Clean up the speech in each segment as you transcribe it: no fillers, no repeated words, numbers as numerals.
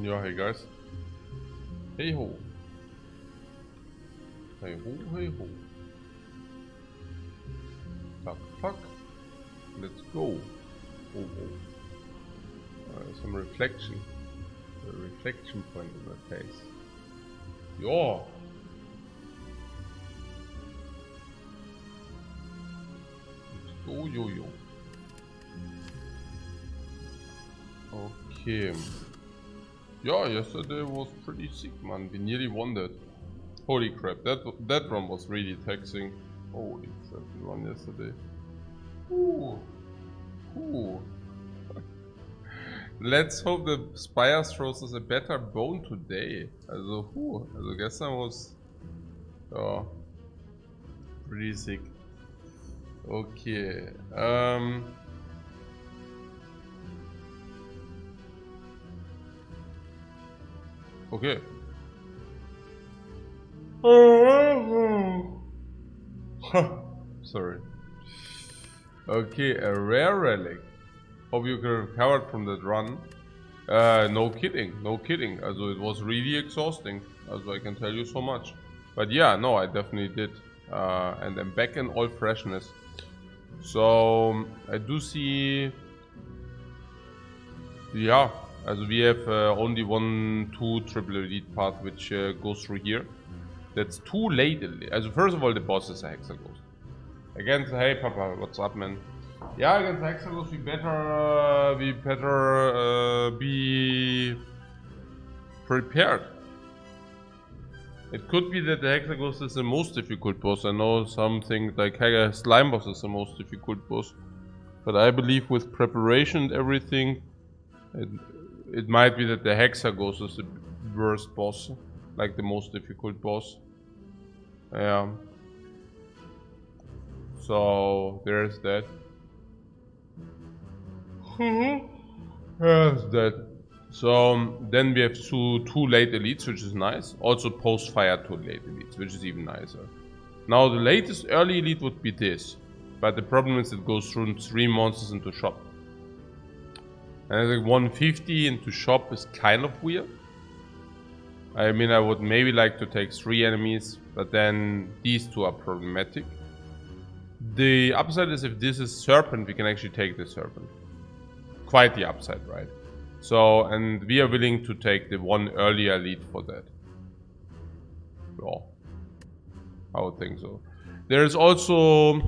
Yeah, hey guys. Hey ho. Hey ho, hey ho. Fuck, fuck. Let's go. Oh, oh. Some reflection. A reflection point in my face. Yeah. Let's go, yo. Okay. Yeah, yesterday was pretty sick, man. We nearly won that. Holy crap, that one was really taxing. Holy crap, we won yesterday. Ooh. Ooh. Let's hope the Spire throws us a better bone today. Also gestern was pretty sick. Okay. Okay. Sorry. Okay, a rare relic. Hope you recovered from that run. No kidding. Also, it was really exhausting. Also, I can tell you so much. But yeah, no, I definitely did. And I'm back in all freshness. So, I do see... Yeah, also we have only 1-2 triple elite path which goes through here. That's too late. Also, first of all, the boss is a Hexaghost. Against, hey Papa, what's up, man? Yeah, against Hexaghost, we better be prepared. It could be that the Hexaghost is the most difficult boss. I know something like Slime boss is the most difficult boss, but I believe with preparation and everything, it might be that the Hexaghost is the worst boss, like the most difficult boss. Yeah. So there's that. There's that. So then we have two late elites, which is nice. Also post-fire 2 late elites, which is even nicer. Now the latest early elite would be this, but the problem is it goes through 3 monsters into shop. And I think 150 into shop is kind of weird. I mean, I would maybe like to take 3 enemies, but then these 2 are problematic. The upside is if this is Serpent, we can actually take the Serpent. Quite the upside, right? So, and we are willing to take the 1 earlier elite for that. Well, I would think so. There's also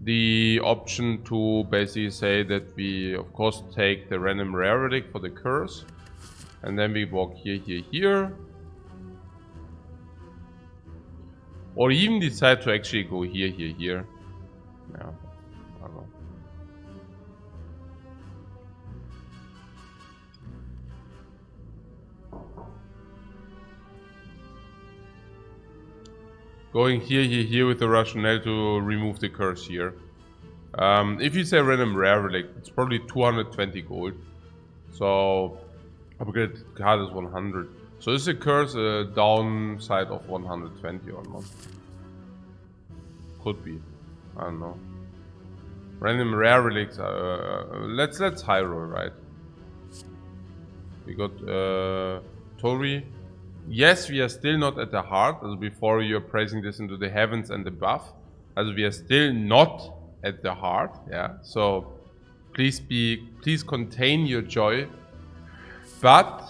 the option to basically say that we, of course, take the random rare relic for the curse. And then we walk here. Or even decide to actually go here. Yeah, I don't know. Going here with the rationale to remove the curse here. If you say random rare relic, it's probably 220 gold. So upgrade card is 100. So is the curse a downside of 120 or not? Could be. I don't know. Random rare relics. Let's high roll, right? We got Tori. Yes, we are still not at the heart. As before, you're praising this into the heavens and above. As we are still not at the heart. Yeah. So please contain your joy. But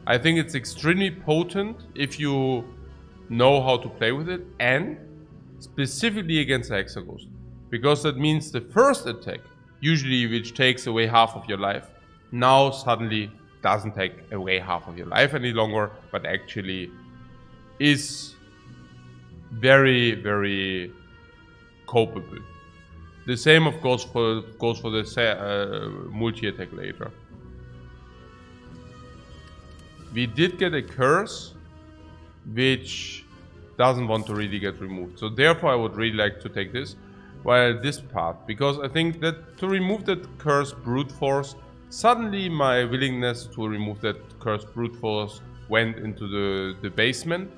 I think it's extremely potent if you know how to play with it, and specifically against Hexaghost, because that means the first attack, usually which takes away half of your life, now suddenly doesn't take away half of your life any longer, but actually is very, very copeable. The same of course goes for the multi-attack later. We did get a curse which doesn't want to really get removed. So therefore I would really like to take this, while this part, because I think that to remove that cursed brute force, suddenly my willingness to remove that cursed brute force went into the basement,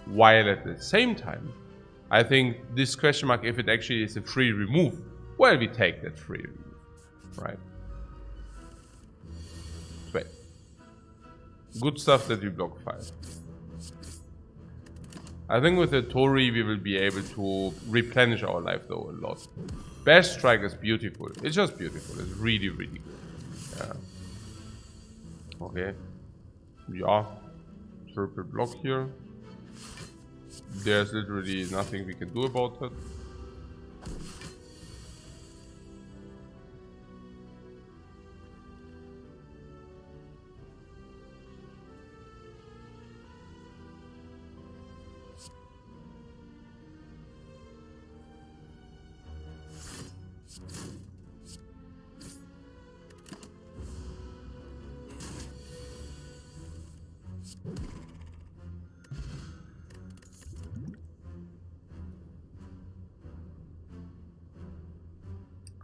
while at the same time, I think this question mark, if it actually is a free remove, well, we take that free remove, right? Good stuff that we block 5. I think with the Tori we will be able to replenish our life though a lot. Bash Strike is beautiful. It's just beautiful. It's really, really good. Yeah. Okay. Yeah. Triple block here. There's literally nothing we can do about that.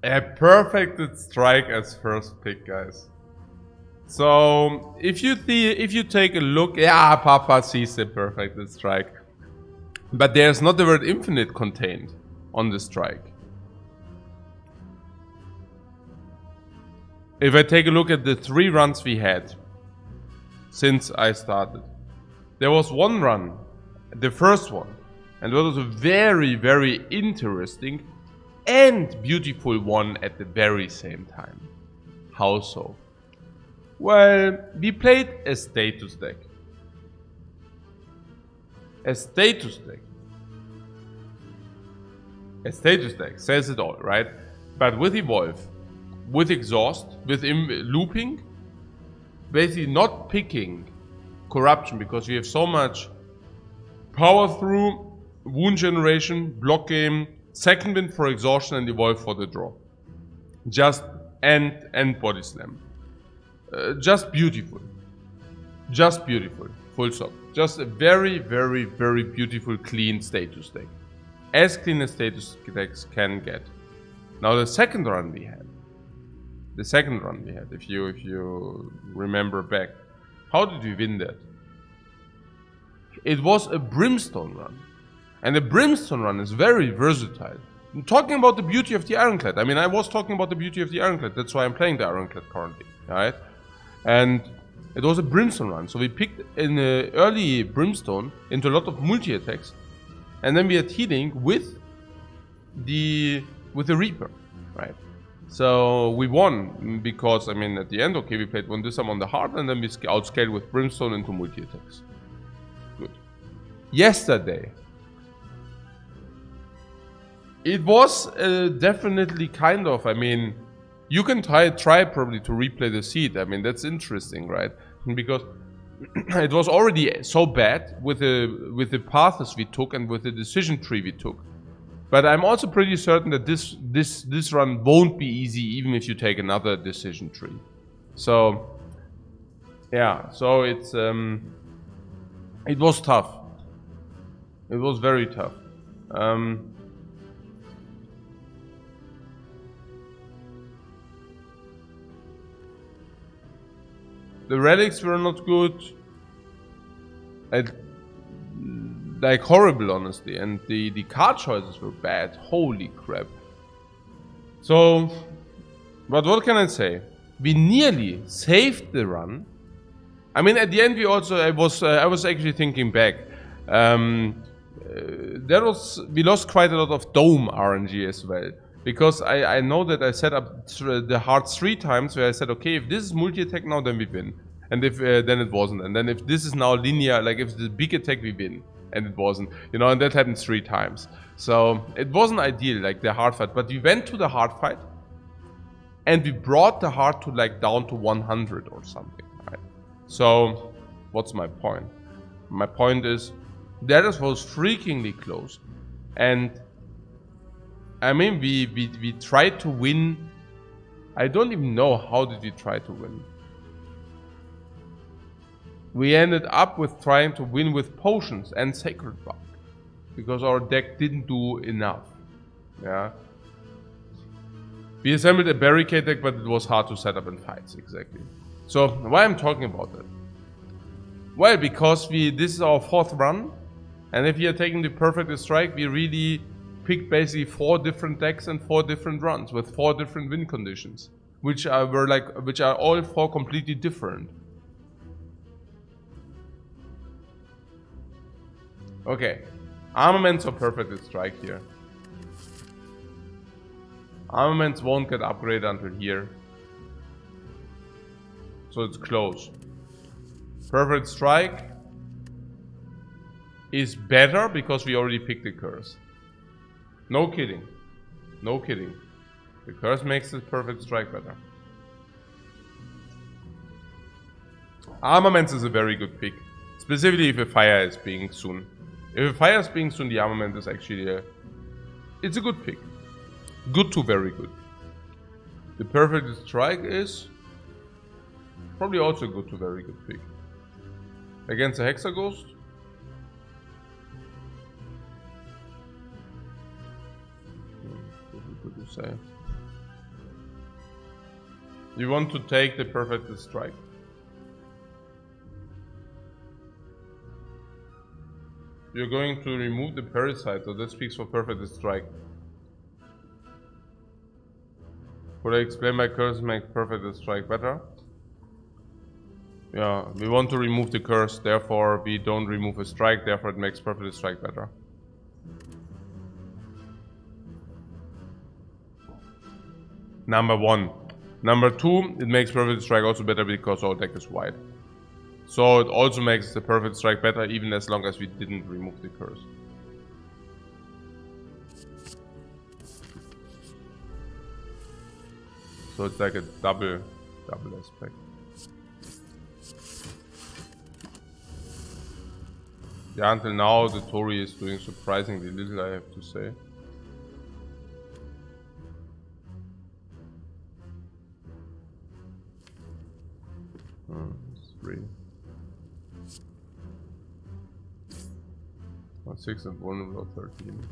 A perfected strike as first pick, guys. So if you take a look, yeah, Papa sees the perfected strike, but there's not the word infinite contained on the strike. If I take a look at the 3 runs we had since I started, there was one run, the first one, and that was a very, very interesting and beautiful one at the very same time. How so? Well, we played a status deck. A status deck. A status deck says it all, right? But with Evolve, with Exhaust, with looping, basically not picking Corruption because you have so much power through, wound generation, block game, second wind for exhaustion and Evolve for the draw. Just and body slam. Just beautiful. Just beautiful. Full stop. Just a very, very, very beautiful clean status deck. As clean as status decks can get. Now the second run we had. If you remember back. How did we win that? It was a Brimstone run. And the Brimstone run is very versatile. I'm talking about the beauty of the Ironclad. I mean, I was talking about the beauty of the Ironclad. That's why I'm playing the Ironclad currently. Right? And it was a Brimstone run. So we picked in the early Brimstone into a lot of multi-attacks. And then we had healing with the Reaper. Right? So we won because, I mean, at the end, okay, we played one Disarm on the heart and then we outscaled with Brimstone into multi-attacks. Good. Yesterday, it was definitely kind of, I mean, you can try probably to replay the seed. I mean, that's interesting, right? Because it was already so bad with the paths we took and with the decision tree we took. But I'm also pretty certain that this run won't be easy even if you take another decision tree. So, yeah, so it was tough. It was very tough. The relics were not good. Like horrible, honestly, and the card choices were bad. Holy crap. So, but what can I say? We nearly saved the run. I mean, at the end, I was actually thinking back. We lost quite a lot of Dome RNG as well. Because I know that I set up the hearts 3 times where I said, okay, if this is multi-attack now, then we win. And if then it wasn't. And then if this is now linear, like if it's a big attack, we win. And it wasn't. You know, and that happened 3 times. So it wasn't ideal, like the hard fight. But we went to the hard fight. And we brought the heart to like down to 100 or something. Right? So what's my point? My point is, that was freakingly close. And I mean, we tried to win. I don't even know how did we try to win. We ended up with trying to win with potions and sacred bark. Because our deck didn't do enough. Yeah. We assembled a barricade deck, but it was hard to set up in fights, exactly. So, why I'm talking about that? Well, because this is our 4th run. And if we are taking the perfect strike, we really picked basically 4 different decks and 4 different runs with 4 different win conditions, which are all 4 completely different. Okay. Armaments are perfect at strike here. Armaments won't get upgraded until here. So it's close. Perfect strike is better because we already picked the curse. No kidding. No kidding. The curse makes the perfect strike better. Armaments is a very good pick. Specifically if a fire is being soon. If a fire is being soon, the armament is actually it's a good pick. Good to very good. The perfect strike is probably also a good to very good pick. Against a Hexa Ghost. What would you say? You want to take the perfect strike. You're going to remove the parasite, so that speaks for perfect strike. Could I explain my curse make perfect strike better? Yeah, we want to remove the curse, therefore we don't remove a strike, therefore it makes perfect strike better. Number 1. Number 2, it makes perfect strike also better because our deck is white. So it also makes the perfect strike better even as long as we didn't remove the curse. So it's like a double aspect. Yeah, until now the Tori is doing surprisingly little, I have to say. It's 3. 6 and vulnerable 13.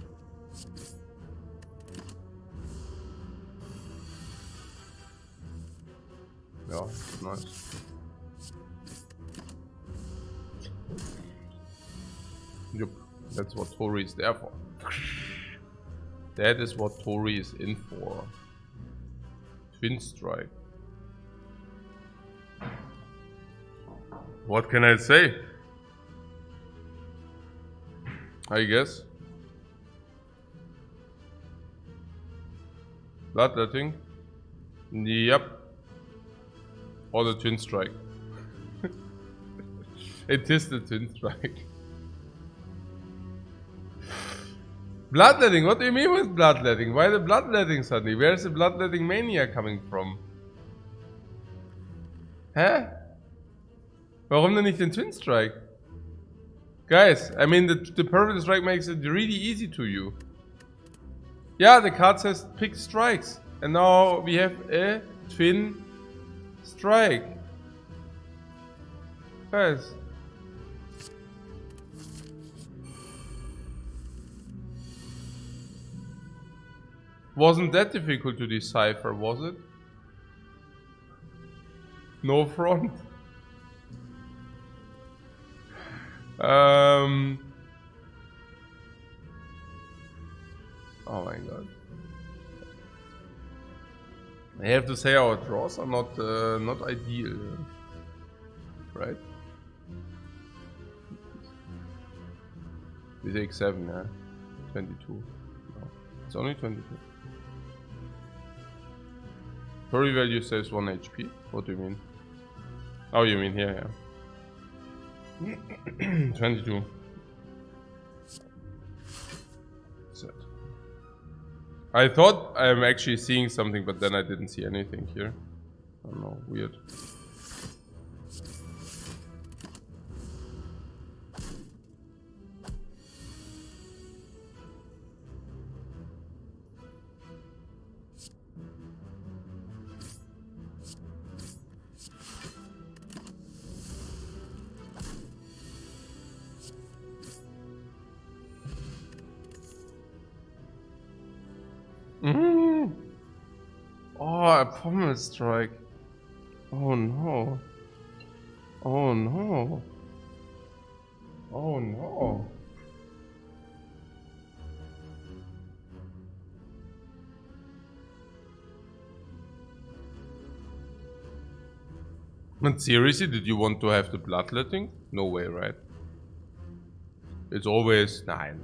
Yeah, nice. Yup, that's what Tori is there for. That is what Tori is in for. Twin strike. What can I say? I guess. Bloodletting. Yep. Or the twin strike. It is the twin strike. Bloodletting? What do you mean with bloodletting? Why the bloodletting suddenly? Where's the bloodletting mania coming from? Hä? Warum denn nicht den Twin Strike? Guys, I mean the perfect strike makes it really easy to you. Yeah, the card says pick strikes. And now we have a twin strike. Guys. Wasn't that difficult to decipher, was it? No front. Oh my god. I have to say our draws are not ideal, right? We take 7, yeah. 22. No, it's only 22. Tori value says 1 HP. What do you mean? Oh, you mean here, yeah. 22. Set. I thought I'm actually seeing something, but then I didn't see anything here. I don't know, weird. Oh, a pommel strike. Oh no. Oh no. Oh no. But seriously, did you want to have the bloodletting? No way, right? it's always... Nein,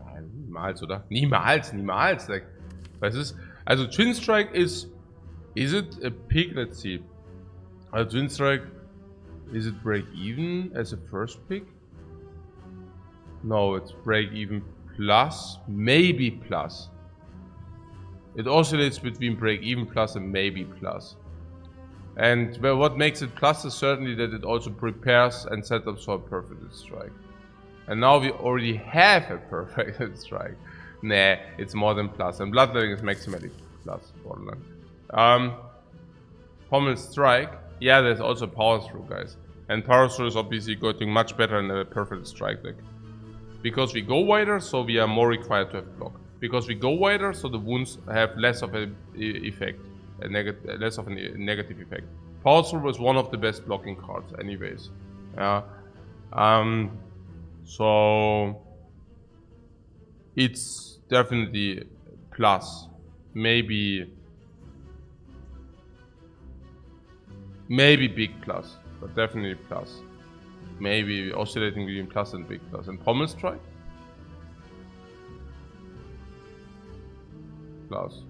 niemals, oder? Niemals. Like, was ist... Also, Twin Strike is it a pick? Let's see. Twin Strike, is it break even as a first pick? No, it's break even plus, maybe plus. It oscillates between break even plus and maybe plus. And well, what makes it plus is certainly that it also prepares and sets up for a perfect strike. And now we already have a perfect strike. Nah, it's more than plus. And Bloodletting is maximally plus. Pommel Strike. Yeah, there's also Power Through, guys. And Power Through is obviously going much better in a perfect strike deck. Because we go wider, so we are more required to have block. Because we go wider, so the wounds have less of an effect. Less of a negative effect. Power Through is one of the best blocking cards anyways. Yeah. So it's definitely plus. Maybe big plus, but definitely plus. Maybe oscillating between plus and big plus. And Pommel Strike? Plus.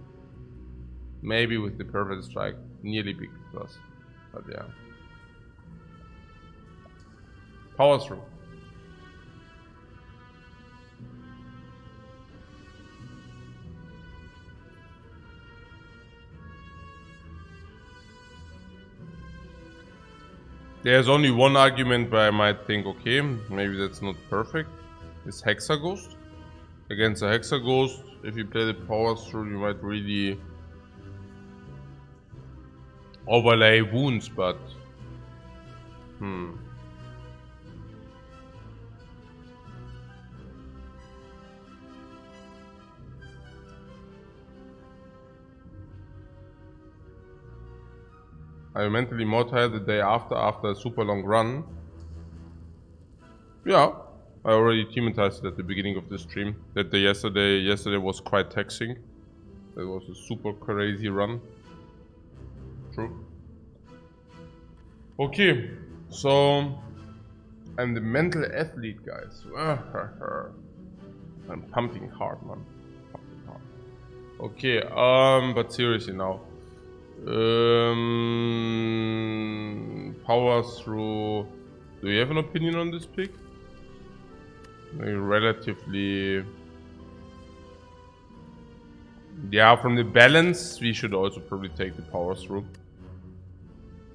Maybe with the perfect strike, nearly big plus. But yeah. Power Through. There's only one argument where I might think, okay, maybe that's not perfect. It's Hexaghost. Against a Hexaghost, if you play the Power Through, you might really overlay wounds, but Are you mentally more tired the day after a super long run? Yeah, I already teamatized it at the beginning of the stream. That the yesterday was quite taxing. That was a super crazy run. True. Okay, so I'm the mental athlete, guys. I'm pumping hard, man. Pumping hard. Okay, but seriously now. Power Through. Do you have an opinion on this pick? Relatively. Yeah, from the balance, we should also probably take the Power Through.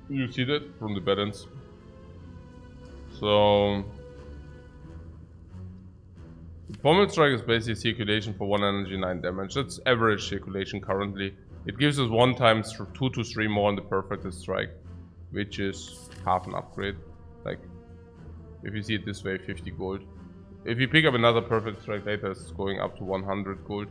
You see that from the balance. So the Pommel Strike is basically circulation for 1 energy, 9 damage. That's average circulation currently. It gives us 1 times 2 to 3 more on the perfect strike, which is half an upgrade. Like, if you see it this way, 50 gold. If you pick up another perfect strike later, it's going up to 100 gold.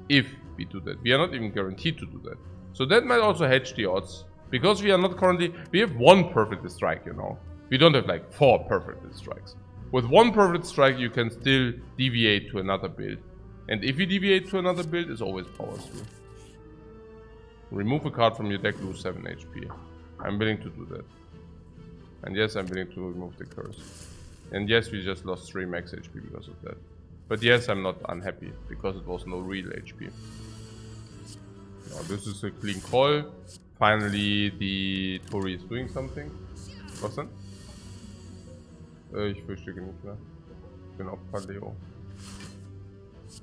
If we do that, we are not even guaranteed to do that. So that might also hedge the odds, because we are not currently. We have 1 perfect strike, you know. We don't have like 4 perfect strikes. With 1 perfect strike, you can still deviate to another build, and if you deviate to another build, it's always Power Through. Remove a card from your deck, lose 7 HP. I'm willing to do that. And yes, I'm willing to remove the curse. And yes, we just lost 3 max HP because of that. But yes, I'm not unhappy, because it was no real HP. Now, this is a clean call. Finally, the Tori is doing something. Was denn? Ich frühstücke nicht mehr. Ich bin auf Paleo.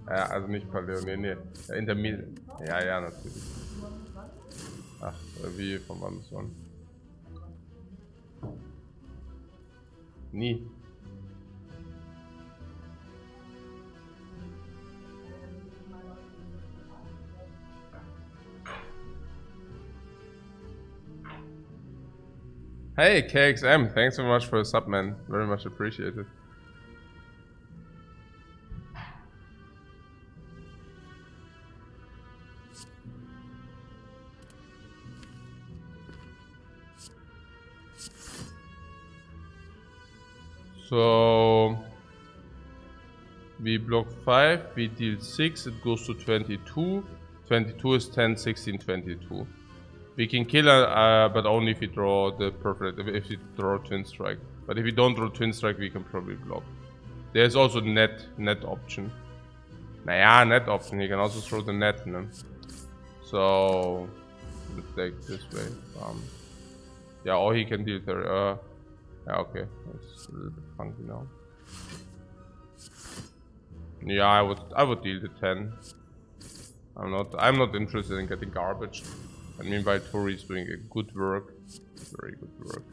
Ja, also nicht Paleo, nee. Intermediate. Ja, natürlich. Ach, wie von wann bis wann? Nie. Hey KXM, thanks so much for the sub, man. Very much appreciated. So we block 5, we deal 6, it goes to 22. 22 is 10, 16, 22. We can kill her, but only if we draw the perfect, if we draw Twin Strike. But if we don't draw Twin Strike, we can probably block. There's also net option. Naja, net option. He can also throw the net, ne? So let's take this way. Yeah, or he can deal 30. Yeah, okay. It's a little bit funky now. Yeah, I would deal the 10. I'm not interested in getting garbage. And meanwhile Tori is doing a good work. Very good work.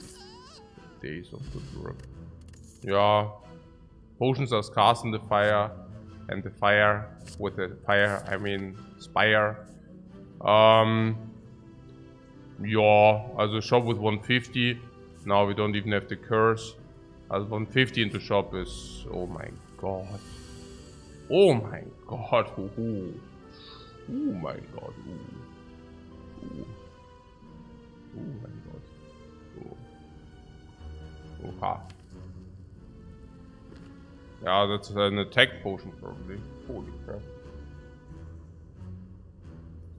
Days of good work. Yeah. Potions are scarce in the fire. And the fire with the fire I mean Spire. Yeah, also shop with 150. Now we don't even have the curse. As 150 into shop is, oh my god. Oh my god. Ooh. Oh my god. Ooh. Ooh. Oh my god. Oh. Oha. Yeah, that's an attack potion probably. Holy crap.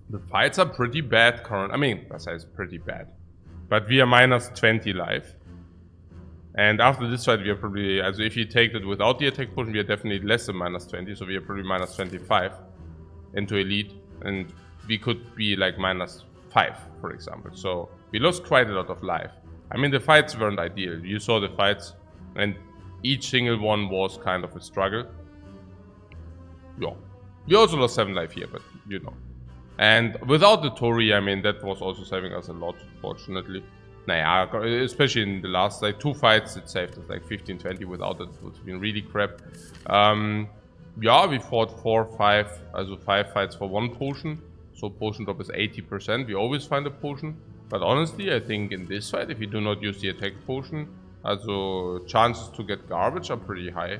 The fights are pretty bad currently. I mean, that says pretty bad. But we are minus 20 life. And after this fight, we are probably, also if you take that without the attack potion, we are definitely less than minus 20. So we are probably minus 25 into elite. And we could be like minus 5, for example. So we lost quite a lot of life. I mean, the fights weren't ideal. You saw the fights. And each single one was kind of a struggle. Yeah. We also lost 7 life here, but you know. And without the Tori, I mean, that was also saving us a lot, fortunately. Naja, especially in the last like 2 fights, it saved us like 15-20. Without it, it would have been really crap. Yeah, we fought 5 fights for 1 potion. So potion drop is 80%. We always find a potion. But honestly, I think in this fight, if you do not use the attack potion, also chances to get garbage are pretty high.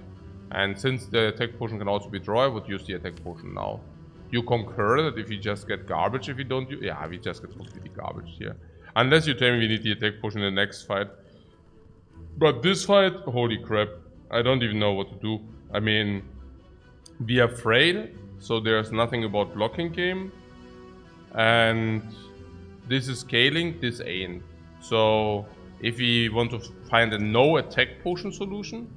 And since the attack potion can also be draw, I would use the attack potion now. You concur that if you just get garbage if you don't use... Yeah, we just get completely garbage here. Unless you tell me we need the attack potion in the next fight. But this fight, holy crap. I don't even know what to do. I mean, we are frail, so there's nothing about blocking game. And this is scaling, this ain't. So if we want to find a no attack potion solution,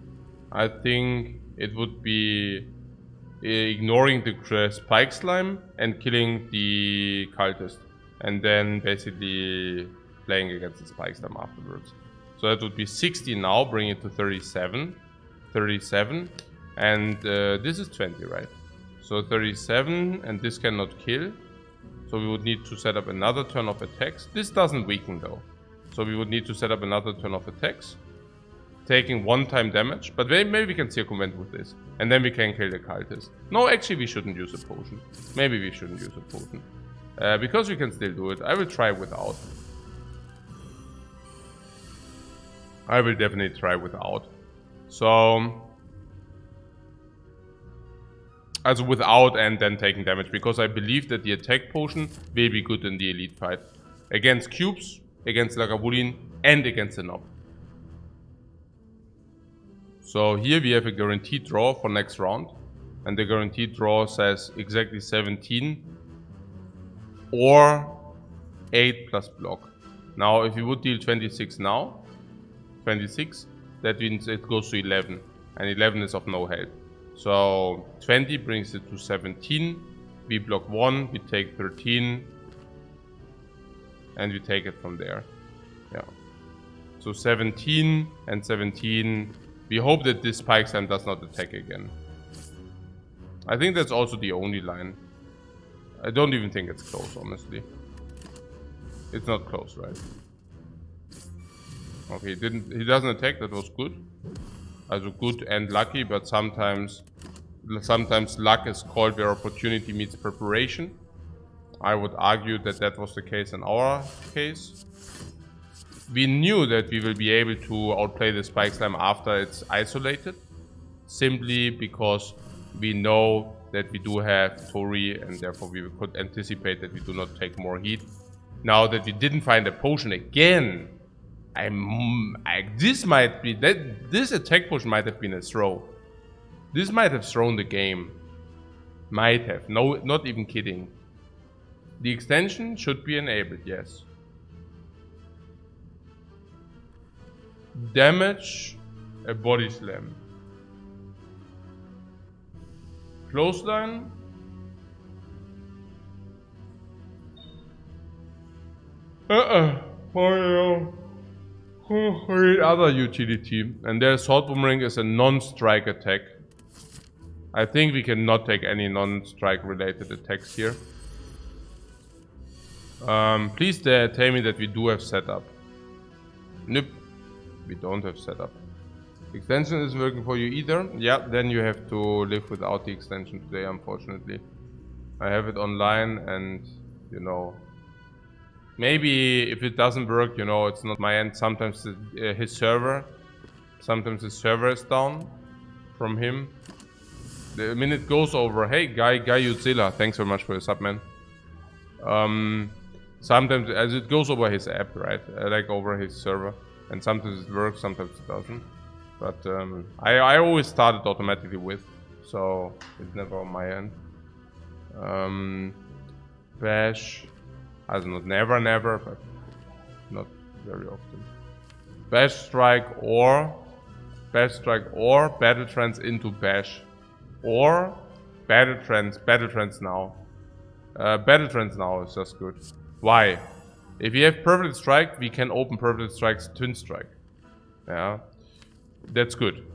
I think it would be ignoring the spike slime and killing the cultist, and then basically playing against the spike slime afterwards. So that would be 60 now, bring it to 37, and this is 20, right? So 37, and this cannot kill, so we would need to set up another turn of attacks. This doesn't weaken though, so we would need to set up another turn of attacks, taking 1-time damage, but maybe we can circumvent with this. And then we can kill the cultist. No, actually we shouldn't use a potion. Maybe we shouldn't use a potion. Because we can still do it. I will try without. I will definitely try without. So... Also without and then taking damage. Because I believe that the attack potion will be good in the elite fight. Against cubes, against Lagavulin, and against the Nob. So here we have a guaranteed draw for next round. And the guaranteed draw says exactly 17 or 8 plus block. Now if you would deal 26 now, 26, that means it goes to 11. And 11 is of no health. So 20 brings it to 17. We block 1, we take 13. And we take it from there. Yeah. So 17 and 17. We hope that this spike slime does not attack again. I think that's also the only line. I don't even think it's close, honestly. It's not close, right? Okay, he doesn't attack, that was good. Also good and lucky, but sometimes luck is called where opportunity meets preparation. I would argue that that was the case in our case. We knew that we will be able to outplay the spike slime after it's isolated, simply because we know that we do have Tori, and therefore we could anticipate that we do not take more heat. Now that we didn't find a potion again, this might be that this attack potion might have been a throw. This might have thrown the game. Might have. No, not even kidding. The extension should be enabled, yes. Damage a body slam. Clothesline. Other utility. And their Sword Boomerang is a non-strike attack. I think we cannot take any non-strike related attacks here. Please tell me that we do have setup. Nope. We don't have setup. Extension isn't working for you either. Yeah, then you have to live without the extension today, unfortunately. I have it online and, you know, maybe if it doesn't work, you know, it's not my end. Sometimes his server is down from him. The minute goes over, hey, Guy Utzilla, thanks very much for your sub, man. Sometimes as it goes over his app, right? Like over his server. And sometimes it works, sometimes it doesn't. But I always start it automatically with, so it's never on my end. Bash, also not never, but not very often. Bash strike or battle trance into bash, or battle trance now. Battle trance now is just good. Why? If we have perfect strike, we can open perfect strike's twin strike. Yeah. That's good.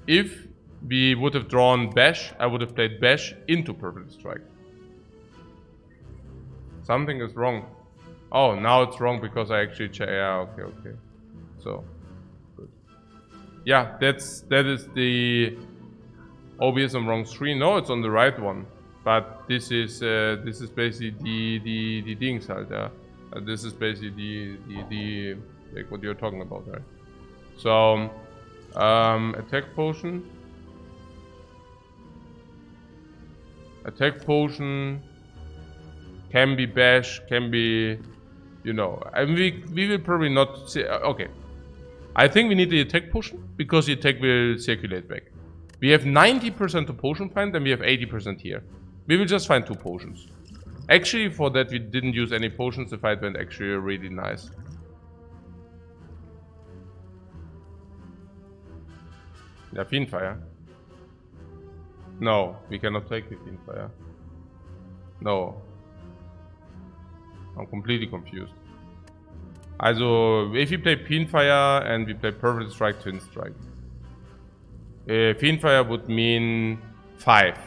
If we would have drawn bash, I would have played bash into perfect strike. Something is wrong. Oh, now it's wrong because I actually yeah, okay. So good. Yeah, that is the OBS on wrong screen. No, it's on the right one. But this is basically the things halt, yeah. This is basically the like what you're talking about, right? So attack potion. Attack potion can be bash, can be, you know, and we will probably not say, okay. I think we need the attack potion because the attack will circulate back. We have 90% to potion find and we have 80% here. We will just find 2 potions. Actually, for that we didn't use any potions. The fight went actually really nice. Yeah, Fiendfire. No, we cannot take the Fiendfire. No. I'm completely confused. Also, if we play Fiendfire and we play Perfect Strike, Twin Strike. Fiendfire would mean 5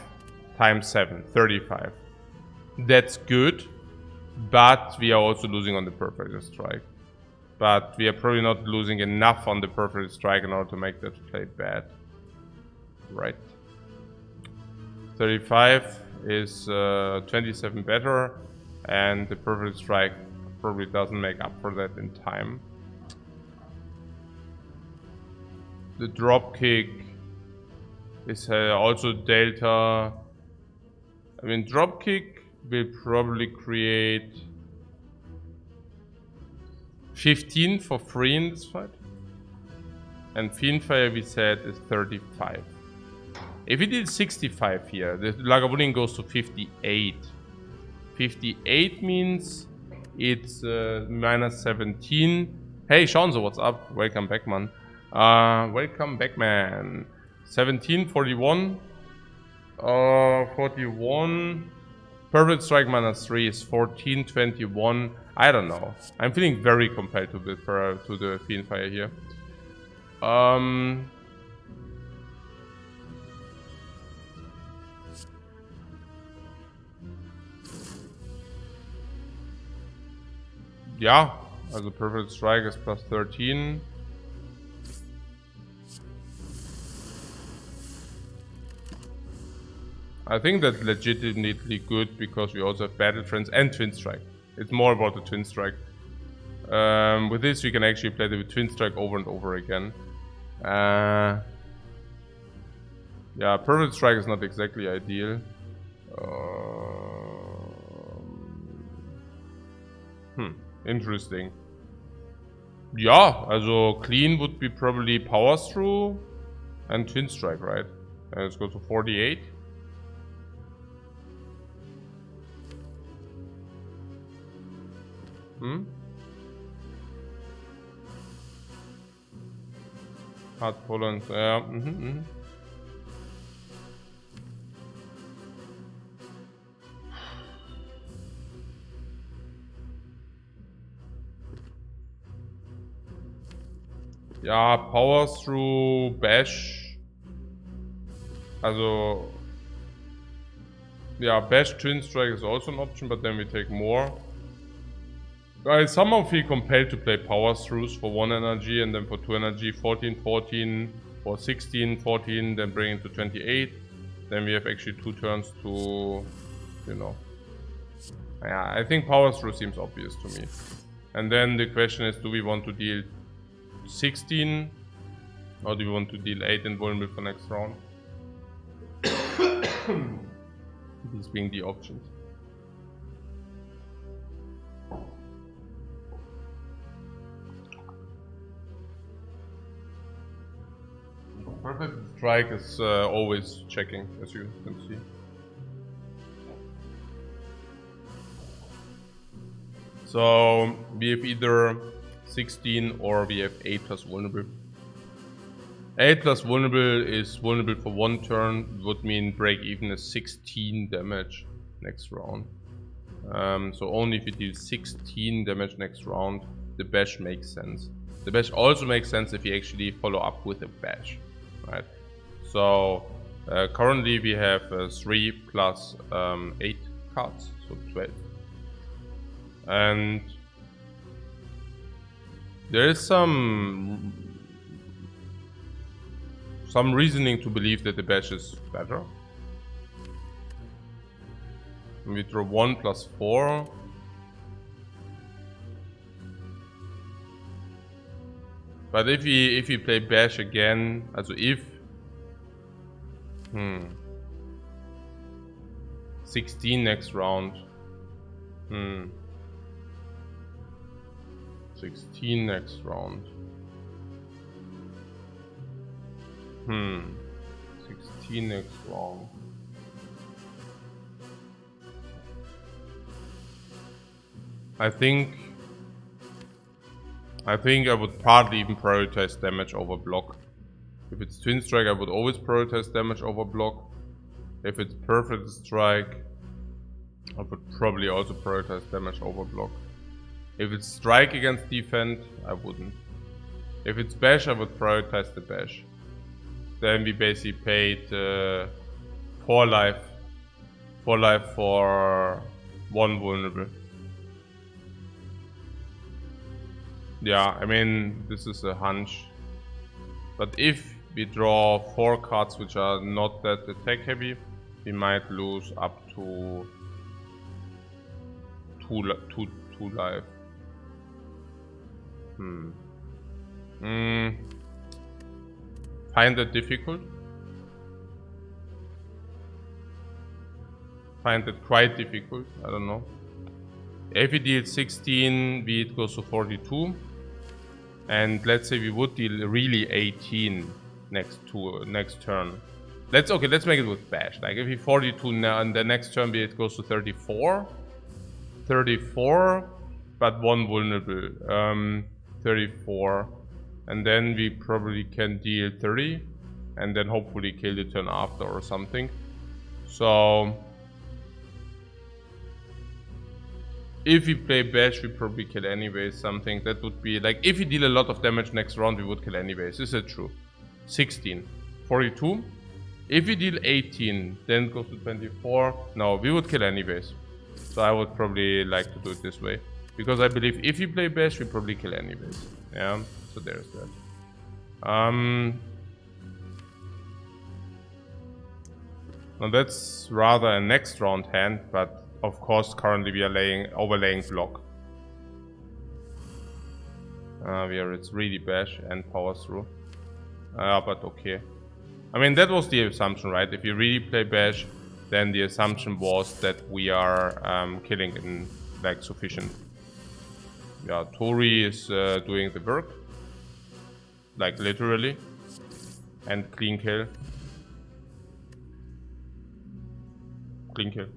times 7, 35. That's good, but we are also losing on the Perfect Strike. But we are probably not losing enough on the Perfect Strike in order to make that play bad. Right. 35 is 27 better, and the Perfect Strike probably doesn't make up for that in time. The Dropkick is also Delta. I mean, Dropkick will probably create 15 for free in this fight. And Fiendfire, we said, is 35. If we did 65 here, the Lagavulin goes to 58. 58 means it's minus 17. Hey, Shanzo, what's up? Welcome back, man. Welcome back, man. 17, 41. 41. Perfect Strike minus 3 is 14, 21. I don't know. I'm feeling very compelled to the Fiendfire here. Yeah, also Perfect Strike is plus 13. I think that's legitimately good because we also have Battle Trance and Twin Strike. It's more about the Twin Strike. With this we can actually play the Twin Strike over and over again. Yeah, Perfect Strike is not exactly ideal. Interesting. Yeah, also clean would be probably Power Through and Twin Strike, right? Let's go to 48. Hard Poland, yeah. Ja, Power Through, Bash. Also, yeah, Bash Twin Strike is also an option, but then we take more. I somehow feel compelled to play Power Throughs for 1 energy and then for 2 energy, 14, 14, or 16, 14, then bring it to 28. Then we have actually 2 turns to, you know. Yeah, I think Power Through seems obvious to me. And then the question is, do we want to deal 16 or do we want to deal 8 invulnerable for next round? These being the options. Perfect strike is always checking, as you can see. So we have either 16 or we have 8 plus vulnerable. 8 plus vulnerable is vulnerable for 1 turn, would mean break even is 16 damage next round. So only if you deal 16 damage next round, the bash makes sense. The bash also makes sense if you actually follow up with a bash, right? So currently we have 3 plus 8 cards, so 12. And there is some reasoning to believe that the bash is better. We draw 1 plus 4. But if we play bash again, also if 16 next round. 16 next round. 16 next round. I think I would partly even prioritize damage over block. If it's Twin Strike, I would always prioritize damage over block. If it's Perfect Strike, I would probably also prioritize damage over block. If it's Strike against Defend, I wouldn't. If it's Bash, I would prioritize the Bash. Then we basically paid 4 life for 1 vulnerable. Yeah, I mean, this is a hunch. But if we draw 4 cards which are not that attack heavy, we might lose up to 2 life. Find that difficult. Find it quite difficult, I don't know. If we deal 16, it goes to 42. And let's say we would deal really 18 next turn. Let's make it with bash. Like if we 42 now and the next turn it goes to 34. 34, but 1 vulnerable. 34. And then we probably can deal 30. And then hopefully kill the turn after or something. So if we play bash, we probably kill anyways something. That would be like, if we deal a lot of damage next round, we would kill anyways. Is it true? 16. 42. If we deal 18, then goes to 24. No, we would kill anyways. So I would probably like to do it this way. Because I believe if we play bash, we probably kill anyways. Yeah, so there's that. Now that's rather a next round hand, but of course, currently we are overlaying block. It's really bash and power through. But okay. I mean, that was the assumption, right? If you really play bash, then the assumption was that we are killing in like sufficient. Yeah, Tori is doing the work, like literally, and clean kill. Clean kill.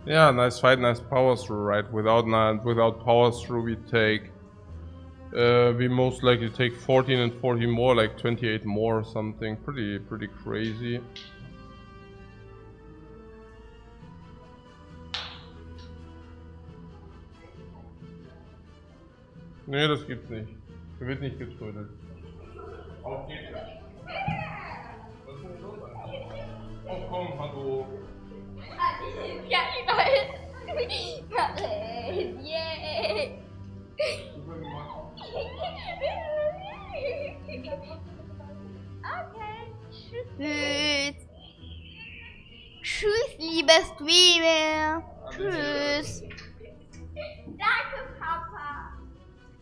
Yeah, nice fight, nice power through, right? Without power through, we most likely take 14 and 14 more, like 28 more or something. Pretty crazy. Nee, das gibt's nicht. Er wird nicht getötet. Auf geht's. Was ist denn los? Oh komm, hallo. Ja, überall. Yeah. Super gemacht. Okay. Tschüss. Tschüss, liebe Streamer. Tschüss. Danke, Papa.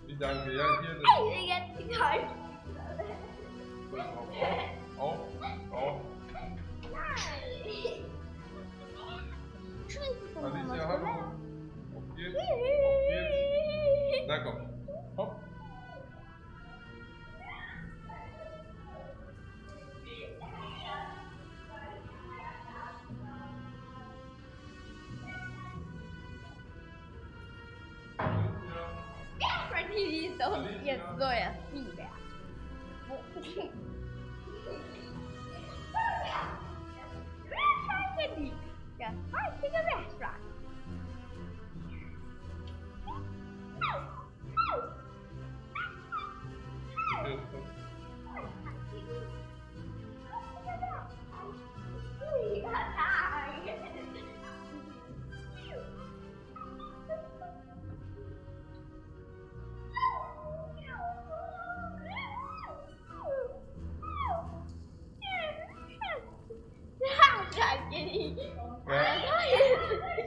Wie danke, ja, hier. Jetzt die Karte. Auf. Tschüss. Alicia, hallo. Auf geht's. Na komm. Hopp. Die ist doch jetzt so erst wieder.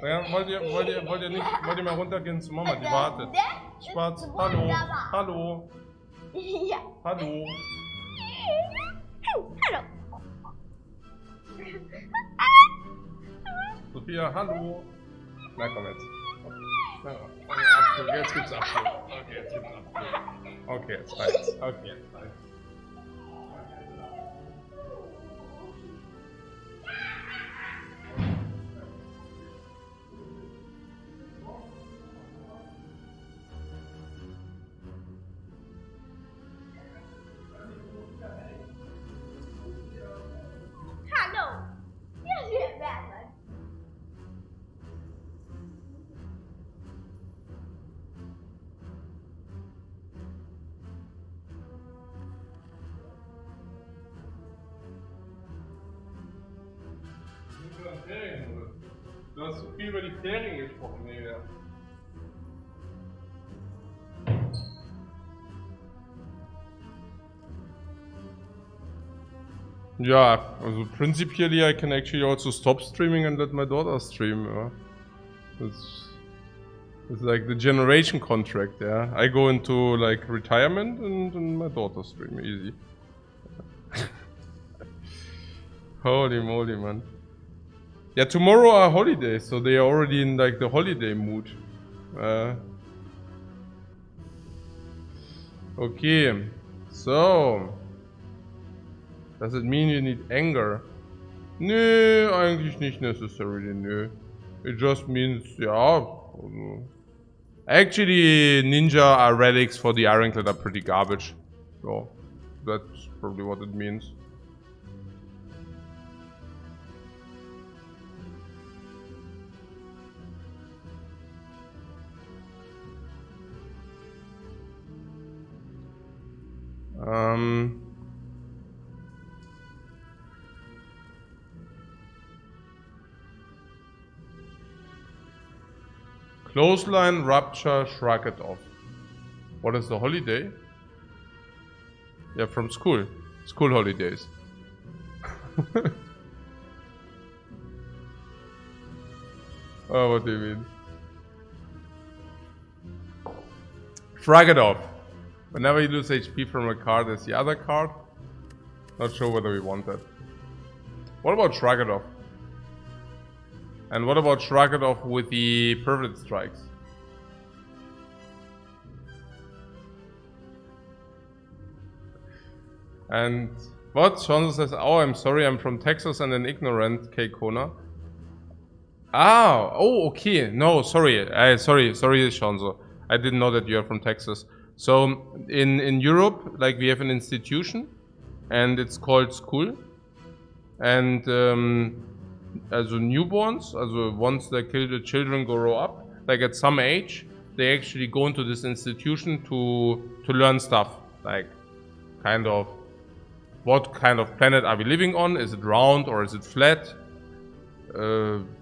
Ja, heutige Restaurant. Ja, wollt ihr mal runtergehen zu Mama? Die wartet. Schwarz, hallo. Hallo. Ja. Hallo. Hallo. Sophia, hallo. Na komm jetzt. Okay, jetzt gibt's Abflug. Okay, jetzt reicht's. Okay, jetzt reicht's. Du hast so viel über die Ferien gesprochen, Digga. Ja, also principally I can actually also stop streaming and let my daughter stream. Yeah. It's like the generation contract, yeah. I go into like retirement and my daughter stream, easy. Holy moly, man. Yeah, tomorrow are holidays, so they are already in like the holiday mood. Okay, so does it mean you need anger? Nö, eigentlich nicht necessarily, nö. It just means, ja. Actually, ninja relics for the Ironclad are pretty garbage. So, that's probably what it means. Clothesline, rupture, shrug it off. What is the holiday? Yeah, from school. School holidays. Oh, what do you mean? Shrug it off. Whenever you lose HP from a card, there's the other card. Not sure whether we want that. What about shrug it off? And what about shrug it off with the privilege strikes? And what? Shanzo says, oh, I'm sorry, I'm from Texas and an ignorant, K. Kona. Ah, oh, okay. No, sorry. Sorry, Shanzo. I didn't know that you are from Texas. So in Europe, like we have an institution, and it's called school. And also newborns, also once the children grow up, like at some age, they actually go into this institution to learn stuff, like kind of what kind of planet are we living on? Is it round or is it flat?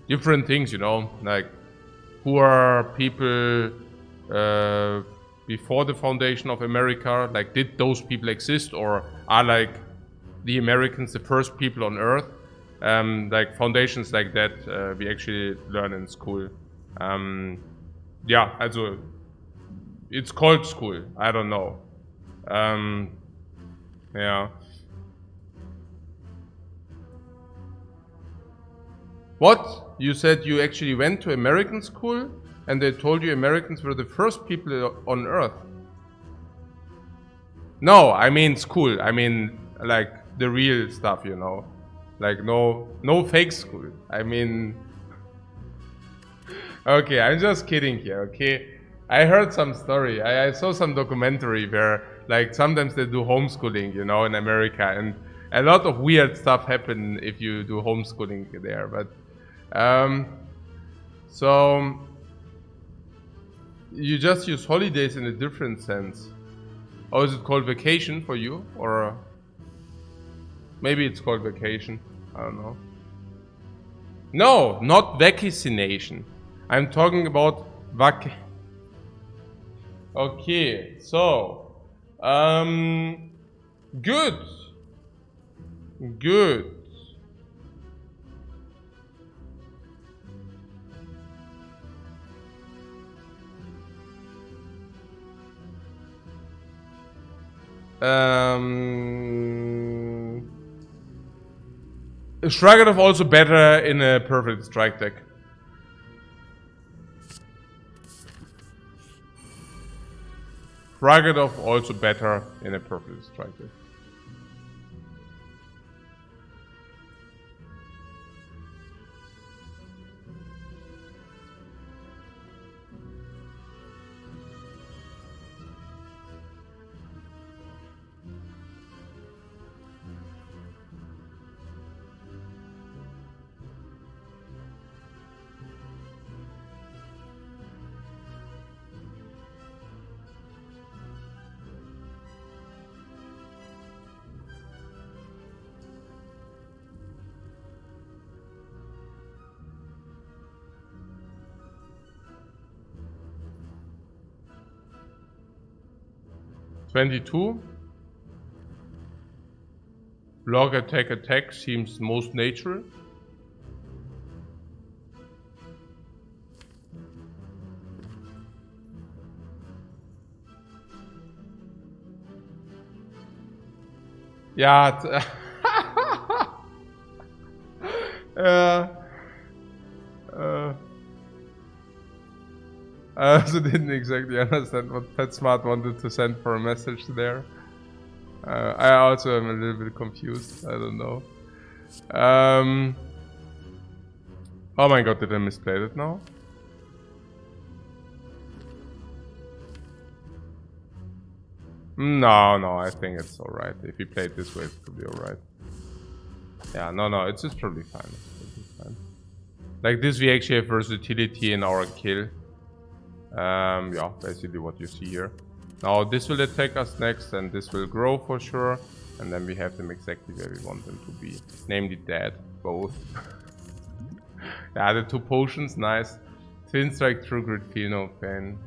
Different things, you know, like who are people before the foundation of America? Like, did those people exist, or are like the Americans the first people on Earth? Like foundations like that we actually learn in school. Yeah, also it's called school. I don't know. Yeah. What? You said you actually went to American school and they told you Americans were the first people on Earth? No, I mean school. I mean like the real stuff, you know. Like no fake school. I mean... Okay, I'm just kidding here, okay? I heard some story. I saw some documentary where like sometimes they do homeschooling, you know, in America, and a lot of weird stuff happen if you do homeschooling there, but so you just use holidays in a different sense. Or is it called vacation for you? Or maybe it's called vacation. I don't know. No, not vaccination. I'm talking about Okay, so good. Good. Shrugged also better in a perfect strike deck. Shrugged also better in a perfect strike deck. $22. Log attack seems most natural. Yeah. I also didn't exactly understand what PetSmart wanted to send for a message there. I also am a little bit confused. I don't know. Oh my god, did I misplay it now? No, I think it's alright. If we play it this way, it could be alright. Yeah, no, it's just probably fine. Like this, we actually have versatility in our kill. Yeah, basically what you see here. Now this will attack us next, and this will grow for sure. And then we have them exactly where we want them to be. Namely dead, both. Yeah, the 2 potions, nice. Twin Strike, True Grit, feel no pain.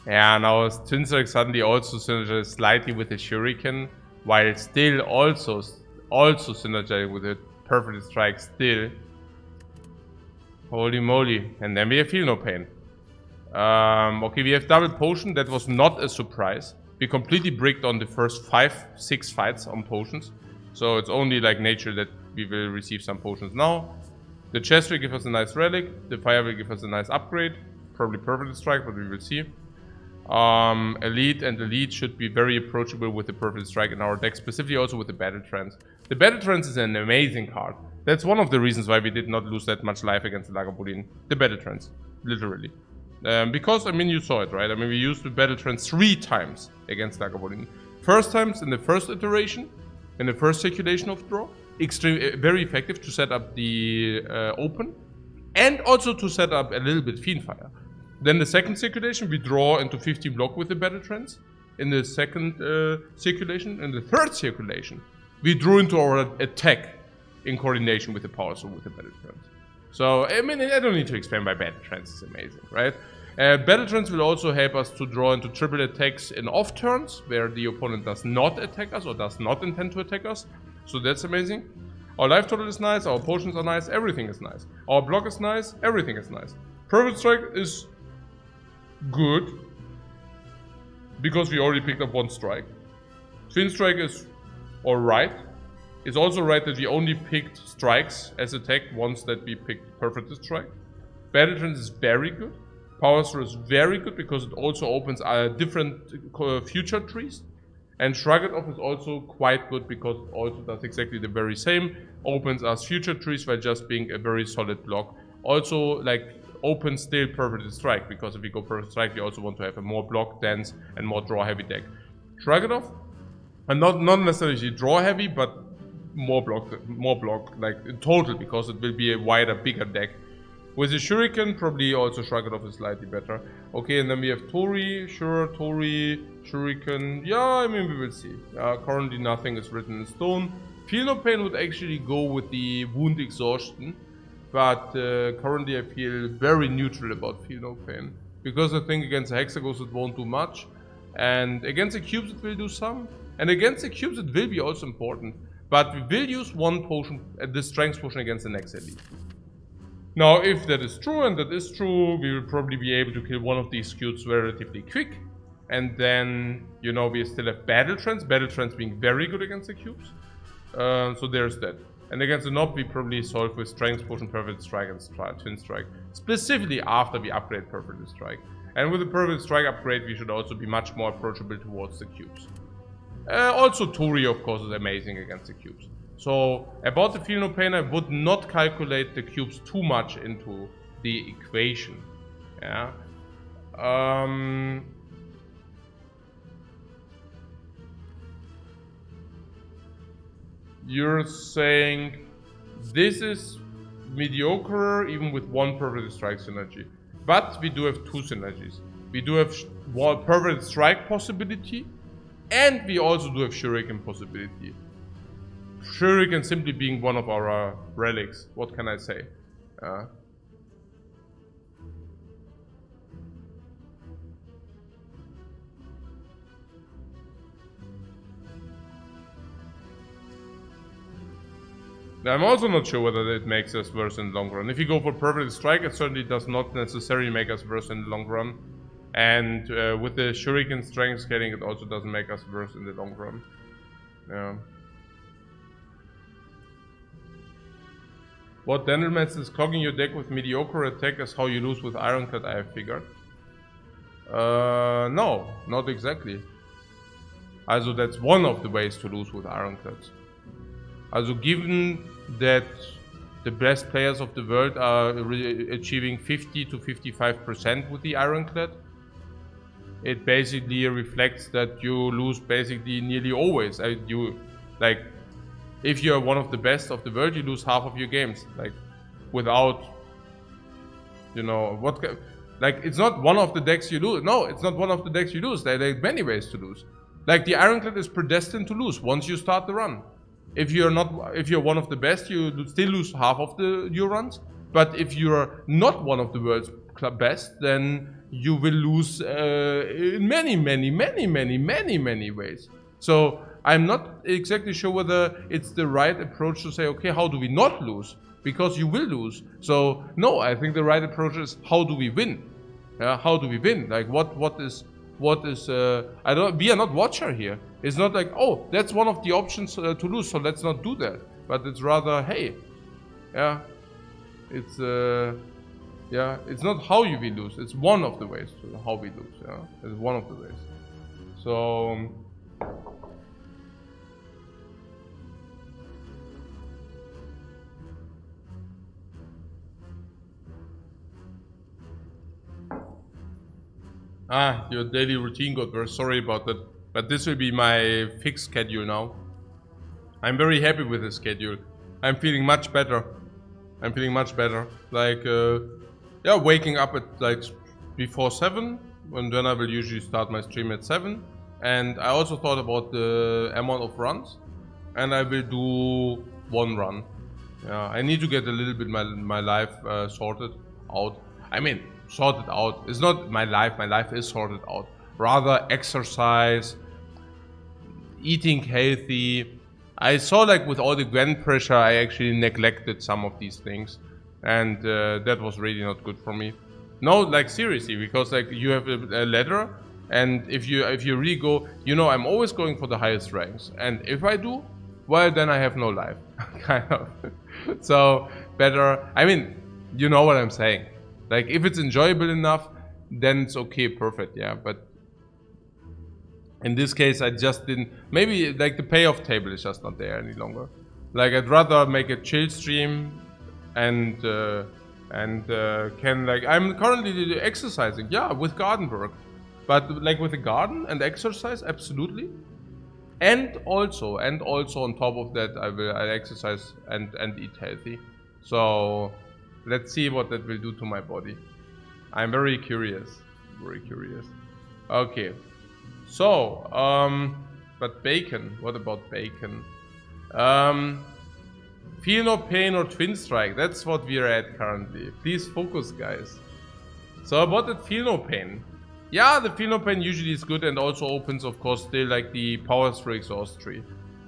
Yeah, now Twin Strike suddenly also synergizes slightly with the Shuriken, while still also synergizing with the Perfect Strike still. Holy moly. And then we have feel no pain. Okay, we have double potion. That was not a surprise. We completely bricked on the first 5-6 fights on potions. So it's only like nature that we will receive some potions now. The chest will give us a nice relic. The fire will give us a nice upgrade. Probably perfect strike, but we will see. Elite should be very approachable with the perfect strike in our deck, specifically also with the battle trance. The battle trance is an amazing card. That's one of the reasons why we did not lose that much life against the Lagavulin. The battle trance, literally. Because, I mean, you saw it, right? I mean, we used the battle trance 3 times against Lagavulin. First times in the first iteration, in the first circulation of draw. Very effective to set up the open. And also to set up a little bit Fiendfire. Then the second circulation, we draw into 15 block with the battle trance. In the second circulation. In the third circulation, we drew into our attack in coordination with the power soul with the battle trance. So, I mean, I don't need to explain why battle trance is amazing, right? Battle trance will also help us to draw into triple attacks in off turns, where the opponent does not attack us or does not intend to attack us. So that's amazing. Our life total is nice, our potions are nice, everything is nice. Our block is nice, everything is nice. Perfect strike is good, because we already picked up 1 strike. Twin strike is alright. It's also right that we only picked strikes as attack once that we picked perfect strike. Battle trance is very good. Power Throw is very good because it also opens different future trees. And Shrug It Off is also quite good because it also does exactly the very same. Opens us future trees by just being a very solid block. Also, like, opens still perfect strike, because if we go perfect strike, we also want to have a more block dense and more draw heavy deck. Shrug It Off, and not necessarily draw heavy, but more block, like in total, because it will be a wider, bigger deck. With the Shuriken, probably also Shrug It Off is slightly better. Okay, and then we have Tori, sure, Tori, Shuriken, yeah, I mean, we will see. Currently nothing is written in stone. Feel No Pain would actually go with the Wound Exhaustion, but currently I feel very neutral about Feel No Pain. Because I think against the Hexagons it won't do much, and against the Cubes it will do some, and against the Cubes it will be also important. But we will use 1 potion, the Strength Potion against the next elite. Now, if that is true, and that is true, we will probably be able to kill one of these cubes relatively quick. And then, you know, we still have Battle Trance being very good against the cubes. So there's that. And against the Nob, we probably solve with Strength Potion, Perfect Strike, and Twin Strike. Specifically after we upgrade Perfect Strike. And with the Perfect Strike upgrade, we should also be much more approachable towards the cubes. Also, Tori, of course, is amazing against the cubes. So, about the Feel No Pain, I would not calculate the cubes too much into the equation. Yeah. You're saying this is mediocre even with 1 Perfect Strike synergy. But we do have 2 synergies. We do have 1 Perfect Strike possibility, and we also do have Shuriken possibility. Shuriken simply being one of our relics. What can I say? I'm also not sure whether it makes us worse in the long run. If you go for Perfect Strike, it certainly does not necessarily make us worse in the long run. And with the Shuriken strength scaling, it also doesn't make us worse in the long run. Yeah. What Dendelman is clogging your deck with mediocre attack is how you lose with Ironclad, I have figured. No, not exactly. Also, that's one of the ways to lose with Ironclad. Also, given that the best players of the world are achieving 50 to 55% with the Ironclad, it basically reflects that you lose basically nearly always. If you're one of the best of the world, you lose half of your games. Like, without, you know, it's not one of the decks you lose. No, it's not one of the decks you lose. There are many ways to lose. Like, the Ironclad is predestined to lose once you start the run. If you're one of the best, you still lose half of your runs. But if you're not one of the world's best, then you will lose in many ways. So I'm not exactly sure whether it's the right approach to say, okay, how do we not lose? Because you will lose. So no, I think the right approach is, how do we win? How do we win? Like, what is we are not watcher here. It's not like, oh, that's one of the options to lose, so let's not do that. But it's rather, hey, it's not how you will lose. It's one of the ways to how we lose. Yeah, it's one of the ways. So. Ah, your daily routine got worse. Sorry about that. But this will be my fixed schedule now. I'm very happy with the schedule. I'm feeling much better. I'm feeling much better. Like, yeah, waking up at like before 7, and then I will usually start my stream at 7. And I also thought about the amount of runs, and I will do 1 run. Yeah, I need to get a little bit my life sorted out. I mean, sorted out. It's not my life. My life is sorted out. Rather, exercise, eating healthy. I saw like with all the grand pressure, I actually neglected some of these things, and that was really not good for me. No, like seriously, because like you have a ladder, and if you really go, you know, I'm always going for the highest ranks, and if I do, well, then I have no life, kind of. So better. I mean, you know what I'm saying. Like if it's enjoyable enough, then it's okay, perfect, yeah. But in this case, I just didn't. Maybe like the payoff table is just not there any longer. Like I'd rather make a chill stream, and can like I'm currently exercising, yeah, with garden work, but like with the garden and exercise, absolutely. And also on top of that, I'll exercise and eat healthy. So let's see what that will do to my body. I'm very curious, very curious. Okay. So, but bacon, what about bacon? Feel no pain or twin strike, that's what we're at currently. Please focus, guys. So about the feel no pain. Yeah, the feel no pain usually is good and also opens, of course, still like the powers for exhaust tree.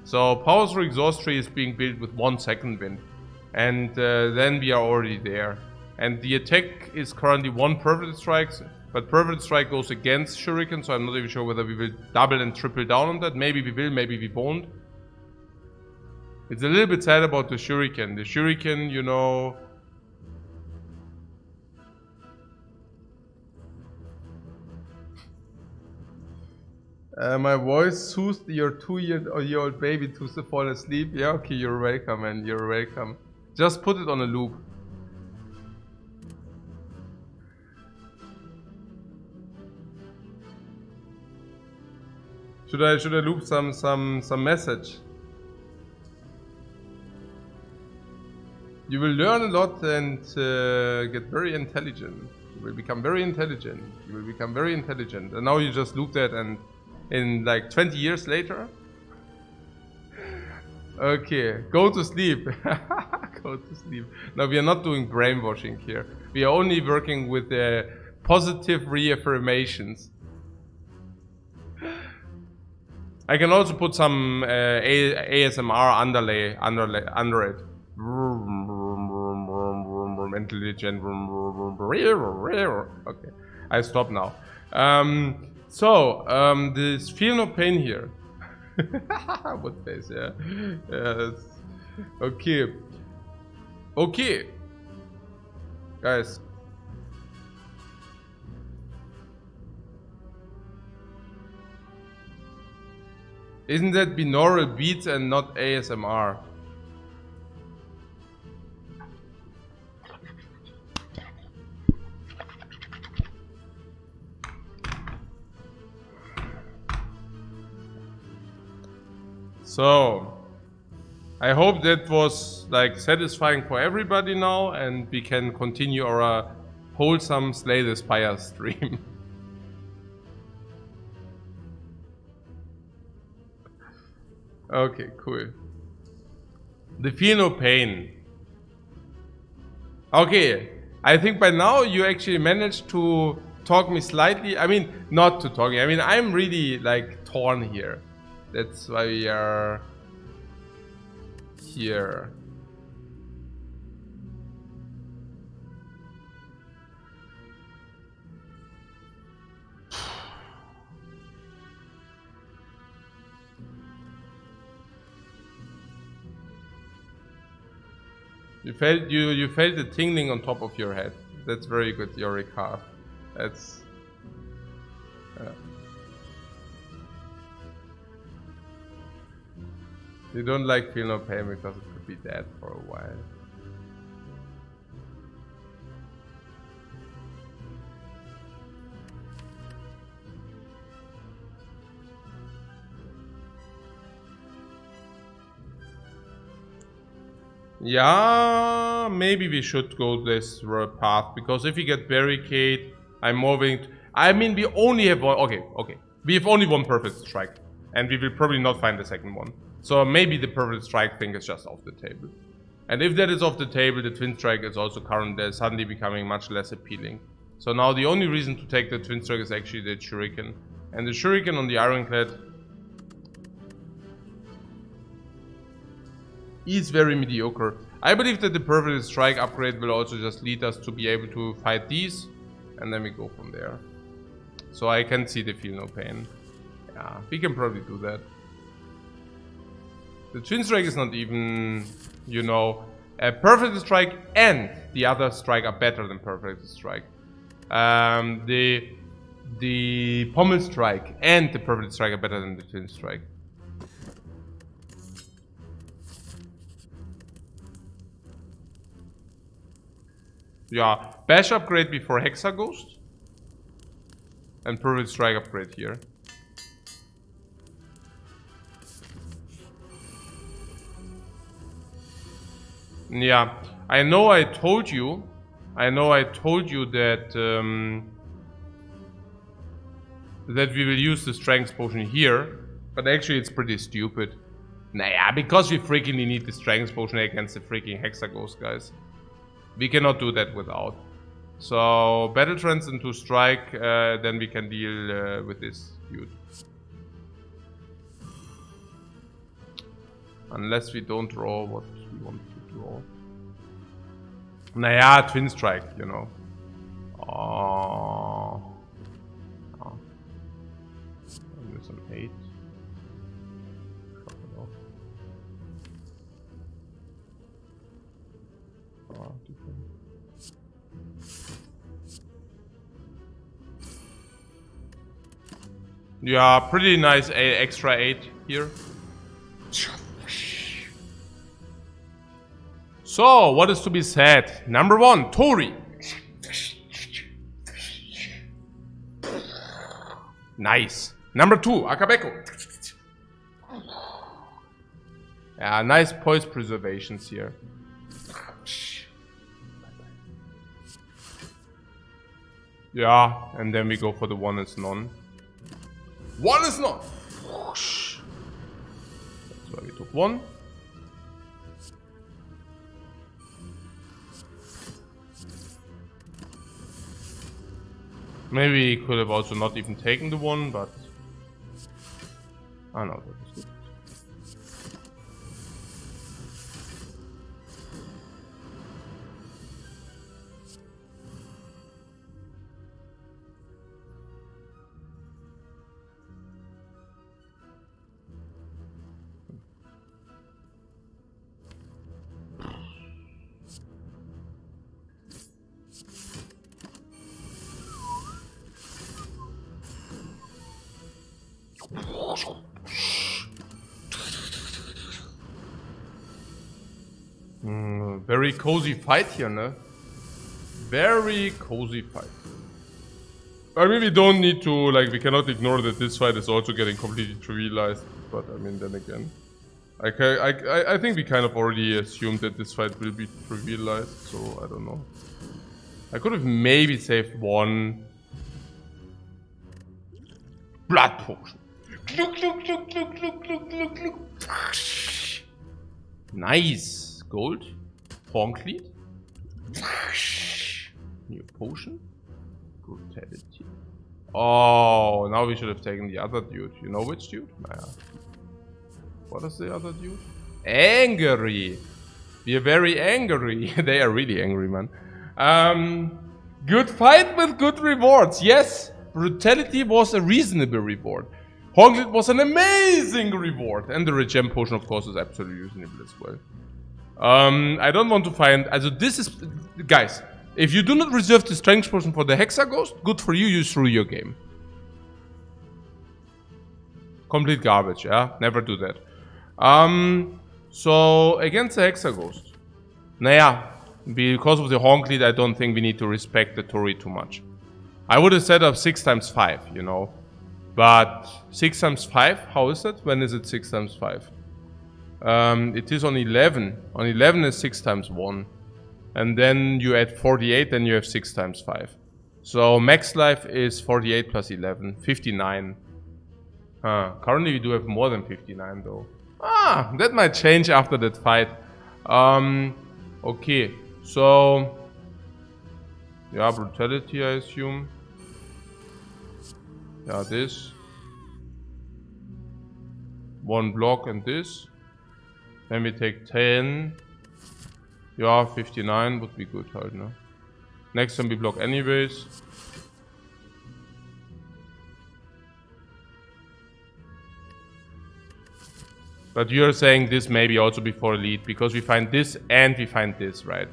So powers for exhaust tree is being built with 1 second wind. And then we are already there. And the attack is currently 1 perfect strikes. But perfect strike goes against shuriken, so I'm not even sure whether we will double and triple down on that. Maybe we will, maybe we won't. It's a little bit sad about the shuriken. The shuriken, you know... my voice soothed your 2-year-old baby to fall asleep. Yeah, okay, you're welcome, man. You're welcome. Just put it on a loop. Should I loop some message? You will learn a lot and get very intelligent. You will become very intelligent. You will become very intelligent. And now you just loop that, and in like 20 years later. Okay, go to sleep. Go to sleep. No, we are not doing brainwashing here. We are only working with the positive reaffirmations. I can also put some ASMR under it. Intelligent. Okay, I stop now. This feel no pain here. What face? Yeah. Yes. Okay. Okay. Guys. Isn't that binaural beats and not ASMR? So, I hope that was like satisfying for everybody now, and we can continue our wholesome Slay the Spire stream. Okay, cool. The feel no pain. Okay, I think by now you actually managed to talk me slightly. I mean, not to talk me. I mean, I'm really like torn here. That's why we are here. You felt the tingling on top of your head. That's very good, Eureka. That's you don't like feel no pain because it could be dead for a while. Yeah, maybe we should go this path, because if we get barricade, I'm moving. I mean, we only have one. Okay. We have only one perfect strike, and we will probably not find the second one. So maybe the perfect strike thing is just off the table. And if that is off the table, the twin strike is also currently suddenly becoming much less appealing. So now the only reason to take the twin strike is actually the shuriken, and the shuriken on the Ironclad is very mediocre. I believe that the perfect strike upgrade will also just lead us to be able to fight these, and then we go from there. So I can see they feel no pain. Yeah, we can probably do that. The twin strike is not even, you know, a perfect strike and the other strike are better than perfect strike. The pommel strike and the perfect strike are better than the twin strike. Yeah, bash upgrade before Hexa Ghost. And perfect strike upgrade here. Yeah, I know I told you that that we will use the strength potion here, but actually it's pretty stupid. Nah, because we freakingly need the strength potion against the freaking Hexa Ghost, guys. We cannot do that without. So battle trends into strike, then we can deal with this dude. Unless we don't draw what we want to draw. Naja, twin strike, you know. Oh. There's an 8. Yeah, pretty nice extra 8 here. So, what is to be said? Number 1, Tori. Nice. Number 2, Akabeko. Yeah, nice poise preservations here. Yeah, and then we go for the 1 is none. 1 is none! That's why we took 1. Maybe he could have also not even taken the 1, but... I know, that was good. Very cozy fight here, no? Very cozy fight. I mean, we don't need to, like, we cannot ignore that this fight is also getting completely trivialized. But I mean, then again, I think we kind of already assumed that this fight will be trivialized, so I don't know. I could have maybe saved 1 blood potion. Nice. Gold. Horncleat. New potion. Brutality. Oh, now we should have taken the other dude. You know which dude? Naja. What is the other dude? Angry. We are very angry. They are really angry, man. Good fight with good rewards. Yes, brutality was a reasonable reward. Horncleat was an amazing reward. And the regen potion, of course, is absolutely reasonable as well. I don't want to find... Also, this is... Guys, if you do not reserve the strength potion for the Hexa Ghost, good for you, you threw your game. Complete garbage, yeah? Never do that. So, against the Hexa Ghost. Naja, because of the Horncleat, I don't think we need to respect the Tori too much. I would have set up 6 times 5, you know. But 6 times 5, how is it? When is it 6 times 5? It is on 11. On 11 is 6 times 1. And then you add 48, then you have 6 times 5. So max life is 48 plus 11, 59. Currently we do have more than 59 though. That might change after that fight. Okay, so... yeah, brutality I assume. Yeah, this. 1 block and this. Then we take 10. Yeah, 59 would be good halt, no? Next time we block anyways. But you're saying this maybe also before elite, because we find this and we find this, right?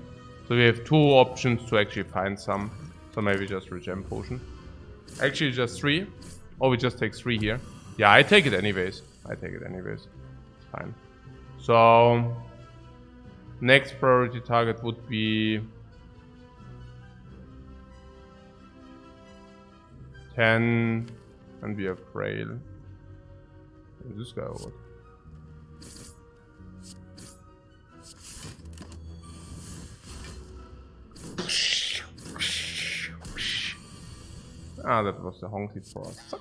So we have 2 options to actually find some. So maybe just regen potion. Actually just 3. Or we just take 3 here. Yeah, I take it anyways. It's fine. So next priority target would be 10, and we have frail. Is this guy or what? That was the honky for us.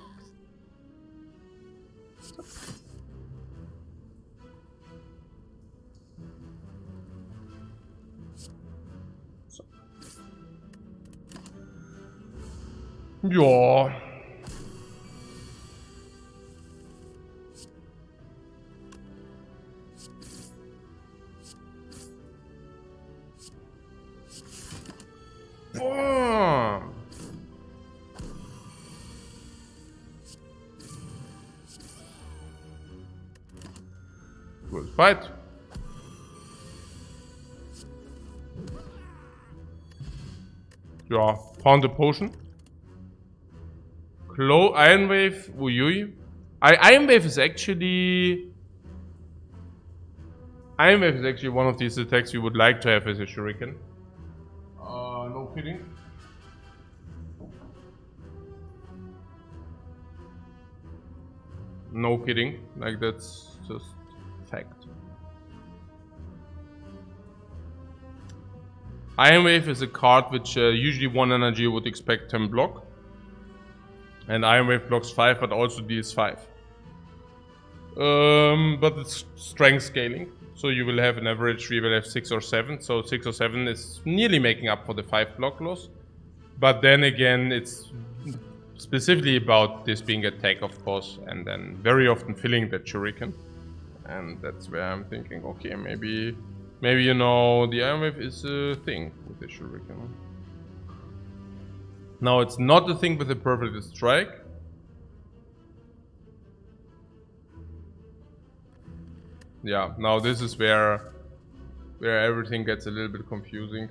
Ja. Boah. Good fight. Ja, found the potion. Iron Wave, uyui. Iron Wave is actually one of these attacks you would like to have as a shuriken. No kidding. No kidding. Like, that's just fact. Iron Wave is a card which usually 1 energy would expect 10 block. And Iron Wave blocks 5, but also deals 5. But it's strength scaling. So you will have an average, you will have 6 or 7. So 6 or 7 is nearly making up for the 5 block loss. But then again, it's specifically about this being attack, of course. And then very often filling that shuriken. And that's where I'm thinking, okay, maybe you know, the Iron Wave is a thing with the shuriken. Now it's not a thing with a perfect strike. Yeah, now this is where everything gets a little bit confusing.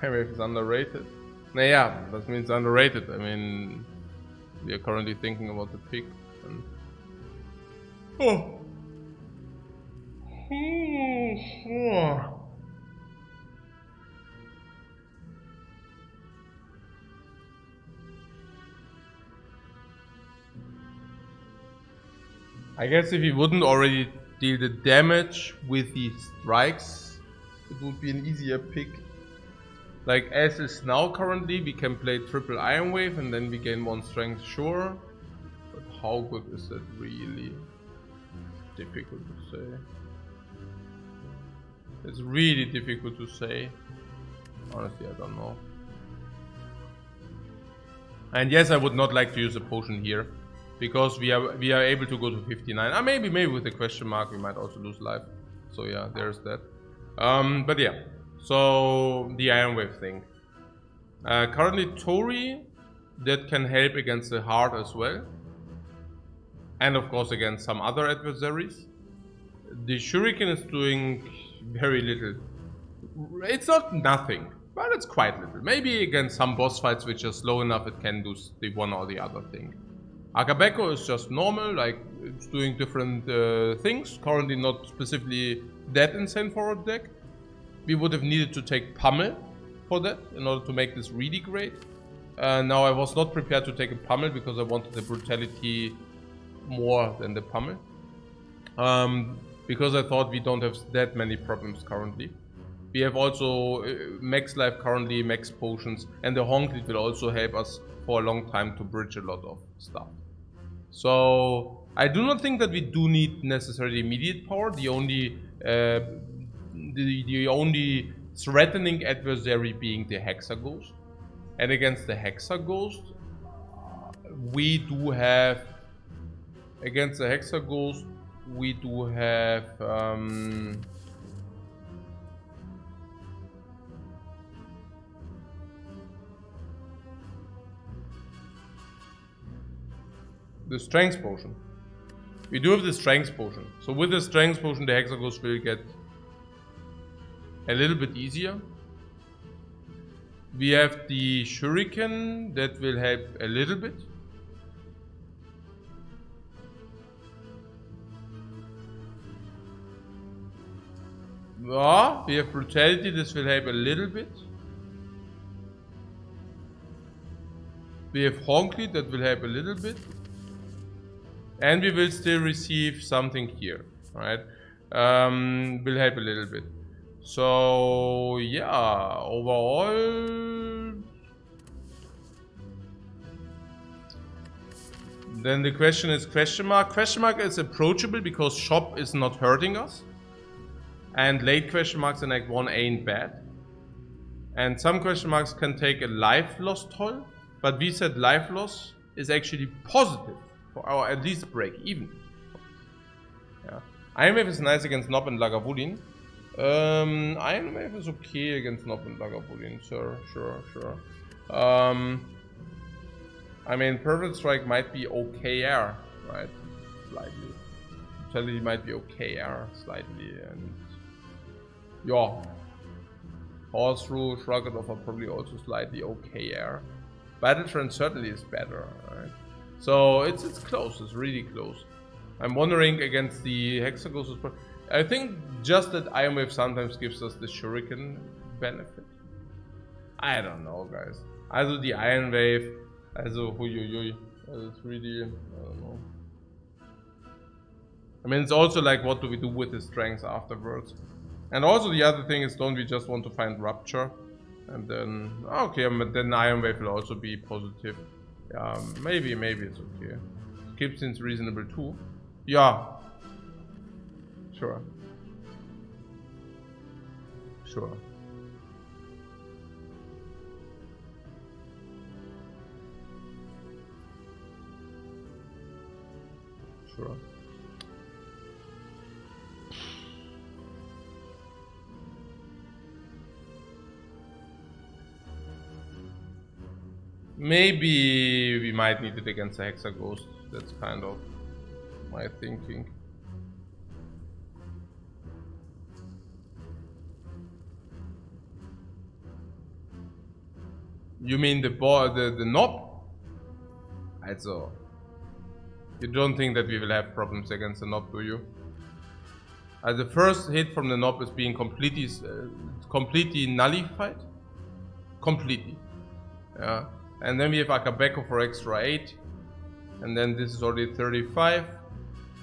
Iron Wave is underrated. Nah, yeah, that means underrated. I mean, we are currently thinking about the pick. And... oh. I guess if he wouldn't already deal the damage with the strikes, it would be an easier pick. Like as is now currently, we can play triple Iron Wave and then we gain 1 strength, sure. But how good is that really? Difficult to say. It's really difficult to say. Honestly, I don't know. And yes, I would not like to use a potion here. Because we are able to go to 59. Maybe with a question mark we might also lose life. So yeah, there's that. But yeah. So the Iron Wave thing. Currently Tori, that can help against the heart as well. And of course against some other adversaries. The shuriken is doing very little. It's not nothing, but it's quite little. Maybe against some boss fights which are slow enough it can do the one or the other thing. Akabeko is just normal, like it's doing different things. Currently not specifically that insane for a deck. We would have needed to take Pummel for that in order to make this really great. Now I was not prepared to take a Pummel because I wanted the brutality more than the Pummel. because I thought we don't have that many problems currently. We have also max life currently, max potions, and the Honk will also help us for a long time to bridge a lot of stuff. So I do not think that we do need necessarily immediate power. The only threatening adversary being the Hexa Ghost. And against the Hexa Ghost, we do have the Strength Potion. We do have the Strength Potion. So with the Strength Potion, the Hexa Ghost will get a little bit easier. We have the Shuriken that will help a little bit. Yeah, we have Brutality, this will help a little bit. We have Honky, that will help a little bit. And we will still receive something here, right? Will help a little bit. So, yeah, overall... Then the question is question mark. Question mark is approachable because shop is not hurting us. And late question marks in Act 1 ain't bad. And some question marks can take a life loss toll. But we said life loss is actually positive for our at least break even. Yeah. Iron Wave is nice against Nob and Lagavulin. Iron Wave is okay against Nob and Lagavulin. Sure. I mean, Perfect Strike might be OKR, right? Slightly. Brutality might be OKR, slightly, and... Yeah. Horse Rule, Shrugged Off are probably also slightly OKR. Battle Trend certainly is better, right? So, it's close, it's really close. I'm wondering against the Hexagons. I think just that Iron Wave sometimes gives us the Shuriken benefit. I don't know, guys. Also the Iron Wave, also huiuiui. It's really, I don't know. I mean, it's also like, what do we do with the strength afterwards? And also the other thing is, don't we just want to find Rupture? And then, okay, but then Iron Wave will also be positive. Maybe it's okay. Skip seems reasonable too. Yeah. Sure. Sure. Maybe we might need it against the Hexa Ghost. That's kind of my thinking. You mean the Nob? Also, you don't think that we will have problems against the Nob, do you? The first hit from the Nob is being completely nullified. Completely. Yeah. And then we have Akabeko for extra 8. And then this is already 35,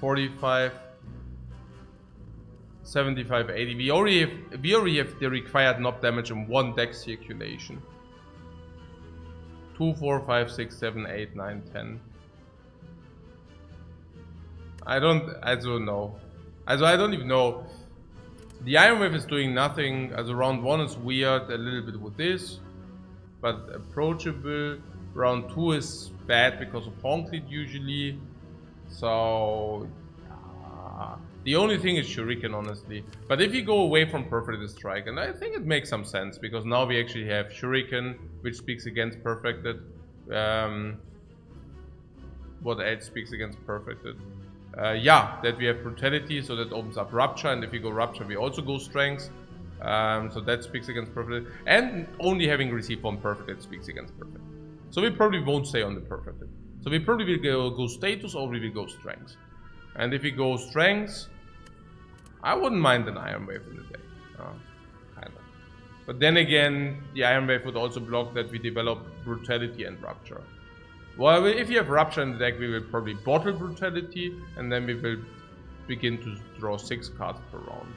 45, 75, 80. We already have the required Nob damage in one deck circulation. 2, 4, 5, 6, 7, 8, 9, 10. I don't know. I don't even know. The Iron Wave is doing nothing. As round 1 is weird, a little bit with this. But approachable. Round 2 is bad because of Honk usually. So the only thing is Shuriken, honestly. But if you go away from Perfected Strike, and I think it makes some sense because now we actually have Shuriken, which speaks against Perfected. What else speaks against Perfected? Yeah, that we have Brutality, so that opens up Rupture, and if we go Rupture, we also go Strength. So that speaks against Perfected. And only having received one Perfected speaks against Perfected. So we probably won't stay on the Perfected. So we probably will go Status, or we will go Strength. And if we go Strength, I wouldn't mind an Iron Wave in the deck. Kind of. But then again, the Iron Wave would also block that we develop Brutality and Rupture. Well, if you have Rupture in the deck, we will probably bottle Brutality, and then we will begin to draw 6 cards per round.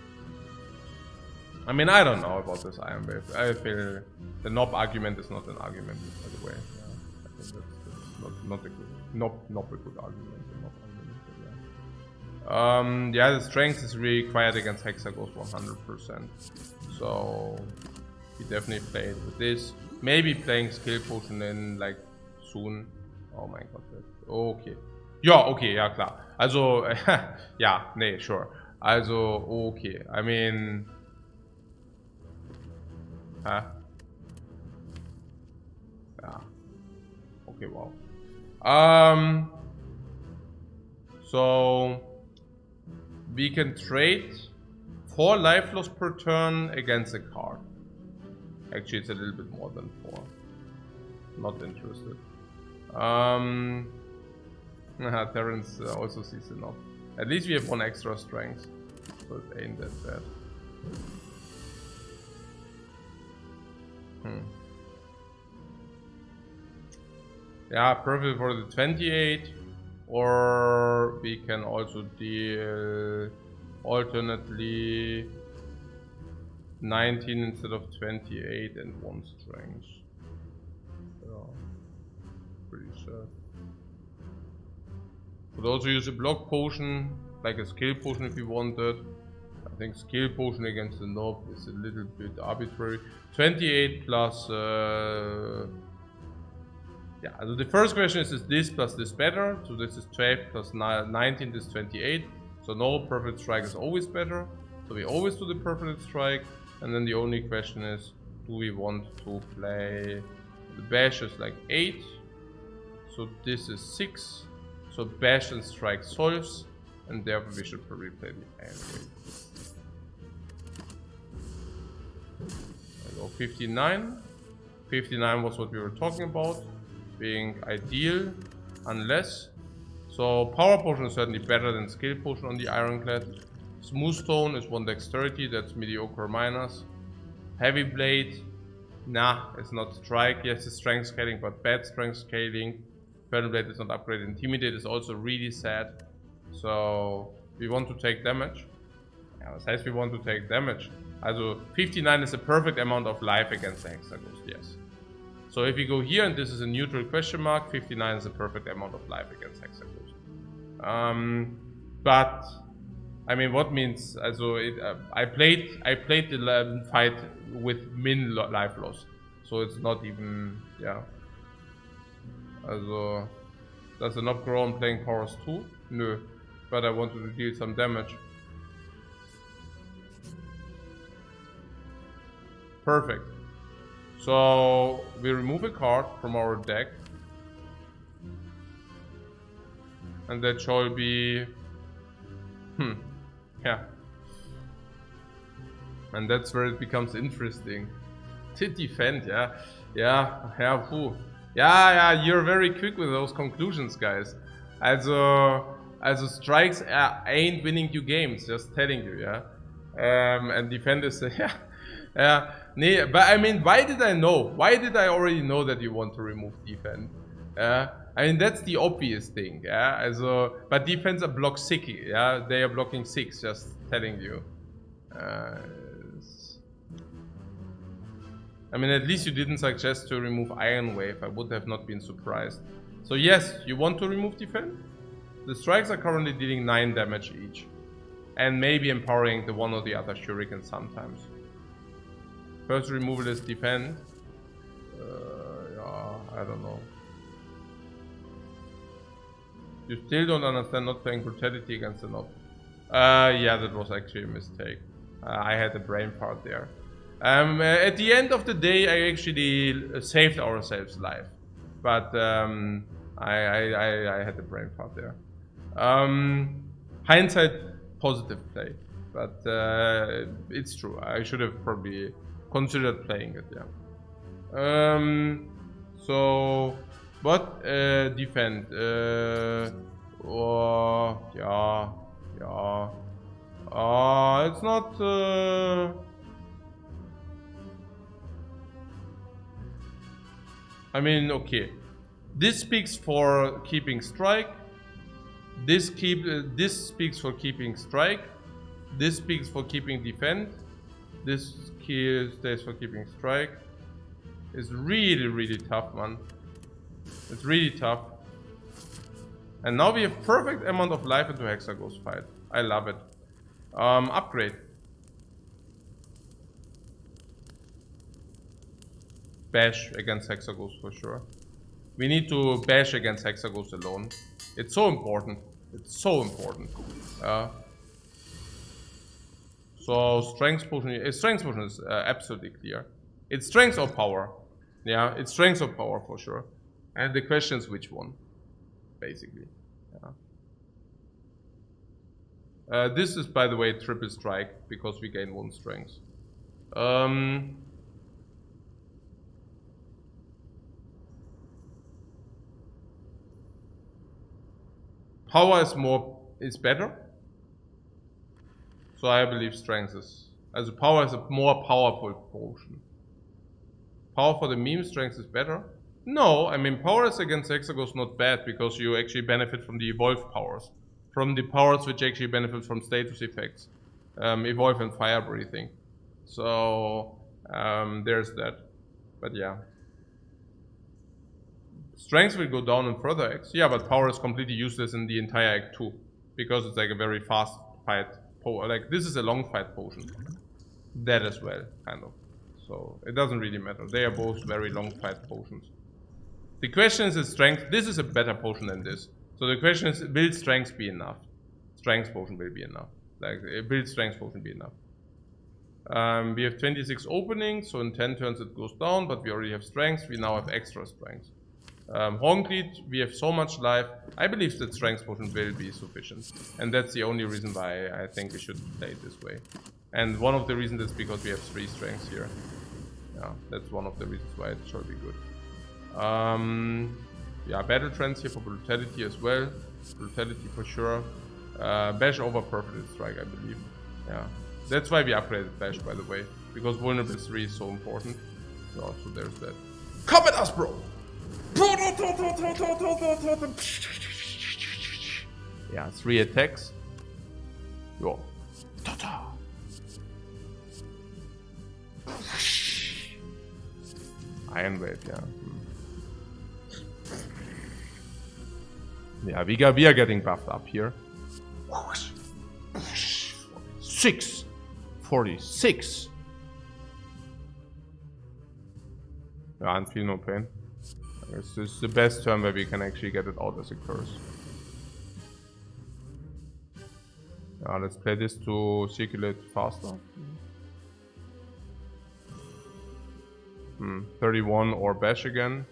I mean, I don't know about this Iron Wave. I feel the knob argument is not an argument, by the way. Yeah, I think that's not a good, not a good argument. The knob argument, but yeah. The strength is really quiet against Hexagons 100%. So he definitely played with this. Maybe playing skill potion in like soon. Oh my god. Okay. Ja, okay, ja klar. Also, ja, nee, sure. Also, okay. I mean... Huh? Yeah. Okay, wow. So... We can trade 4 life loss per turn against a card. Actually, it's a little bit more than 4. Not interested. Terrence also sees enough. At least we have 1 extra strength, so it ain't that bad. Yeah, perfect for the 28, or we can also deal alternately 19 instead of 28 and 1 strength. Yeah, pretty sad. Could also use a block potion, like a skill potion if you wanted. I think skill potion against the knob is a little bit arbitrary. 28 plus... yeah, so the first question is this plus this better? So this is 12 plus 19, this is 28. So no, perfect strike is always better. So we always do the perfect strike. And then the only question is, do we want to play... The bash is like 8. So this is 6. So bash and strike solves, and therefore we should probably play the Iron Wave. So 59. 59 was what we were talking about, being ideal, unless. So power potion is certainly better than skill potion on the Ironclad. Smooth stone is 1 dexterity, that's mediocre minus. Heavy blade, nah, it's not strike. Yes, it's strength scaling, but bad strength scaling. Burning Blade is not upgraded. Intimidate is also really sad. So we want to take damage. Yeah, that says we want to take damage. Also 59 is a perfect amount of life against the Hexagons, yes. So if we go here and this is a neutral question mark, 59 is a perfect amount of life against Hexagons. But I mean, what means? Also I played the fight with min life loss, so it's not even, yeah. Also, does it not grow on playing powers 2? No, but I wanted to deal some damage. Perfect. So we remove a card from our deck, and that shall be, yeah. And that's where it becomes interesting. To defend, yeah, whew. Yeah, you're very quick with those conclusions, guys. Also strikes ain't winning you games, just telling you, yeah. And defend is, yeah. Nee, but I mean, why did I know? Why did I already know that you want to remove defend? I mean, that's the obvious thing, yeah. Also, but defense are block 6, yeah. They are blocking 6, just telling you. I mean, at least you didn't suggest to remove Iron Wave. I would have not been surprised. So yes, you want to remove defend? The strikes are currently dealing 9 damage each. And maybe empowering the one or the other shuriken sometimes. First removal is defend. Yeah, I don't know. You still don't understand not playing brutality against the knob. Yeah, that was actually a mistake. I had a brain part there. At the end of the day, I actually saved ourselves life, but I had a brain fart there. Hindsight, positive play, but it's true. I should have probably considered playing it. Yeah. So, but defend. Oh, yeah. It's not. I mean, okay. This speaks for keeping strike. This speaks for keeping strike. This speaks for keeping defend. This key stays for keeping strike. It's really, really tough, man. It's really tough. And now we have perfect amount of life into Hexaghost fight. I love it. Upgrade. Bash against Hexaghost for sure. We need to bash against Hexaghost alone. It's so important. It's so important. So strength potion is absolutely clear. It's strength or power. Yeah, it's strength or power for sure. And the question is which one, basically. Yeah. This is, by the way, triple strike because we gain 1 strength. Power is better. So I believe strength is, as power is a more powerful potion. Power for the meme, strength is better. No, I mean powers against Hexaghost not bad because you actually benefit from the evolved powers. From the powers which actually benefit from status effects. Evolve and fire breathing. So there's that. But yeah. Strength will go down in further acts. Yeah, but power is completely useless in the entire act 2. Because it's like a very fast fight. Like this is a long fight potion. That as well, kind of. So it doesn't really matter. They are both very long fight potions. The question is strength. This is a better potion than this. So the question is, will strength be enough? Strength potion will be enough. Like, will strength potion be enough? We have 26 openings, so in 10 turns it goes down, but we already have strength. We now have extra strength. Horngleed, we have so much life. I believe that strength potion will be sufficient. And that's the only reason why I think we should play it this way. And one of the reasons is because we have 3 strengths here. Yeah, that's one of the reasons why it should be good. Yeah, battle trends here for brutality as well. Brutality for sure. Bash over perfect strike, I believe. Yeah, that's why we upgraded Bash, by the way, because vulnerable 3 is so important. So there's that. Come at us, bro! Yeah, 3 attacks. Yo. Iron Wave, yeah. Yeah, we are getting buffed up here. 46. Yeah, and feel no pain. This is the best turn where we can actually get it out as a curse. Yeah, let's play this to circulate faster. 31 or bash again.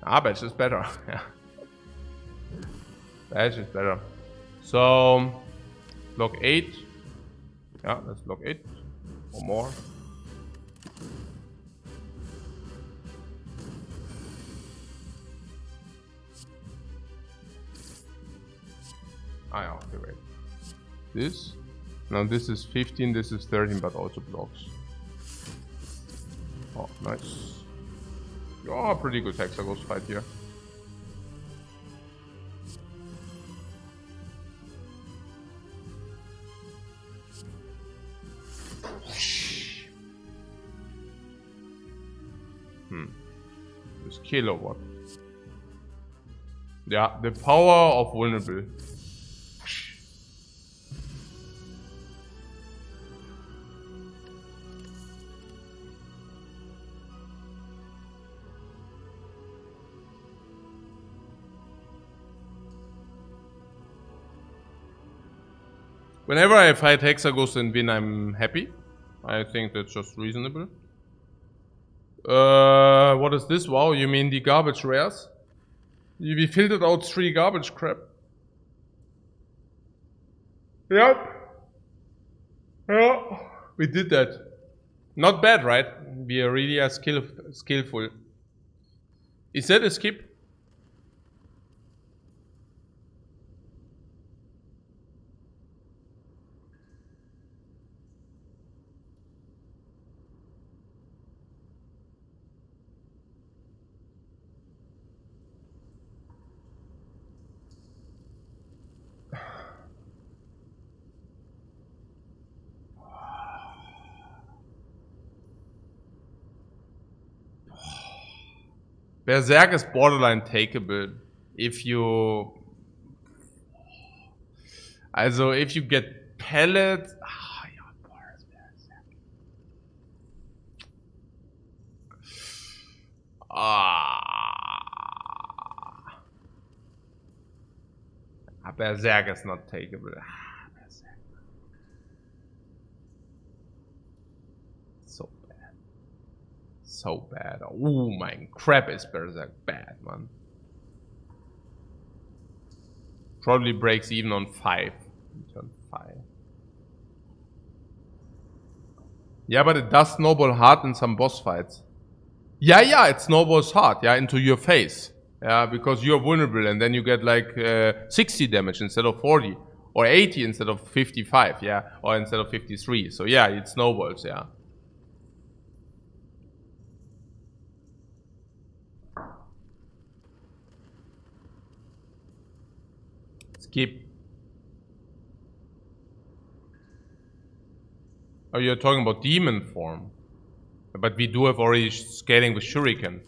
Ah, bash is better. Yeah. Bash is better. So, log 8. Yeah, let's log 8 or more. Ah, yeah, okay, wait. This? Now this is 15, this is 13, but also blocks. Oh, nice. Oh, pretty good Hexaghost fight here. Just kill or what? Yeah, the power of vulnerable. Whenever I fight Hexaghost and win, I'm happy. I think that's just reasonable. What is this? Wow, you mean the garbage rares? We filtered out 3 garbage crap. Yep. Yeah, we did that. Not bad, right? We are really skillful. Is that a skip? Berserk is borderline takeable if you... Also, if you get pellets... Berserk is not takeable. Berserk. So bad. So bad. Oh my crap, is Berserk bad, man. Probably breaks even on 5. Turn 5. Yeah, but it does snowball hard in some boss fights. Yeah, it snowballs hard, yeah, into your face. Yeah, because you're vulnerable and then you get like 60 damage instead of 40. Or 80 instead of 55, yeah. Or instead of 53. So yeah, it snowballs, yeah. Skip. Oh, you're talking about demon form. But we do have already scaling with Shuriken.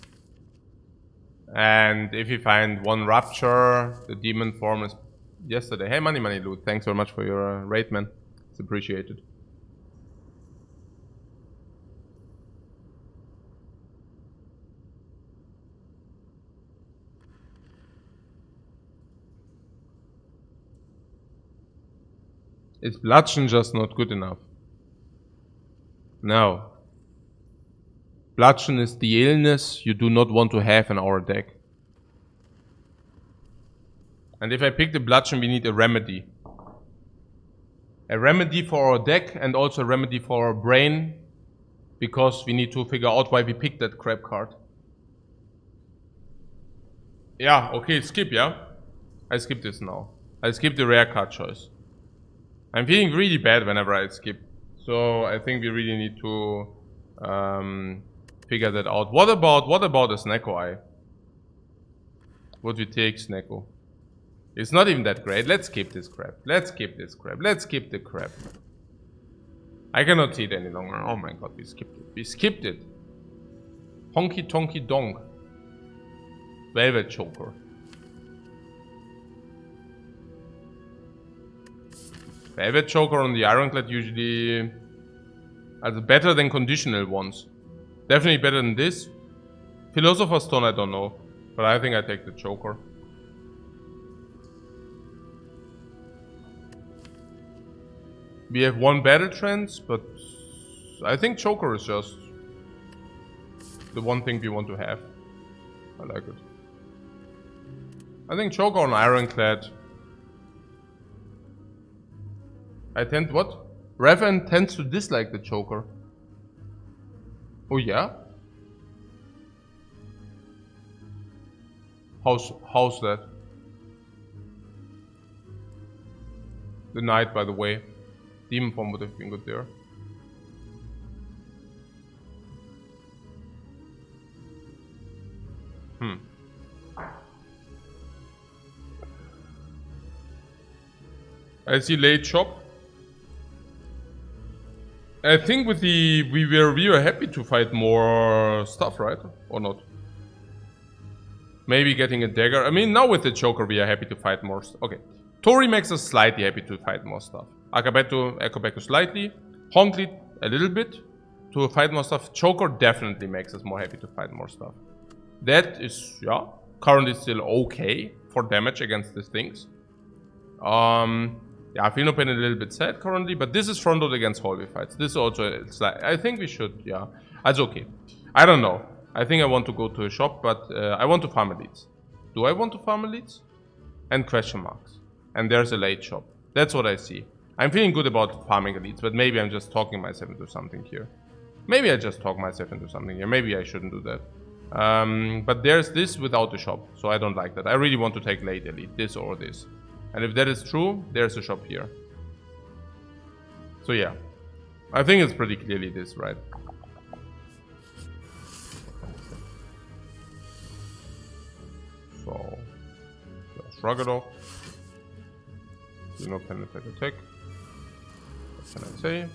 And if you find one Rapture, the demon form is yesterday. Hey, Money Loot, thanks very much for your raid, man. It's appreciated. Is Bludgeon just not good enough? No. Bludgeon is the illness you do not want to have in our deck. And if I pick the Bludgeon, we need a remedy. A remedy for our deck and also a remedy for our brain. Because we need to figure out why we picked that crap card. Yeah, okay, skip, yeah? I skip this now. I skip the rare card choice. I'm feeling really bad whenever I skip. So I think we really need to figure that out. What about a Snecko Eye? Would we take Snecko? It's not even that great. Let's skip this crap. Let's skip this crap. Let's skip the crap. I cannot see it any longer. Oh my god, we skipped it. We skipped it. Honky Tonky Donk. Velvet Choker. Velvet Choker on the Ironclad usually are better than conditional ones. Definitely better than this. Philosopher's Stone I don't know. But I think I take the Choker. We have one Battle Trance, but I think Choker is just the one thing we want to have. I like it. I think Choker on Ironclad. I tend what? Revan tends to dislike the Choker. Oh yeah? How's that? The Knight, by the way. Demon form would have been good there. I see late shop. I think with the we were happy to fight more stuff, right? Or not? Maybe getting a dagger. I mean, now with the Joker we are happy to fight more stuff. Okay. Tori makes us slightly happy to fight more stuff. Akabeto slightly. Honklit a little bit to fight more stuff. Joker definitely makes us more happy to fight more stuff. That is, yeah, currently still okay for damage against these things. Yeah, I feel no pain a little bit sad currently, but this is front load against hallway fights. This also, I think we should, yeah. That's okay. I don't know. I think I want to go to a shop, but I want to farm elites. Do I want to farm elites? And question marks. And there's a late shop. That's what I see. I'm feeling good about farming elites, but maybe I'm just talking myself into something here. Maybe I just talk myself into something here. Maybe I shouldn't do that. But there's this without the shop, so I don't like that. I really want to take late elite, this or this. And if that is true, there's a shop here. So yeah, I think it's pretty clearly this, right? So, shrug it off. Do not penetrate attack. What can I say?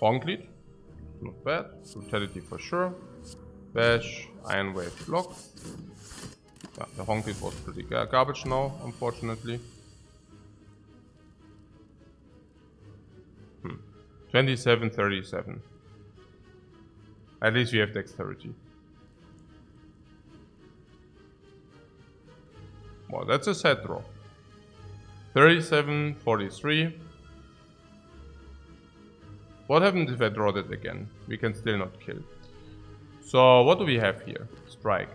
Honklit. Not bad. Brutality for sure. Bash, Iron Wave, block. Yeah, the honk it was pretty garbage now, unfortunately. 27, 37. At least we have dexterity. Well, that's a sad draw. 37, 43. What happens if I draw that again? We can still not kill. So what do we have here? Strike.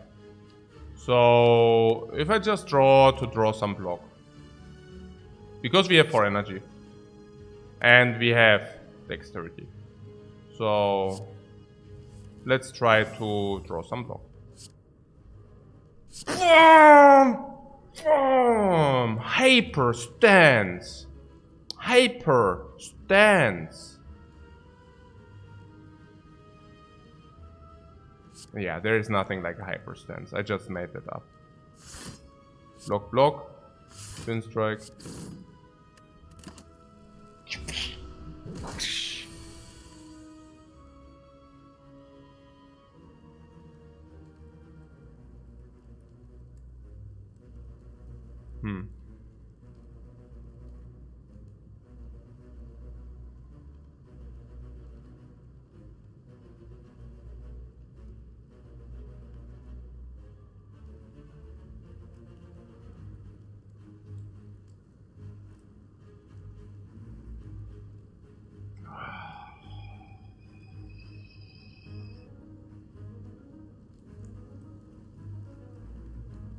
So if I just draw to draw some block. Because we have 4 energy. And we have dexterity. So let's try to draw some block. Hyper stance. Hyper stance. Yeah, there is nothing like a hyper stance. I just made that up. Block, block. Spin strike.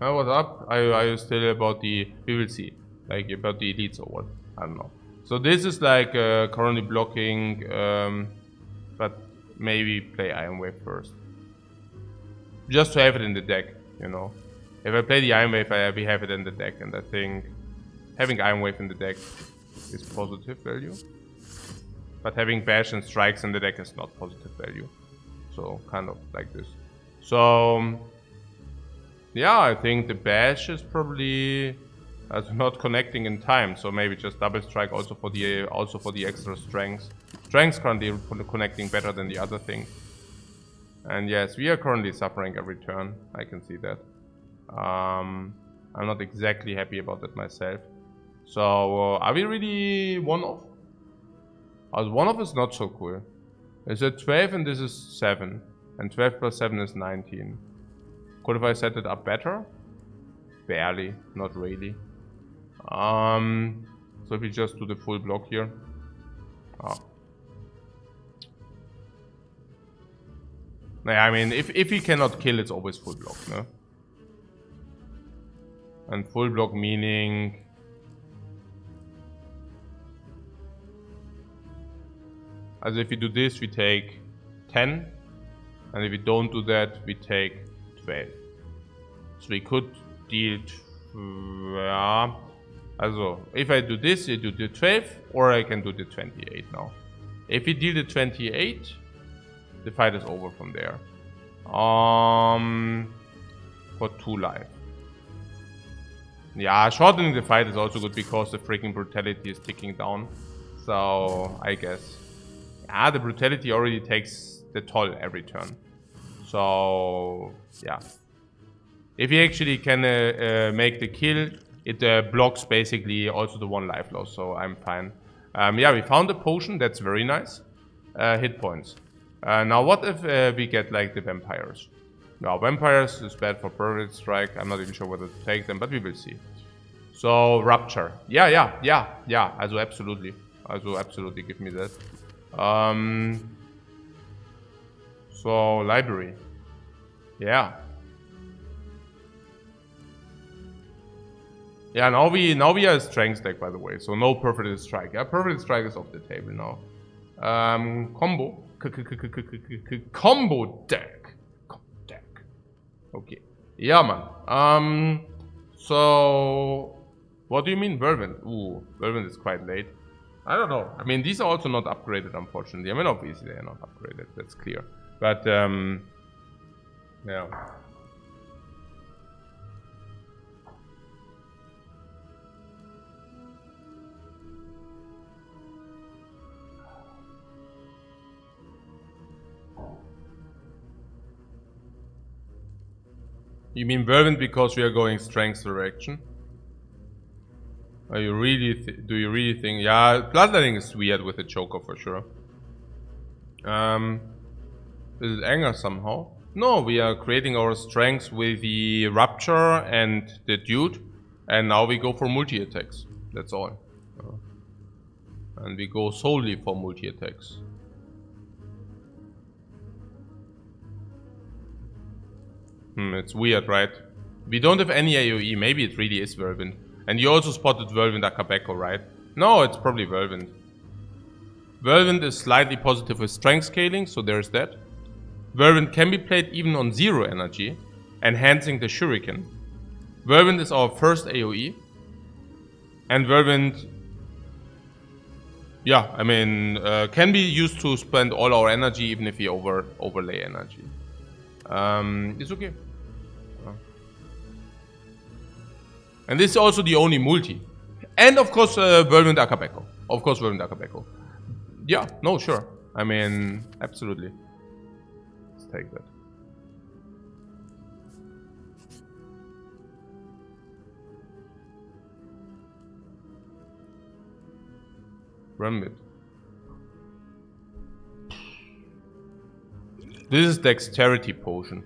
What's up? Are you still about the... We will see. Like about the elites or what? I don't know. So this is like currently blocking, but maybe play Iron Wave first. Just to have it in the deck, you know. If I play the Iron Wave, we have it in the deck, and I think having Iron Wave in the deck is positive value. But having Bash and Strikes in the deck is not positive value. So kind of like this. So yeah, I think the Bash is probably not connecting in time, so maybe just double strike also for the extra strength. Strength's currently connecting better than the other thing. And yes, we are currently suffering every turn. I can see that. I'm not exactly happy about that myself. So are we really one-off? One-off is not so cool. Is it 12 and this is 7, and 12 plus 7 is 19. Could have I set it up better? Barely, not really. So if we just do the full block here. I mean, if he cannot kill, it's always full block, no? And full block meaning... As if we do this, we take 10. And if we don't do that, we take 12. So we could deal... Yeah. Also, if I do this, I do the 12, or I can do the 28 now. If we deal the 28, the fight is over from there. For 2 life. Yeah, shortening the fight is also good because the freaking brutality is ticking down. So, I guess. Yeah, the brutality already takes the toll every turn. So, yeah. If he actually can make the kill, it blocks basically also the 1 life loss, so I'm fine. Yeah, we found a potion, that's very nice. Hit points. Now what if we get like the vampires? Now vampires is bad for Perfect Strike, I'm not even sure whether to take them, but we will see. So Rupture, yeah, also absolutely. Also absolutely give me that. So Library. Yeah. Yeah, now we are a strength deck, by the way, so no Perfect Strike. Yeah, Perfect Strike is off the table now. Combo. Combo deck. Okay. Yeah, man. So what do you mean Whirlwind? Ooh, Whirlwind is quite late. I don't know. I mean, these are also not upgraded, unfortunately. I mean, obviously they are not upgraded. That's clear. But yeah. You mean Whirlwind because we are going strength direction? Are you really? Do you really think? Yeah, Bloodletting is weird with the Joker for sure. Is it anger somehow? No, we are creating our strengths with the Rupture and the Dude, and now we go for multi-attacks. That's all. And we go solely for multi-attacks. It's weird, right? We don't have any AoE, maybe it really is Whirlwind. And you also spotted Whirlwind Akabeko, right? No, it's probably Whirlwind. Whirlwind is slightly positive with strength scaling, so there's that. Whirlwind can be played even on 0 energy, enhancing the Shuriken. Whirlwind is our first AoE. And Whirlwind, yeah, I mean, can be used to spend all our energy even if we overlay energy. It's okay. And this is also the only multi. And of course, Whirlwind Akabeko. Of course, Whirlwind Akabeko. Yeah, no, sure. I mean, absolutely. Let's take that. Run it. This is Dexterity Potion.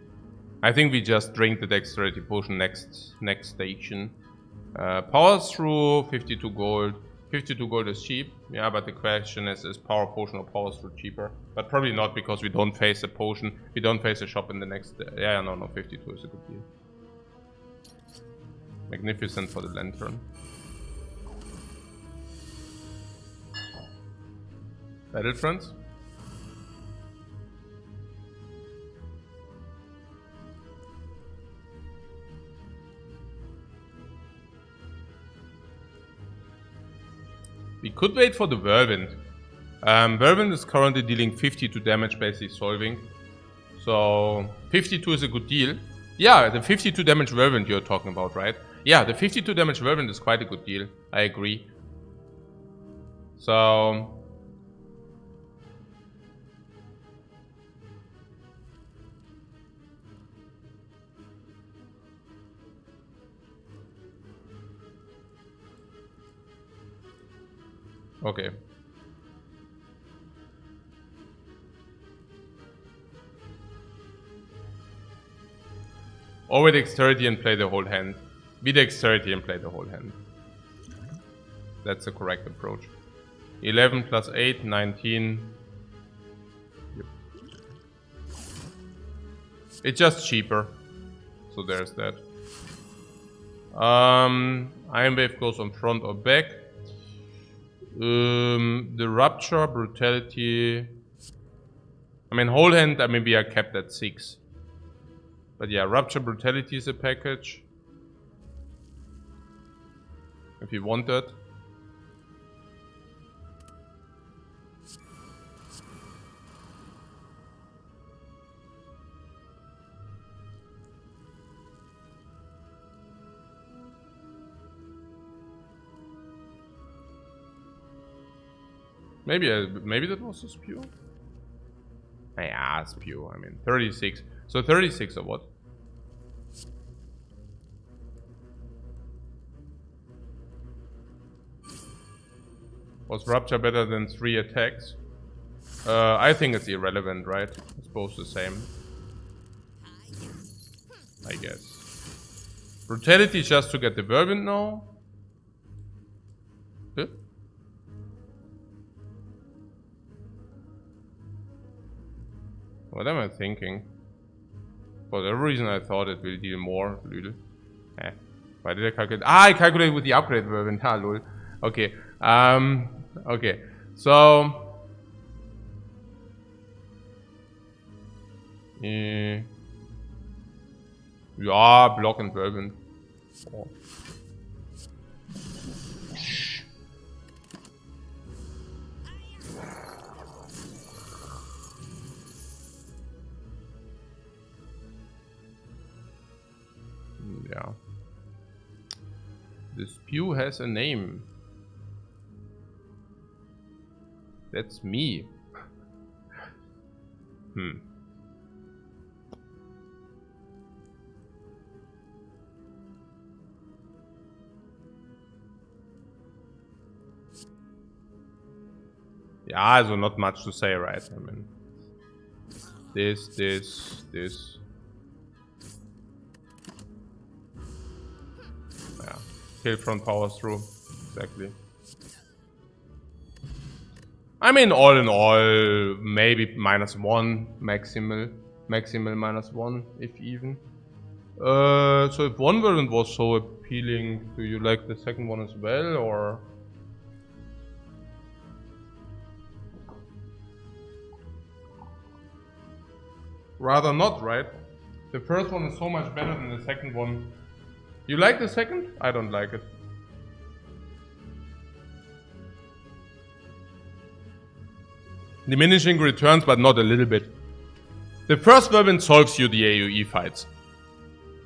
I think we just drink the Dexterity Potion next station. Power through 52 gold. 52 gold is cheap. Yeah, but the question is Power Potion or Power through cheaper? But probably not, because we don't face a potion. We don't face a shop in the next... yeah, no, 52 is a good deal. Magnificent for the lantern. Battlefronts? We could wait for the Whirlwind. Whirlwind is currently dealing 52 damage, basically solving. So 52 is a good deal. Yeah, the 52 damage Whirlwind you're talking about, right? Yeah, the 52 damage Whirlwind is quite a good deal. I agree. So... okay. Or with Dexterity and play the whole hand. Be Dexterity and play the whole hand. That's the correct approach. 11 plus 8, 19. Yep. It's just cheaper. So there's that. Iron Wave goes on front or back. The Rupture, Brutality... I mean, whole hand, I mean, we are capped at 6. But yeah, Rupture, Brutality is a package. If you want that. Maybe that was a spew. Yeah, spew. I mean, 36. So 36 or what? Was Rupture better than 3 attacks? I think it's irrelevant, right? It's both the same. I guess. Brutality just to get the Whirlwind now? Huh? What am I thinking? For whatever reason I thought it will deal more. Lul. Eh. Why did I calculate? Ah, I calculated with the upgrade Whirlwind. Ah, lol. Okay. Okay. So... yeah, block and Whirlwind. Oh. Yeah. The spew has a name. That's me. Yeah, so not much to say, right? I mean, this. Yeah, kill front powers through, exactly. I mean, all in all, maybe -1 maximal -1 if even. So if one variant was so appealing, do you like the second one as well, or? Rather not, right? The first one is so much better than the second one. You like the second? I don't like it. Diminishing returns, but not a little bit. The first weapon solves you the AoE fights.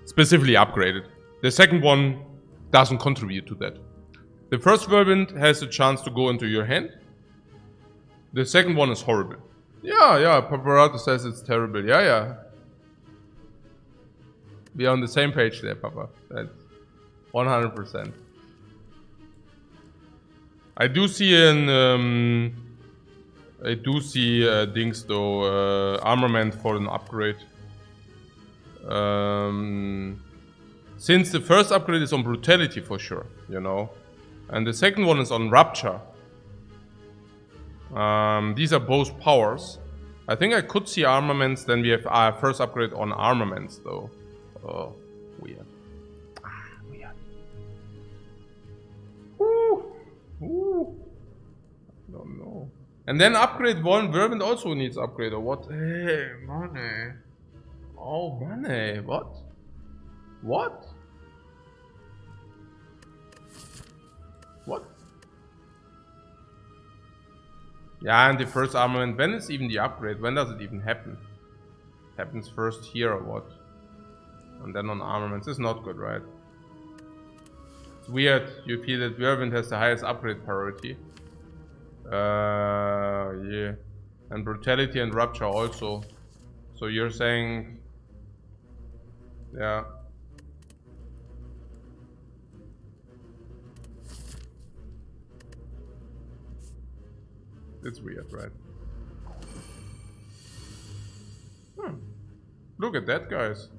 Specifically upgraded. The second one doesn't contribute to that. The first weapon has a chance to go into your hand. The second one is horrible. Yeah, Paparato says it's terrible. Yeah. We are on the same page there, Papa. That's 100%. I do see things though, armament for an upgrade. Since the first upgrade is on brutality for sure, you know, and the second one is on rupture. These are both powers. I think I could see armaments. Then we have our first upgrade on armaments though. Oh, weird. Weird. Ooh. I don't know. And then upgrade 1, Vervent also needs upgrade, or what? Hey, money. Oh, money. What? What? What? Yeah, and the first armament, when is even the upgrade? When does it even happen? Happens first here or what? And then on armaments. It's not good, right? It's weird. You feel that Vervent has the highest upgrade priority. Yeah. And brutality and rupture also. So you're saying... Yeah. It's weird, right? Look at that, guys.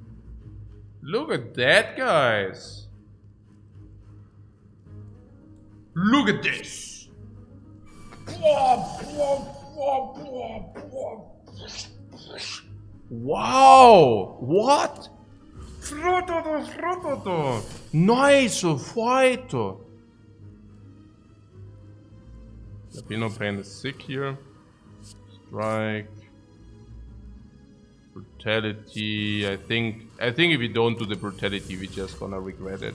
Look at that, guys. Look at this. Wow. What? Nice fight. Lapino Pain is sick here. Strike. Brutality. I think if we don't do the brutality, we're just gonna regret it.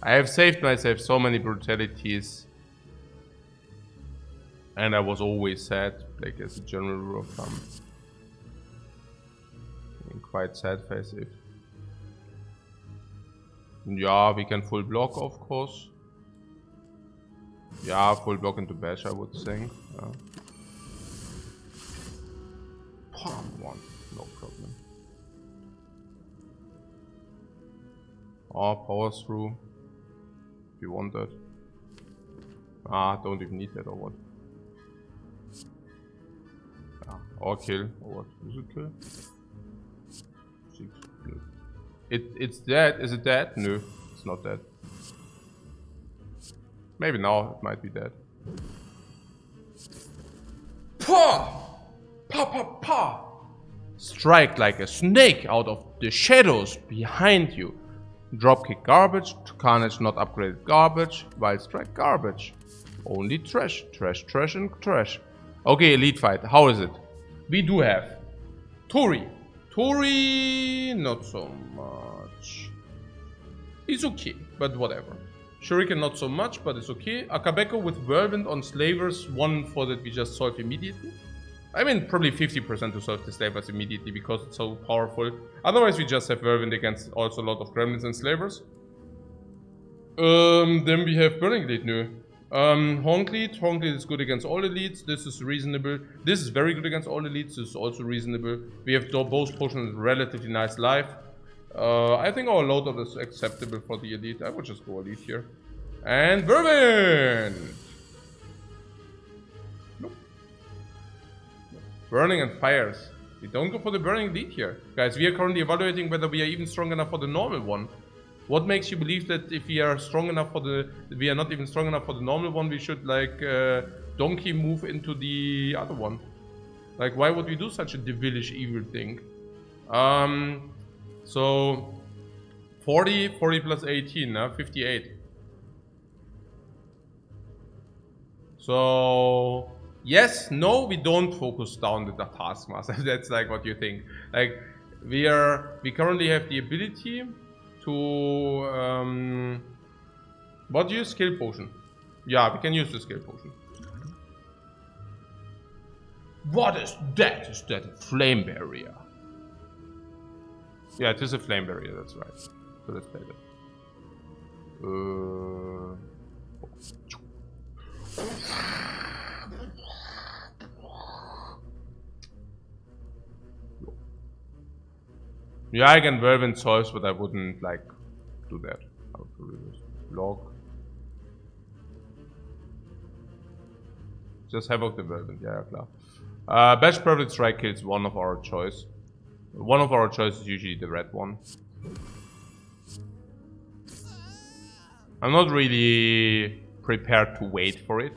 I have saved myself so many brutalities. And I was always sad, like as a general rule of thumb. Quite sad face if. Yeah, we can full block, of course. Yeah, full block into bash, I would think. Palm 1, no problem. Power through. If you want that. Don't even need that or what. Or kill, or what? Is it kill? 6. No. It's dead. Is it dead? No, it's not dead. Maybe now it might be dead. Pa! Pa pa pa! Strike like a snake out of the shadows behind you. Dropkick garbage, Carnage not upgraded garbage, Wild Strike garbage. Only trash, trash, trash and trash. Okay, elite fight, how is it? We do have Tori. Tori, not so much. He's okay, but whatever. Shuriken not so much, but it's okay. Akabeko with Whirlwind on Slavers, one for that we just solve immediately. I mean, probably 50% to solve the Slavers immediately because it's so powerful. Otherwise, we just have Whirlwind against also a lot of Gremlins and Slavers. Then we have Burning Lead, no. Honklead. Honklead is good against all elites. This is reasonable. This is very good against all elites. This is also reasonable. We have both potions relatively nice life. I think our loadout is acceptable for the elite. I would just go elite here. And Whirlwind! Burning and fires. We don't go for the burning lead here. Guys, we are currently evaluating whether we are even strong enough for the normal one. What makes you believe that if we are strong enough for the... we are not even strong enough for the normal one, we should like donkey move into the other one? Like, why would we do such a devilish evil thing? So 40 plus 18, 58. So yes, no, we don't focus down the taskmaster. That's like what you think. Like we currently have the ability to what do you use? Skill potion. Yeah, we can use the skill potion. What is that? Is that a flame barrier? Yeah, it is a flame barrier, that's right. So let's play that. Yeah, I can Whirlwind Source, but I wouldn't like do that. How to do this? Log. Just Havoc the Whirlwind, yeah, klar. Best Perfect Strike kills one of our choice. One of our choices is usually the red one. I'm not really prepared to wait for it.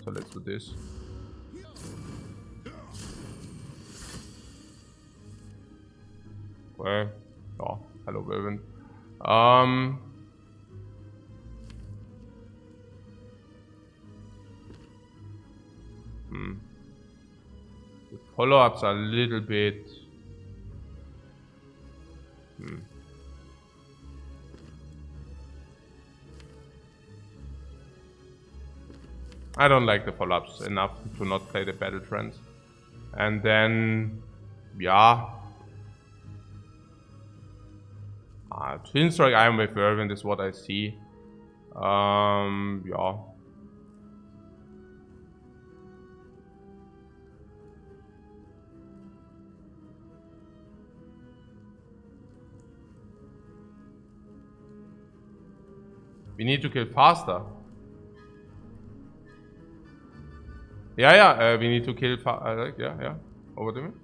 So let's do this. Okay. Oh, hello, Whirlwind. The follow-ups are a little bit... I don't like the follow-ups enough to not play the battle trends. And then... yeah. Twin Strike Iron Wave Whirlwind is what I see. Yeah. We need to kill faster. Yeah, we need to kill yeah. Oh, what do you mean?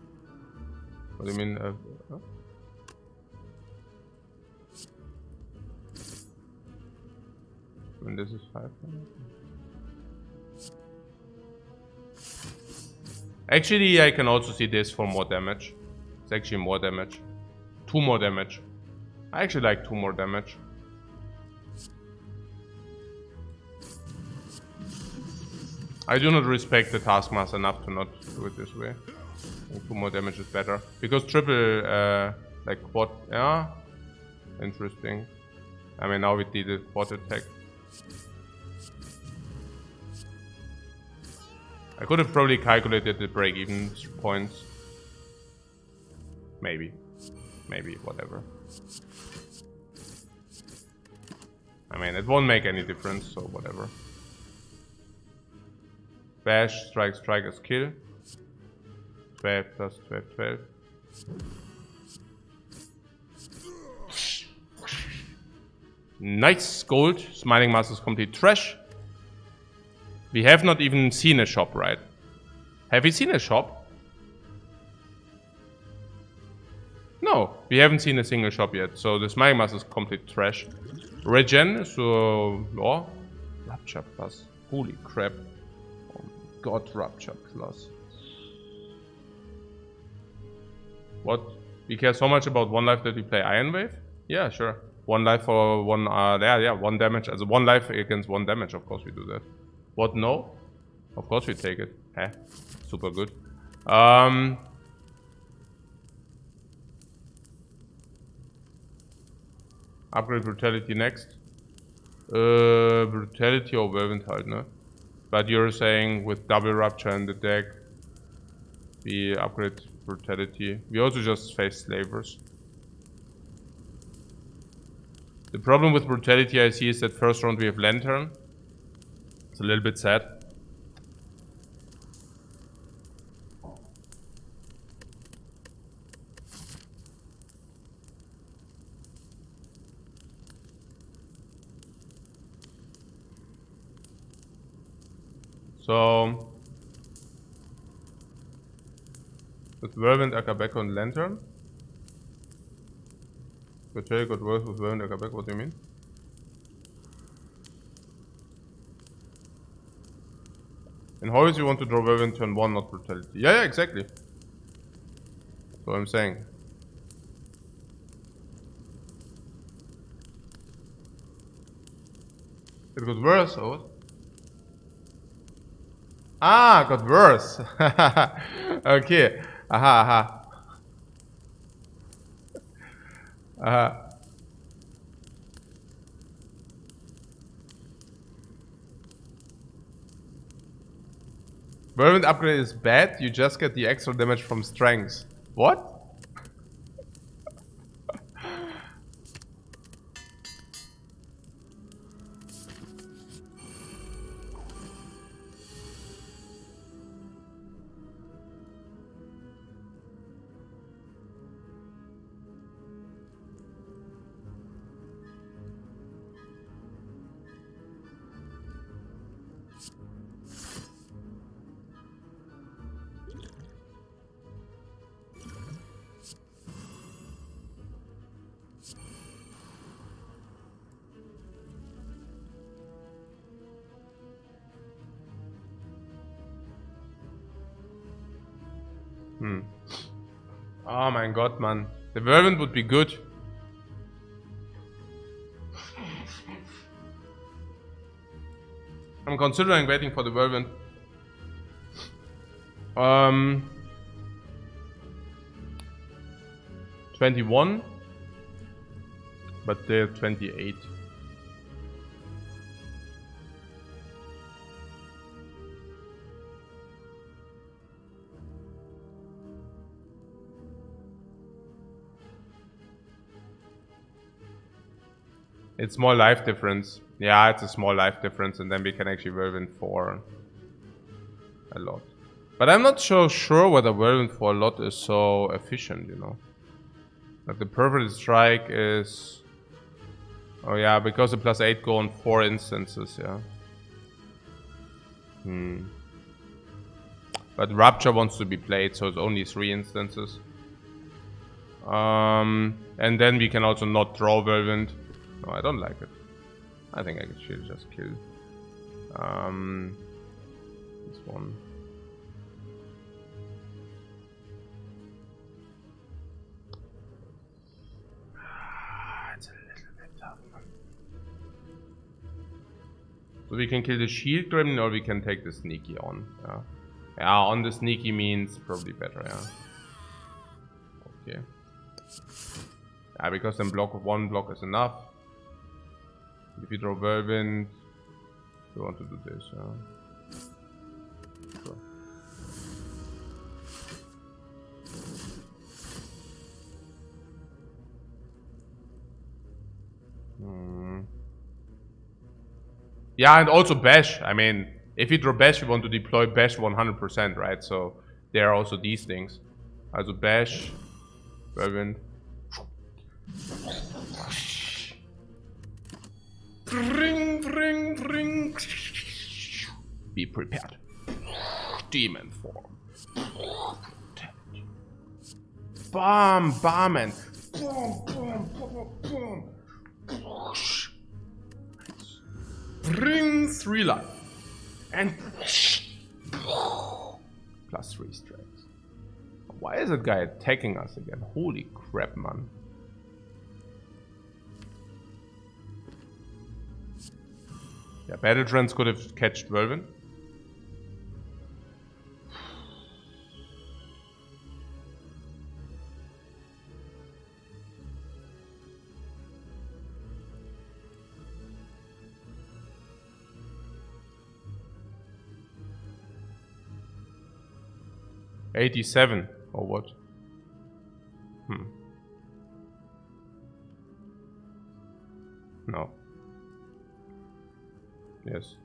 What do you mean? Huh? When this is 5. Actually, I can also see this for more damage. It's actually more damage. 2 more damage. I actually like 2 more damage. I do not respect the Taskmaster enough to not do it this way. I think 2 more damage is better. Because triple, like quad, yeah. Interesting. I mean, now we did a quad attack. I could have probably calculated the break-even points. Maybe, whatever. I mean, it won't make any difference, so whatever. Bash, strike as kill. 12 plus 12, 12. Nice gold. Smiling Mask is complete trash. We have not even seen a shop, right? Have we seen a shop? No, we haven't seen a single shop yet. So the Smiling Mask is complete trash. Regen, so... oh, Rupture Plus. Holy crap. Oh god, Rupture Plus. What? We care so much about 1 life that we play Iron Wave? Yeah, sure. 1 life for 1, yeah, 1 damage. As 1 life against 1 damage, of course we do that. What? No? Of course we take it. Eh? Super good. Upgrade Brutality next. Brutality or Whirlwind halt, ne? But you're saying with double Rupture in the deck, we upgrade Brutality. We also just face Slavers. The problem with Brutality I see is that first round we have Lantern. It's a little bit sad. So With Whirlwind, Akabeko, and Lantern. Betrayal got worse with Whirlwind, Akabeko. What do you mean? In Horus, you want to draw Whirlwind turn 1, not Brutality. Yeah, exactly. That's what I'm saying. It got worse, or what? Ah, got worse. Okay. Aha. Whirlwind upgrade is bad, you just get the extra damage from strength. What? Oh my god, man. The Whirlwind would be good. I'm considering waiting for the Whirlwind. 21. But they're 28. It's small life difference. Yeah, it's a small life difference, and then we can actually Whirlwind for a lot. But I'm not so sure whether Whirlwind for a lot is so efficient, you know. Like the perfect strike is... Oh yeah, because the +8 go on 4 instances, yeah. But Rupture wants to be played, so it's only 3 instances. And then we can also not draw Whirlwind. No, I don't like it. I think I should just kill this one. It's a little bit tough. So we can kill the shield gremlin, or we can take the sneaky on. Yeah, on the sneaky means probably better. Yeah. Okay. Yeah, because then one block is enough. If you draw Whirlwind, you want to do this, yeah. Sure. Yeah, and also Bash. I mean, if you draw Bash, you want to deploy Bash 100%, right? So there are also these things. Also Bash, Whirlwind. Ring. Be prepared. Demon form. Bam, and boom. Bring 3 life. And +3 strength. Why is that guy attacking us again? Holy crap, man. Yeah, Battle Trance could have catched Whirlwind. $87 or what? No. Yes.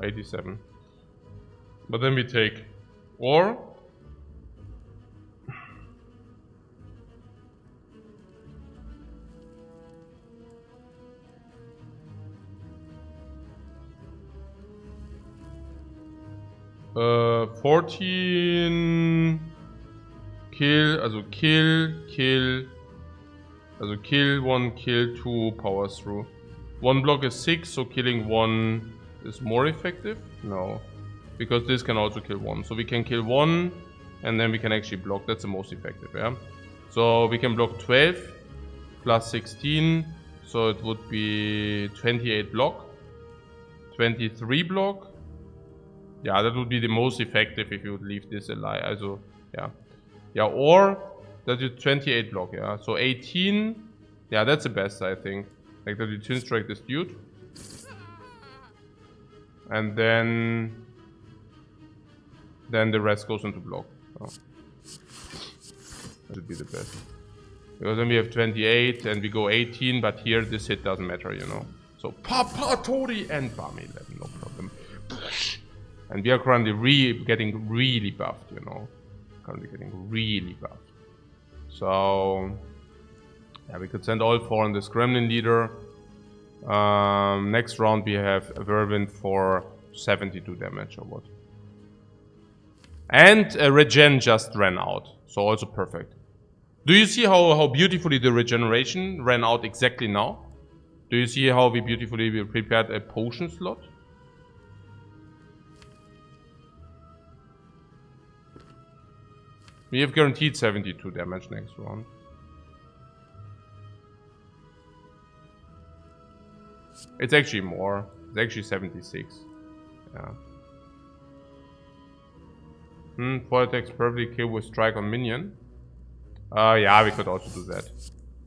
$87. But then we take, or 14 kill, also kill, also kill 1, kill 2, power through. 1 block is 6, so killing 1 is more effective? No, because this can also kill 1. So we can kill 1 and then we can actually block. That's the most effective, yeah? So we can block 12 plus 16, so it would be 28 block, 23 block. Yeah, that would be the most effective if you would leave this alive. Also, yeah. Yeah, or that is 28 block, yeah. So 18, yeah, that's the best, I think. Like that you twin strike this dude. And then the rest goes into block. So that would be the best. Because then we have 28 and we go 18, but here this hit doesn't matter, you know. So Papa Tori and Bam 11, no problem. And we are currently getting really buffed, you know. Currently getting really buffed. So yeah, we could send all 4 on this Gremlin leader. Next round we have a Whirlwind for 72 damage or what. And regen just ran out, so also perfect. Do you see how beautifully the regeneration ran out exactly now? Do you see how we beautifully prepared a potion slot? We have guaranteed 72 damage next round. It's actually more. It's actually 76. Yeah. Four attacks perfectly kill with strike on minion. Yeah, we could also do that.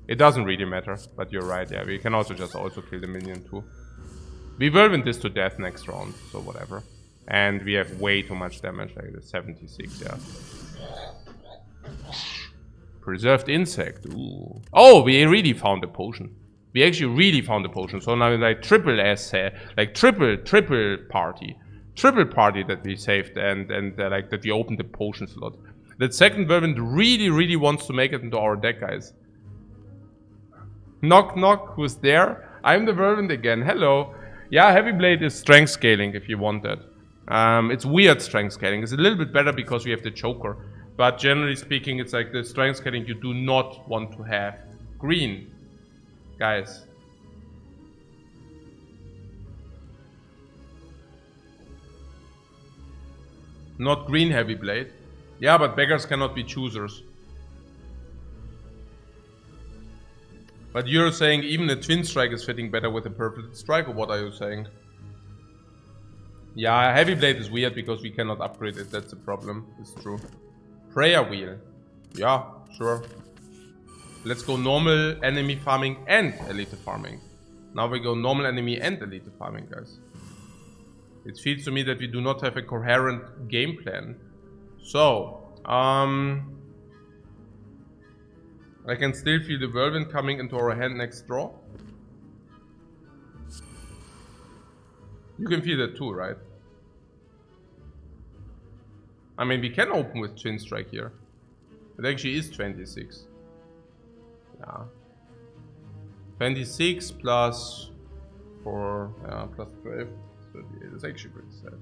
It doesn't really matter, but you're right. Yeah, we can also kill the minion too. We will win this to death next round, so whatever. And we have way too much damage, like the 76. Yeah. Preserved insect. Ooh. Oh, we really found a potion. We actually really found a potion. So now like triple party. Triple party that we saved and like that we opened the potion slot. That second Whirlwind really wants to make it into our deck, guys. Knock knock, who's there? I'm the Whirlwind again. Hello. Yeah, Heavy Blade is strength scaling if you want that. It's weird strength scaling. It's a little bit better because we have the choker. But generally speaking, it's like the strength scaling you do not want to have. Green. Guys. Not green Heavy Blade. Yeah, but beggars cannot be choosers. But you're saying even a twin strike is fitting better with a purple strike, or what are you saying? Yeah, Heavy Blade is weird because we cannot upgrade it, that's the problem. It's true. Prayer Wheel. Yeah, sure. Let's go normal enemy farming and elite farming. Now we go normal enemy and elite farming, guys. It feels to me that we do not have a coherent game plan. So, I can still feel the Whirlwind coming into our hand next draw. You can feel that too, right? I mean, we can open with Twin Strike here. It actually is 26. Yeah. 26 plus 4, yeah, plus 12. 38. It's actually pretty sad.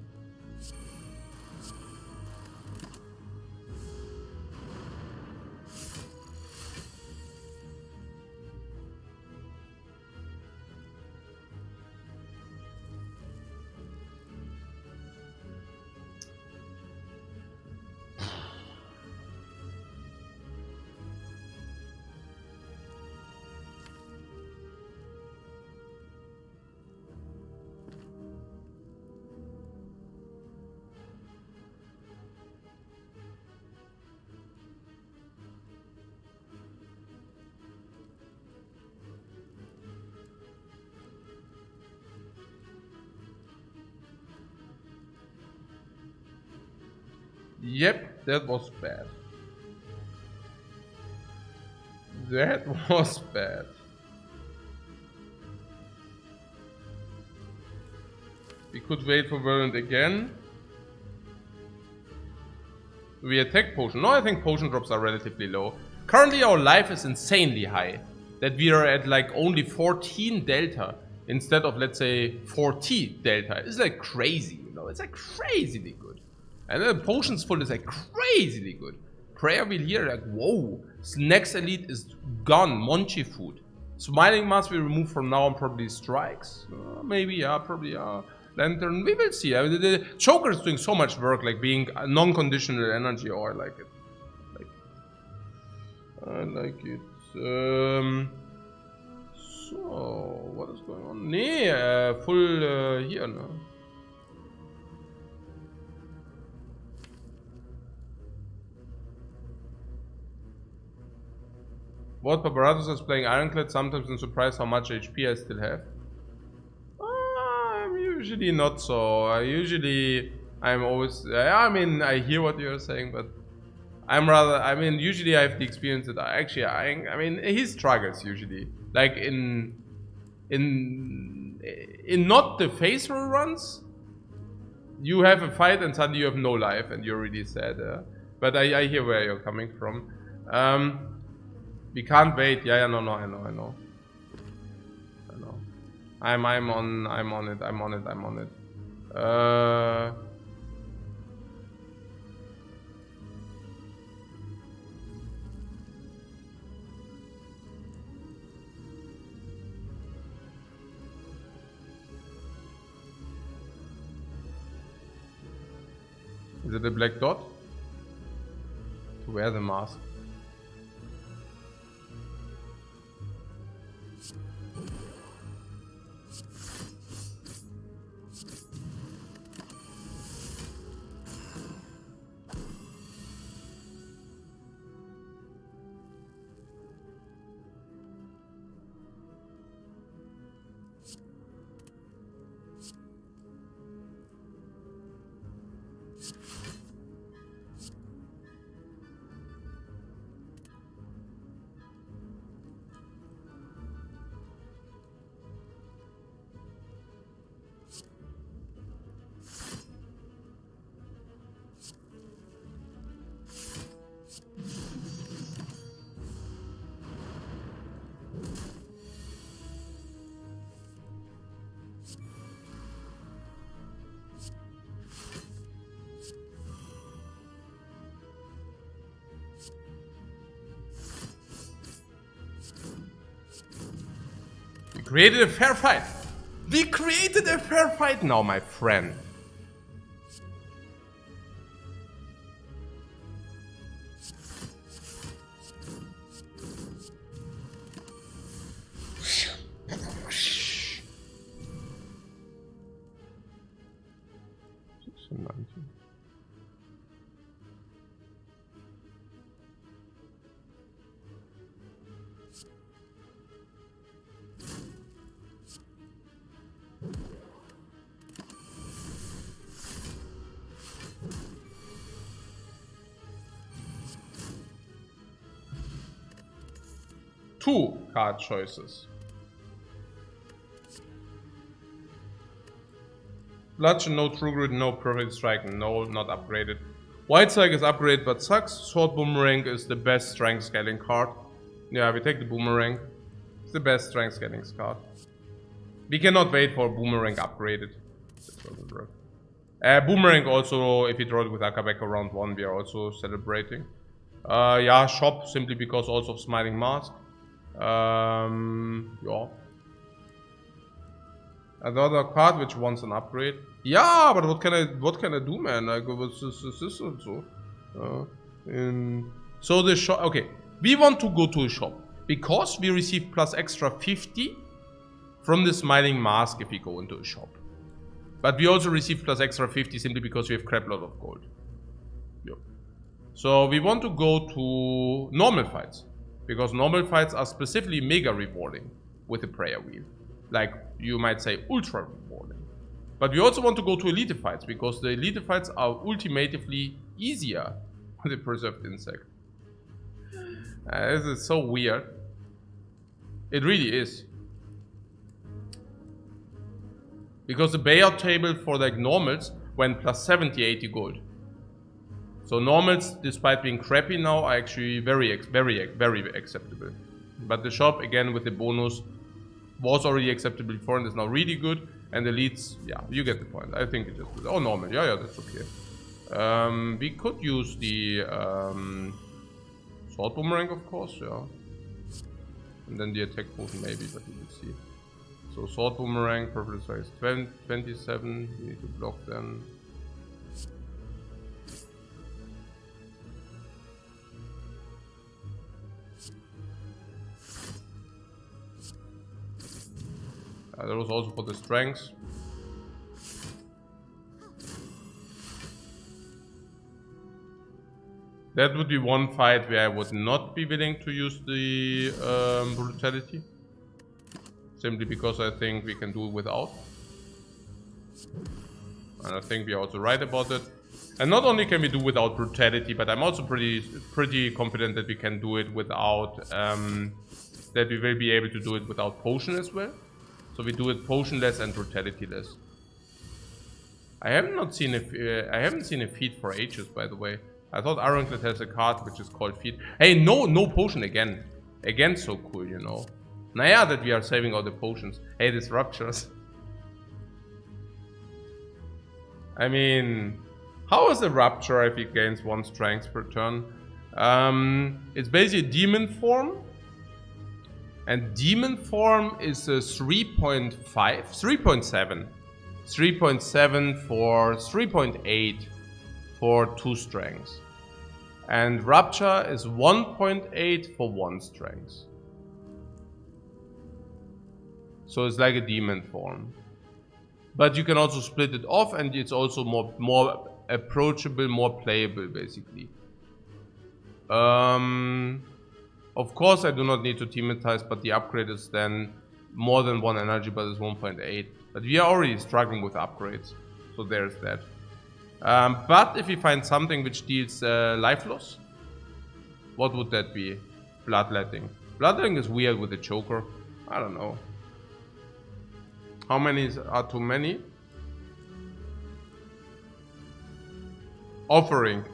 Yep, that was bad. That was bad. We could wait for Whirlwind again. We attack potion. No, I think potion drops are relatively low. Currently our life is insanely high. That we are at like only 14 delta instead of let's say 40 delta. It's like crazy, you know, it's like crazily good. And then potions full is like crazily good. Prayer wheel here, like whoa. Next elite is gone. Monchi food. Smiling mask we remove from now on, probably strikes. Maybe, yeah, probably, yeah. Lantern, we will see. I mean, the Choker is doing so much work, like being a non-conditional energy. Oh, I like it. I like it. So, what is going on? Nee, full here, no? What Paparatus is playing Ironclad, sometimes I'm surprised how much HP I still have. I'm usually not so. I'm always. I mean, I hear what you're saying, but I'm rather. I mean, usually I have the experience that I mean, he struggles usually. Like in not the phase roll runs, you have a fight and suddenly you have no life and you're really sad. But I hear where you're coming from. We can't wait. Yeah, no, I know. I'm on it. Is it a black dot? To wear the mask. Created a fair fight. We created a fair fight now, my friend. Two card choices. Bludgeon, no True Grit, no Perfect Strike, no, not upgraded. White Strike is upgraded but sucks. Sword Boomerang is the best strength scaling card. Yeah, we take the Boomerang. It's the best strength scaling card. We cannot wait for Boomerang upgraded. That doesn't work. Boomerang also, if you draw it with Akabeko round 1, we are also celebrating. Yeah, shop simply because also of Smiling Mask. Yeah. Another card which wants an upgrade. Yeah, but what can I do, man? Like, what's this and so? So the shop. Okay, we want to go to a shop because we receive plus extra 50 from the Smiling Mask if we go into a shop. But we also receive plus extra 50 simply because we have crap lot of gold. Yep. So we want to go to normal fights. Because normal fights are specifically mega rewarding with the prayer wheel. Like, you might say ultra rewarding. But we also want to go to elite fights, because the elite fights are ultimately easier with the preserved insect. This is so weird. It really is. Because the payout table for like normals went plus 70, 80 gold. So normals, despite being crappy now, are actually very acceptable. But the shop, again with the bonus, was already acceptable before and is now really good. And elites, yeah, you get the point. I think it just, oh normal, yeah, that's okay. We could use the sword boomerang, of course, yeah. And then the attack potion maybe, but we will see. So sword boomerang, purple size 27. We need to block then. That was also for the strength. That would be one fight where I would not be willing to use the brutality. Simply because I think we can do it without. And I think we are also right about it. And not only can we do without brutality, but I'm also pretty confident that we can do it without... that we will be able to do it without potion as well. So we do it potionless and brutality-less. I haven't seen a feat for ages, by the way. I thought Ironclad has a card which is called feat. Hey, no potion again. Again, so cool, you know. Naya, that we are saving all the potions. Hey, this ruptures. I mean, how is a rupture if it gains 1 strength per turn? It's basically a demon form. And demon form is a 3.5, 3.7. 3.7 for 3.8 for 2 strengths. And rupture is 1.8 for 1 strength. So it's like a demon form. But you can also split it off, and it's also more approachable, more playable, basically. Of course, I do not need to thematize, but the upgrade is then more than 1 energy, but it's 1.8. But we are already struggling with upgrades, so there's that. But if we find something which deals life loss, what would that be? Bloodletting. Bloodletting is weird with the choker. I don't know. How many are too many? Offering.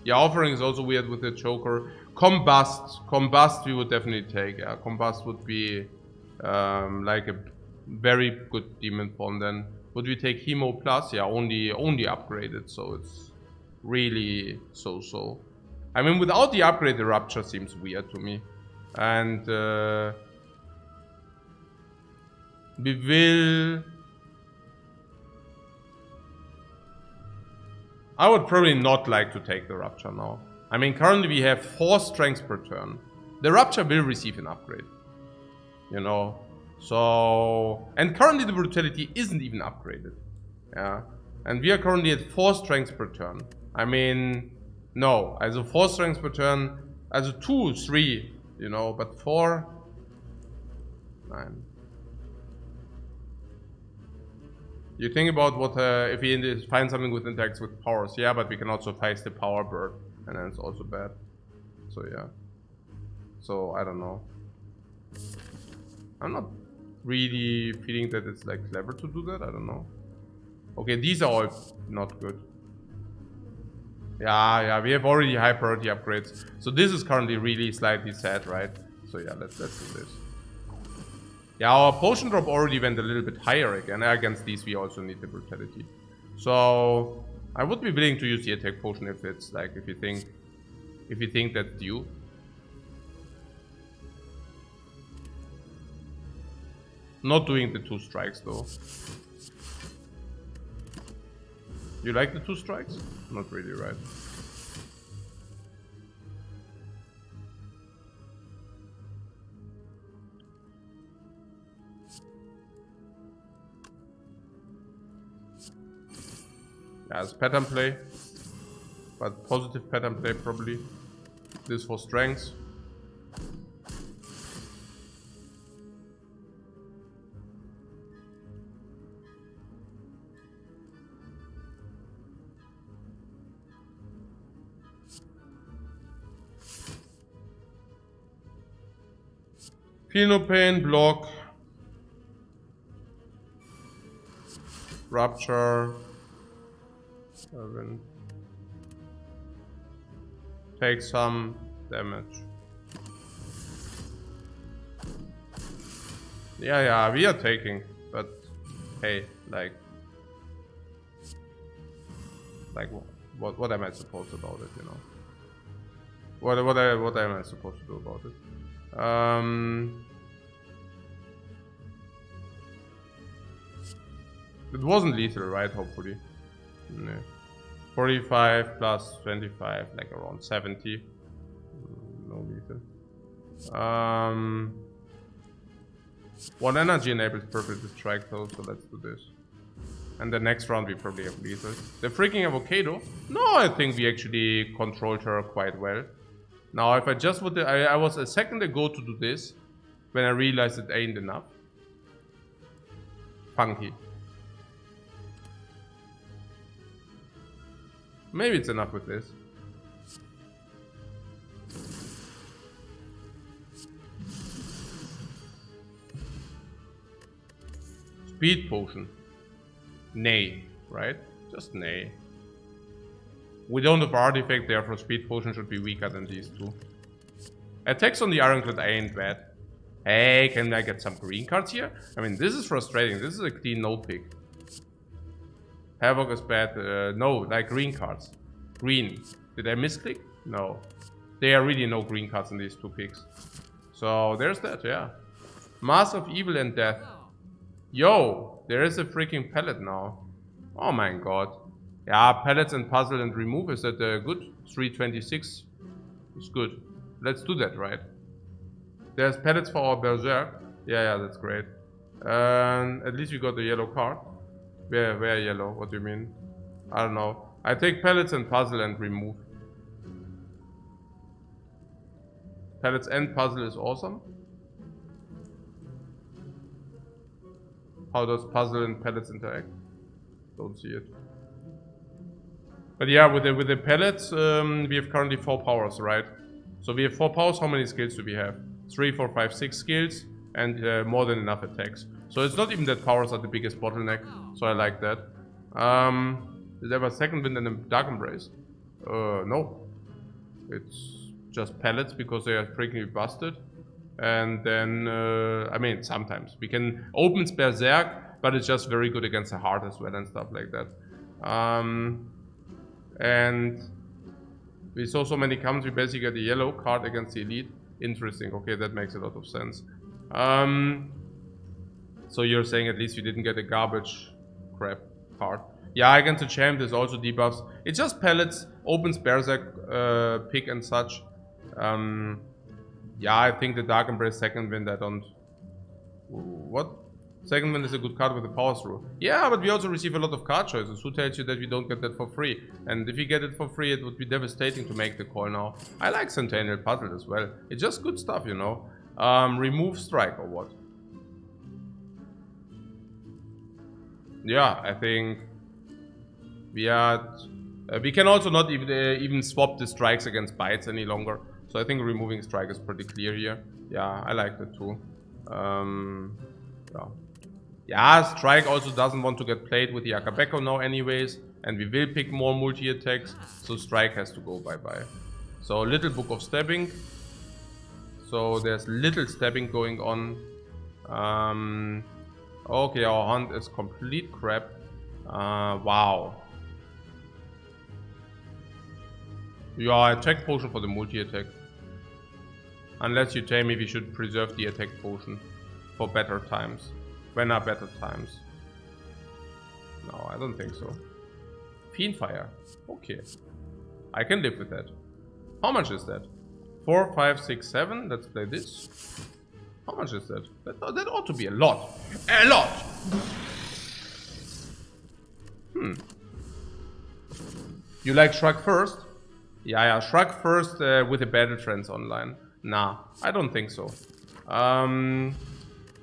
Yeah, offering is also weird with the choker. Combust. Combust we would definitely take. Yeah, Combust would be like a very good demon form then. Would we take Hemo Plus? Yeah, only upgraded, so it's really so-so. I mean, without the upgrade, the Rupture seems weird to me. And we will... I would probably not like to take the Rupture now. I mean, currently we have 4 strengths per turn. The Rupture will receive an upgrade. You know? So... And currently the Brutality isn't even upgraded. Yeah. And we are currently at 4 strengths per turn. I mean... No. Also 4 strengths per turn. Also 2, 3. You know, but 4... 9. You think about what if we find something with interacts with powers, yeah, but we can also face the power bird, and then it's also bad. So yeah. So I don't know. I'm not really feeling that it's like clever to do that. I don't know. Okay, these are all not good. Yeah, we have already high priority upgrades. So this is currently really slightly sad, right? So yeah, let's do this. Yeah, our potion drop already went a little bit higher again. Against these, we also need the brutality. So I would be willing to use the attack potion if it's like if you think that's due. Not doing the 2 strikes though. You like the 2 strikes? Not really, right? Yeah, it's pattern play, but positive pattern play probably. This for strength. Feel no pain, block. Rupture. 7. Take some damage. Yeah, we are taking, but hey, like what am I supposed to do about it, you know? What am I supposed to do about it? It wasn't lethal, right? Hopefully. No. 45 plus 25, like around 70. No lethal. 1 energy enables purple to strike though, so let's do this. And the next round we probably have lethal. The freaking avocado? No, I think we actually controlled her quite well. Now if I just would, I was a second ago to do this, when I realized it ain't enough. Funky. Maybe it's enough with this. Speed potion. Nay, right? Just nay. We don't have artifact, therefore speed potion should be weaker than these two. Attacks on the Ironclad ain't bad. Hey, can I get some green cards here? I mean, this is frustrating. This is a clean no pick. Havoc is bad. No, like green cards. Green. Did I misclick? No. There are really no green cards in these two picks. So there's that, yeah. Mask of Evil and Death. Yo, there is a freaking pallet now. Oh my god. Yeah, pallets and puzzle and remove. Is that good? 326 is good. Let's do that, right? There's pallets for our berserk. Yeah, that's great. At least we got the yellow card. Where yellow? What do you mean? I don't know. I take pallets and puzzle and remove. Pallets and puzzle is awesome. How does puzzle and pallets interact? Don't see it. But yeah, with the pellets, we have currently 4 powers, right? So we have 4 powers. How many skills do we have? 3, 4, 5, 6 skills, and more than enough attacks. So it's not even that powers are the biggest bottleneck. So I like that. Is there a second wind and a dark embrace? No. It's just pellets because they are freaking busted. And then, I mean, sometimes we can open Berserk, but it's just very good against the heart as well and stuff like that. And we saw so many comes, we basically get a yellow card against the elite. Interesting. Okay, that makes a lot of sense. So you're saying at least you didn't get a garbage crap card. Yeah, against the champ there's also debuffs. It's just pellets, opens Berserk pick and such. Yeah, I think the Dark Embrace second wind, I don't... What? Second wind is a good card with the power through. Yeah, but we also receive a lot of card choices. Who tells you that we don't get that for free? And if we get it for free, it would be devastating to make the call now. I like Centennial Puzzle as well. It's just good stuff, you know. Remove strike or what? Yeah, I think... We can also not even swap the strikes against bites any longer. So I think removing strike is pretty clear here. Yeah, I like that too. Yeah, strike also doesn't want to get played with the Akabeko now anyways. And we will pick more multi-attacks. So strike has to go bye-bye. So little book of stabbing. So there's little stabbing going on. Okay, our hunt is complete crap. Wow. Yeah, attack potion for the multi-attack. Unless you tell me we should preserve the attack potion for better times. When are better times? No, I don't think so. Fiendfire. Okay. I can live with that. How much is that? 4, 5, 6, 7. Let's play this. How much is that? That ought to be a lot. A lot! You like Shrug first? Yeah, Shrug first with the Battle Trends online. Nah, I don't think so.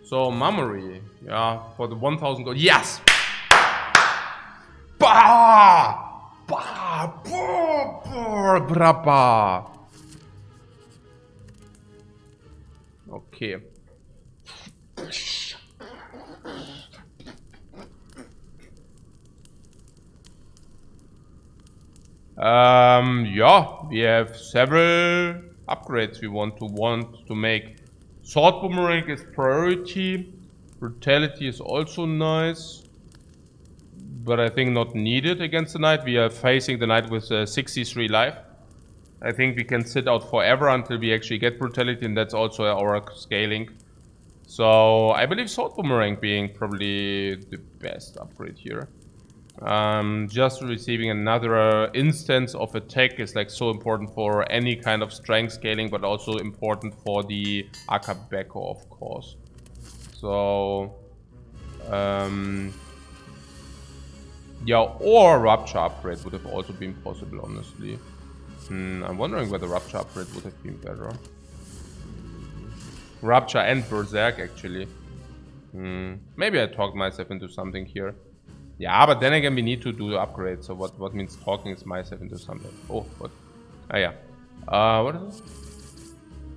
So, Mummery. Yeah, for the 1000 gold. Yes! Bah! Bah! Bah! Bah! Bah! Bah! Okay. Yeah, we have several upgrades we want to make. Sword Boomerang is priority. Brutality is also nice. but I think not needed against the knight. We are facing the knight with 63 life. I think we can sit out forever until we actually get brutality, and that's also our scaling. So I believe Sword Boomerang being probably the best upgrade here. Just receiving another instance of attack is like so important for any kind of strength scaling, but also important for the Akabeko, of course. So yeah, or Rupture upgrade would have also been possible, honestly. I'm wondering whether Rupture upgrade would have been better. Rupture and Berserk, actually. Maybe I talked myself into something here. Yeah, but then again, we need to do the upgrade. So what means talking is myself into something? Oh, what? Ah, yeah. What is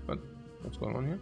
it? What's going on here?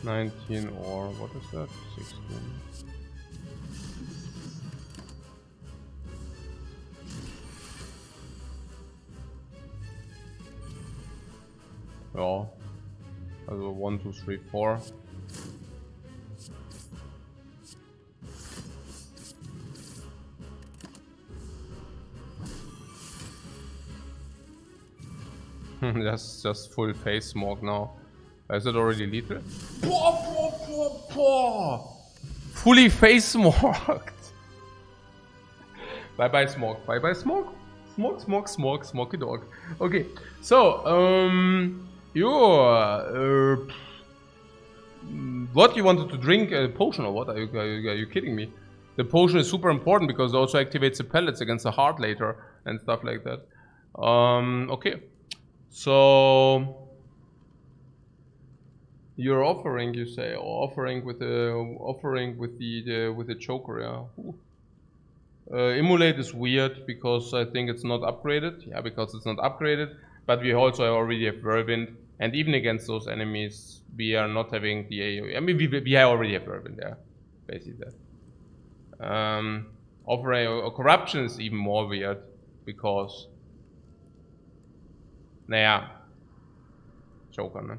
$19 or what is that? 16. Ja, also 1, 2, 3, 4. just full face smoke now. Is it already lethal? Fully face smoked. Bye bye smoke. Bye bye smoke. Smoke. Smoky dog. Okay. So what you wanted to drink? A potion or what? Are you kidding me? The potion is super important because it also activates the pellets against the heart later and stuff like that. Okay. So you're offering, you say, or offering with the choker, yeah. Immolate is weird because I think it's not upgraded. Yeah, because it's not upgraded. But we also already have Whirlwind, and even against those enemies, we are not having the AoE. I mean, we already have Whirlwind there, basically that. Offering a corruption is even more weird because, naja, Joker, ne?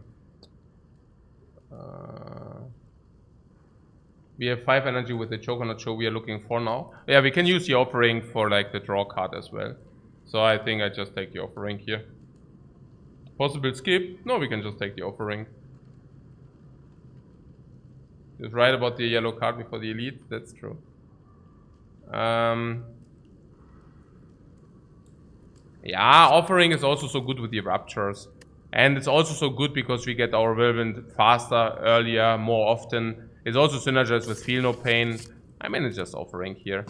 We have 5 energy with the Joker, not sure we are looking for now. Yeah, we can use the offering for like the draw card as well. So I think I just take the offering here. Possible skip? No, we can just take the offering. Just right about the yellow card before the elite, that's true. Yeah, offering is also so good with the ruptures. And it's also so good because we get our Whirlwind faster, earlier, more often. It's also synergized with Feel No Pain. I mean, it's just offering here.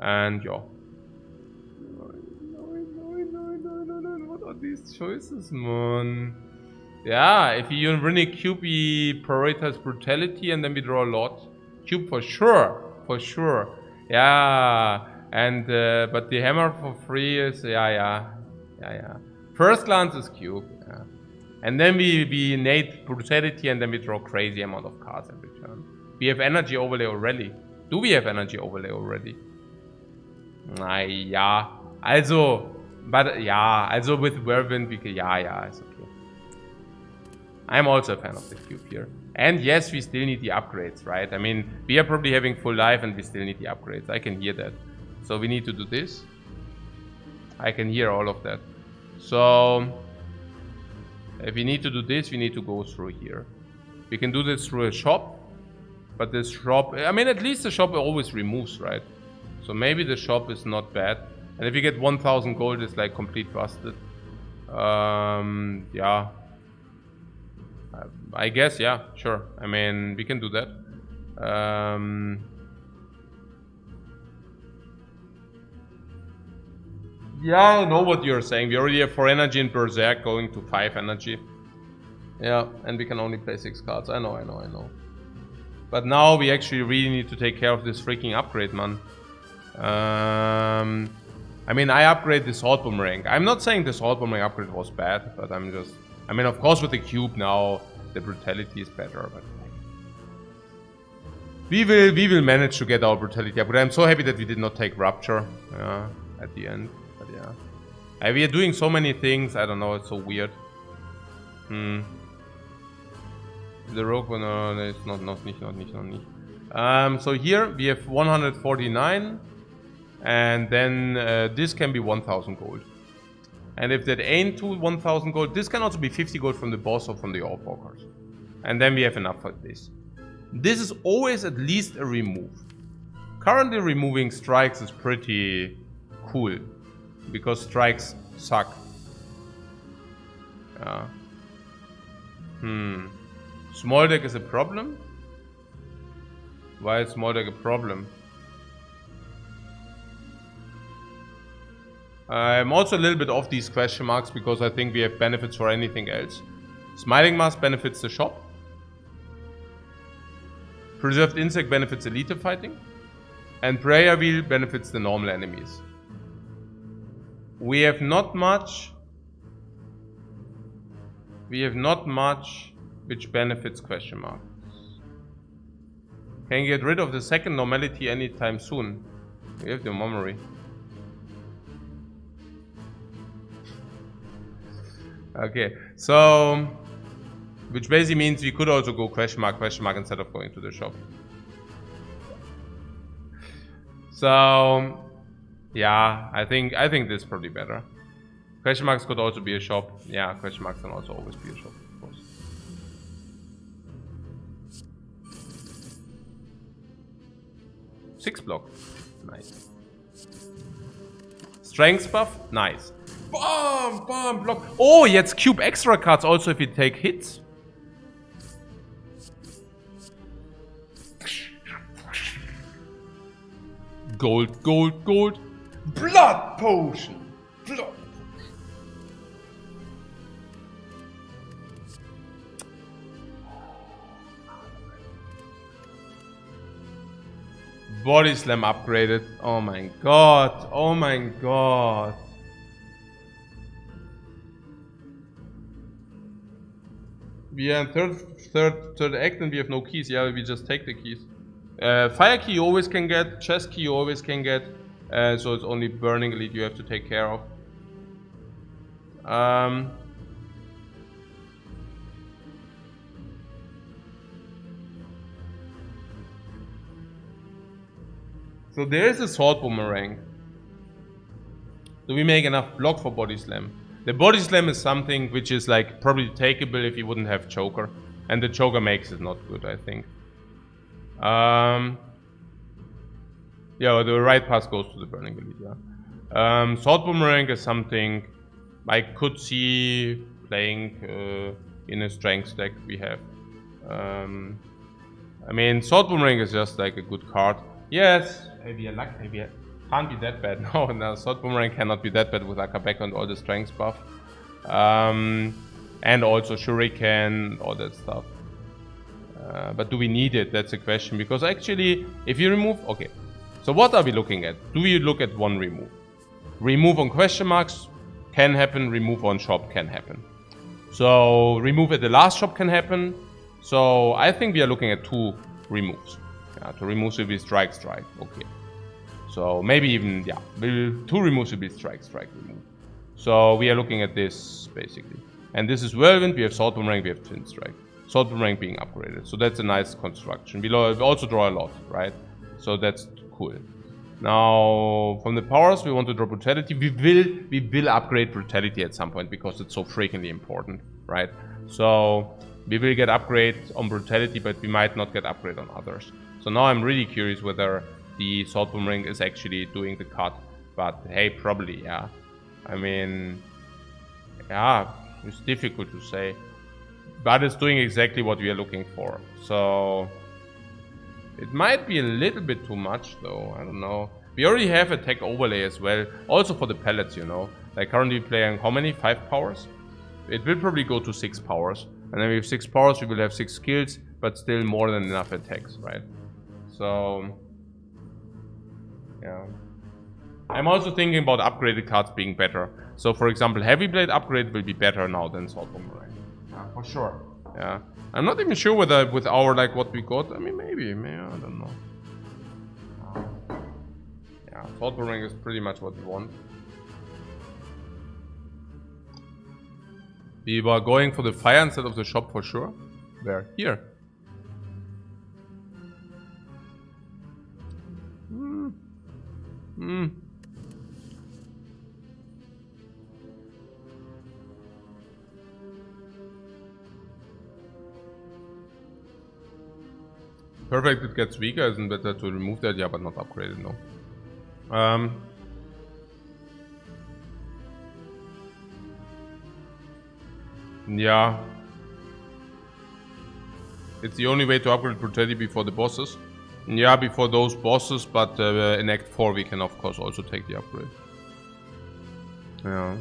And yo. No. What are these choices, man? Yeah, if you run a cube, we prioritize brutality and then we draw a lot. Cube for sure. For sure. Yeah. And, but the hammer for free is, yeah. First glance is cube. Yeah. And then we innate brutality and then we draw crazy amount of cards every turn. We have energy overlay already. Do we have energy overlay already? Naja. Also, but yeah, also with Whirlwind, we can, yeah, it's okay. I'm also a fan of the cube here. And yes, we still need the upgrades, right? I mean, we are probably having full life and we still need the upgrades. I can hear that. So we need to do this. I can hear all of that. So if we need to do this, we need to go through here. We can do this through a shop, but this shop, I mean, at least the shop always removes, right? So maybe the shop is not bad. And if you get 1000 gold, it's like complete busted. Yeah. I guess, yeah, sure. I mean, we can do that. Yeah, I know what you're saying. We already have 4 energy in Berserk going to 5 energy. Yeah, and we can only play 6 cards. I know. But now we actually really need to take care of this freaking upgrade, man. I mean, I upgrade the Sword Boomerang. I'm not saying the Sword Boomerang upgrade was bad, but I'm just... I mean, of course, with the cube now, the brutality is better, but... We will manage to get our brutality up. But I'm so happy that we did not take Rupture at the end. But yeah. We are doing so many things. I don't know, it's so weird. The rogue one, no, it's not. So here we have 149. And then this can be 1000 gold. And if that ain't to 1000 gold, this can also be 50 gold from the boss or from the Orpwalkers. And then we have enough for this. This is always at least a remove. Currently removing strikes is pretty cool. Because strikes suck. Small deck is a problem? Why is small deck a problem? I'm also a little bit off these question marks because I think we have benefits for anything else. Smiling Mask benefits the shop. Preserved Insect benefits elite fighting. And Prayer Wheel benefits the normal enemies. We have not much which benefits question marks. Can you get rid of the second normality anytime soon? We have the memory. Okay, so which basically means we could also go question mark instead of going to the shop. So yeah, I think this is probably better. Question marks could also be a shop. Yeah, question marks can also always be a shop, of course. Six block, nice. Strength buff, nice. Bam, bam, block. Oh, jetzt cube extra cards also if you take hits. Gold, gold, gold. Blood potion. Blood potion. Body slam upgraded. Oh my god. Oh my god. We are in third act and we have no keys. Yeah, we just take the keys. Fire key you always can get. Chest key you always can get. So it's only burning elite you have to take care of. So there is a sword boomerang. Do we make enough block for body slam? The body slam is something which is like probably takeable if you wouldn't have choker, and the choker makes it not good, I think. Yeah, the right pass goes to the burning elite. Yeah. Sword boomerang is something I could see playing in a strength deck we have. I mean, sword boomerang is just like a good card. Yes, maybe a luck, maybe a can't be that bad. No, sword boomerang cannot be that bad with Akabek and all the strength buff. And also shuriken, all that stuff. But do we need it? That's a question. Because actually, if you remove... Okay, so what are we looking at? Do we look at one remove? Remove on question marks can happen. Remove on shop can happen. So remove at the last shop can happen. So I think we are looking at 2 removes. Yeah, to remove will be strike, strike. Okay. So maybe even, yeah, 2 removes will be strike, strike, remove. So we are looking at this, basically. And this is Whirlwind, we have Sword Boomerang, we have Twin Strike. Sword Boomerang being upgraded. So that's a nice construction. We also draw a lot, right? So that's cool. Now, from the powers, we want to draw brutality. We will upgrade brutality at some point because it's so freakingly important, right? So we will get upgrade on brutality, but we might not get upgrade on others. So now I'm really curious whether the sword boomerang is actually doing the cut. But hey, probably, yeah. I mean, yeah, it's difficult to say. But it's doing exactly what we are looking for. So it might be a little bit too much, though. I don't know. We already have attack overlay as well. Also for the pellets, you know. Like currently playing how many? 5 powers? It will probably go to 6 powers. And then with 6 powers, we will have 6 skills, but still more than enough attacks, right? So, yeah. I'm also thinking about upgraded cards being better. So, for example, Heavy Blade upgrade will be better now than Sword Boomerang. Yeah, for sure. Yeah. I'm not even sure whether with our, like, what we got, I mean, maybe, I don't know. Yeah, Sword Boomerang is pretty much what we want. We were going for the fire instead of the shop for sure. Where? Here. Perfect, it gets weaker, isn't better to remove that? Yeah, but not upgrade it, no. Yeah. It's the only way to upgrade brutality before the bosses. Yeah, before those bosses, but in Act 4 we can of course also take the upgrade. Yeah.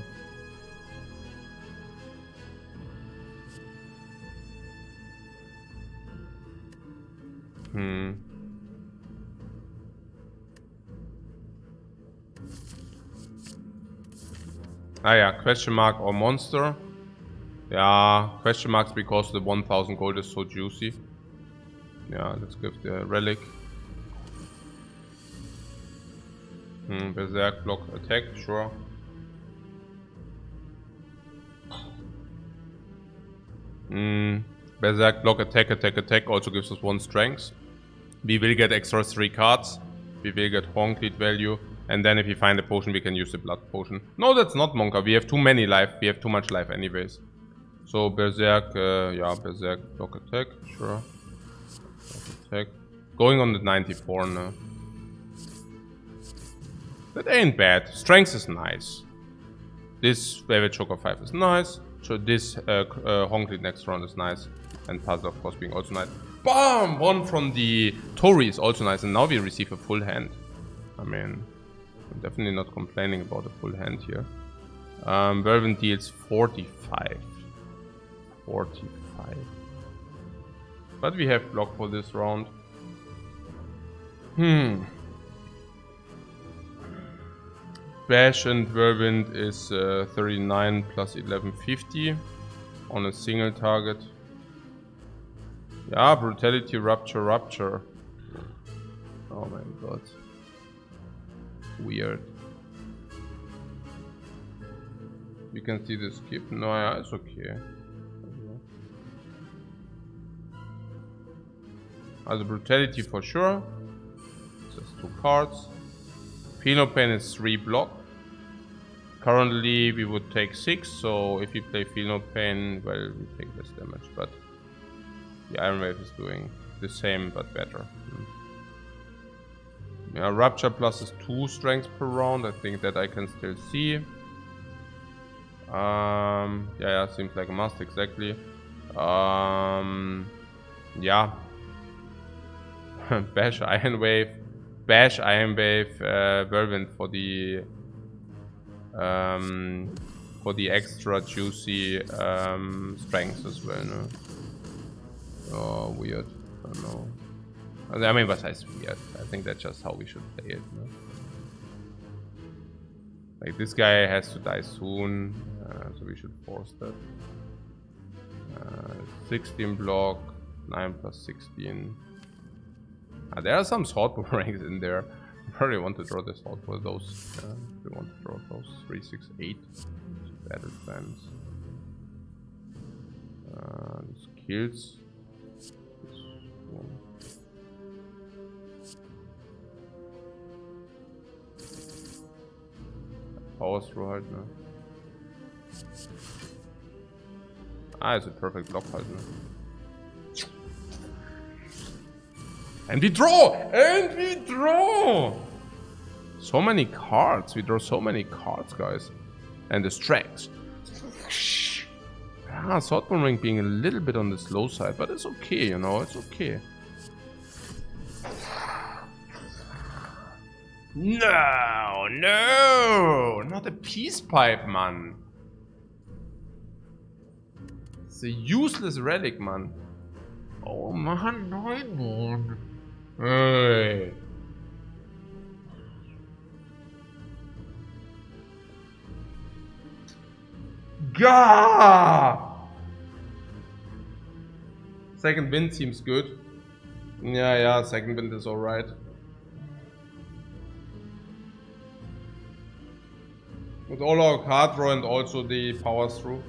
Ah yeah, question mark or monster. Yeah, question marks because the 1000 gold is so juicy. Yeah, let's give the relic. Berserk, block, attack, sure. Berserk, block, attack, attack, attack also gives us 1 strength. We will get extra 3 cards. We will get Ironclad value. And then if we find a potion, we can use the blood potion. No, that's not Monka. We have too many life. We have too much life anyways. So Berserk, yeah, Berserk, block, attack, sure. Block, attack. Going on the 94 now. That ain't bad. Strength is nice. This Velvet Choker 5 is nice. So this Ironclad next round is nice. And Puzzle of course being also nice. Bam! 1 from the Tori is also nice. And now we receive a full hand. I mean, I'm definitely not complaining about a full hand here. Vervin deals 45. 45. But we have block for this round. Bash and Whirlwind is 39 plus 1150 on a single target. Yeah, Brutality, Rupture, Rupture. Oh my god. Weird. You can see the skip. No, yeah, it's okay. As a Brutality for sure. Just 2 cards. Penal Pain is 3 block. Currently we would take 6, so if we play Penal Pain, well, we take less damage, but the Iron Wave is doing the same but better. Yeah, Rupture plus is 2 strength per round. I think that I can still see. Yeah, seems like a must, exactly. Yeah. Bash Iron Wave. Bash Iron Wave Whirlwind for the extra juicy strengths as well, no? Oh, weird. I don't know. I mean, besides weird, I think that's just how we should play it, no? Like, this guy has to die soon, so we should force that. 16 block, 9 plus 16. There are some sword boomerangs in there. I probably want to draw the sword for those. We want to draw those 3, 6, 8. Battle plans. Skills. power through halt, ne? Ah, ist a perfect block halt, ne? And we draw! And we draw! So many cards. We draw so many cards, guys. And the strengths. Ah, Swordbone Ring being a little bit on the slow side, but it's okay, you know, it's okay. No, no! Not a peace pipe, man. It's a useless relic, man. Oh, man, nein. Hey. Gah! Second wind seems good. Yeah, second wind is alright. With all our card draw and also the power through.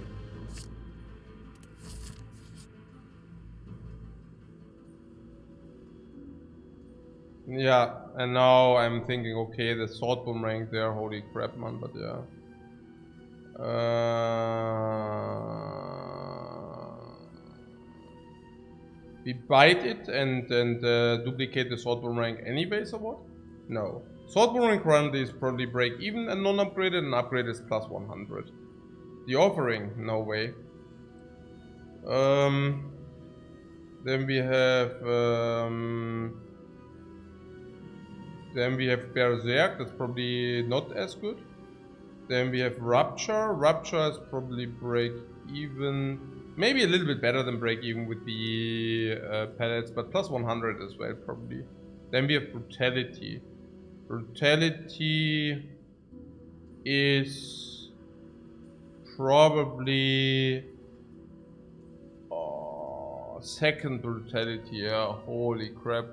Yeah, and now I'm thinking, okay, the sword boomerang there, holy crap, man, but yeah. We bite it and duplicate the sword boomerang anyways or what? No. Sword boomerang currently is probably break even and non-upgraded, and upgrade is plus 100. The offering, no way. Then we have Berserk, that's probably not as good. Then we have Rupture. Rupture is probably break even. Maybe a little bit better than break even with the pellets, but plus 100 as well, probably. Then we have Brutality. Brutality is probably second Brutality, yeah, holy crap.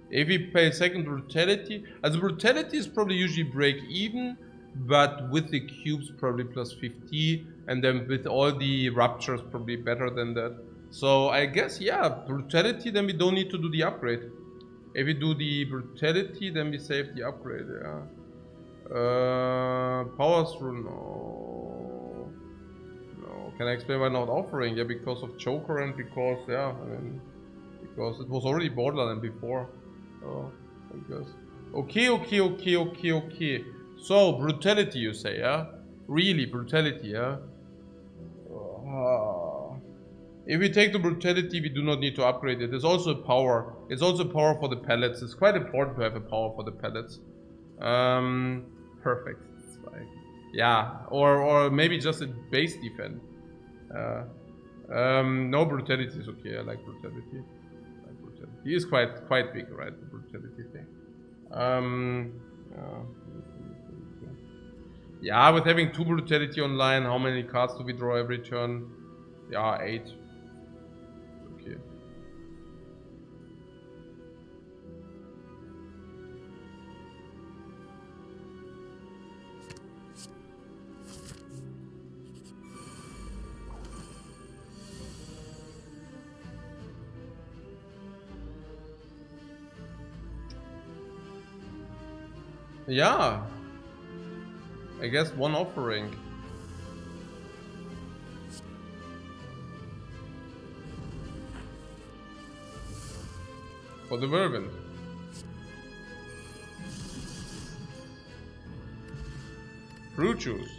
If we play second Brutality, as Brutality is probably usually break even, but with the cubes probably plus 50, and then with all the Ruptures probably better than that. So I guess, yeah, Brutality, then we don't need to do the upgrade. If we do the Brutality, then we save the upgrade, yeah. Power through, no. No, can I explain why not offering? Yeah, because of Joker and because, yeah, I mean, because it was already Borderland before. Oh, I guess. Okay. So, Brutality, you say, yeah? Really, Brutality, yeah? If we take the Brutality, we do not need to upgrade it. There's also a power. It's also a power for the pellets. It's quite important to have a power for the pellets. Perfect. It's like, yeah, or maybe just a base defense. No, Brutality is okay. I like Brutality. He is quite big, right? The Brutality thing. Yeah, with having 2 Brutality online, how many cards do we draw every turn? Yeah, 8. Okay. Yeah, I guess one offering. For the Whirlwind. Fruit juice.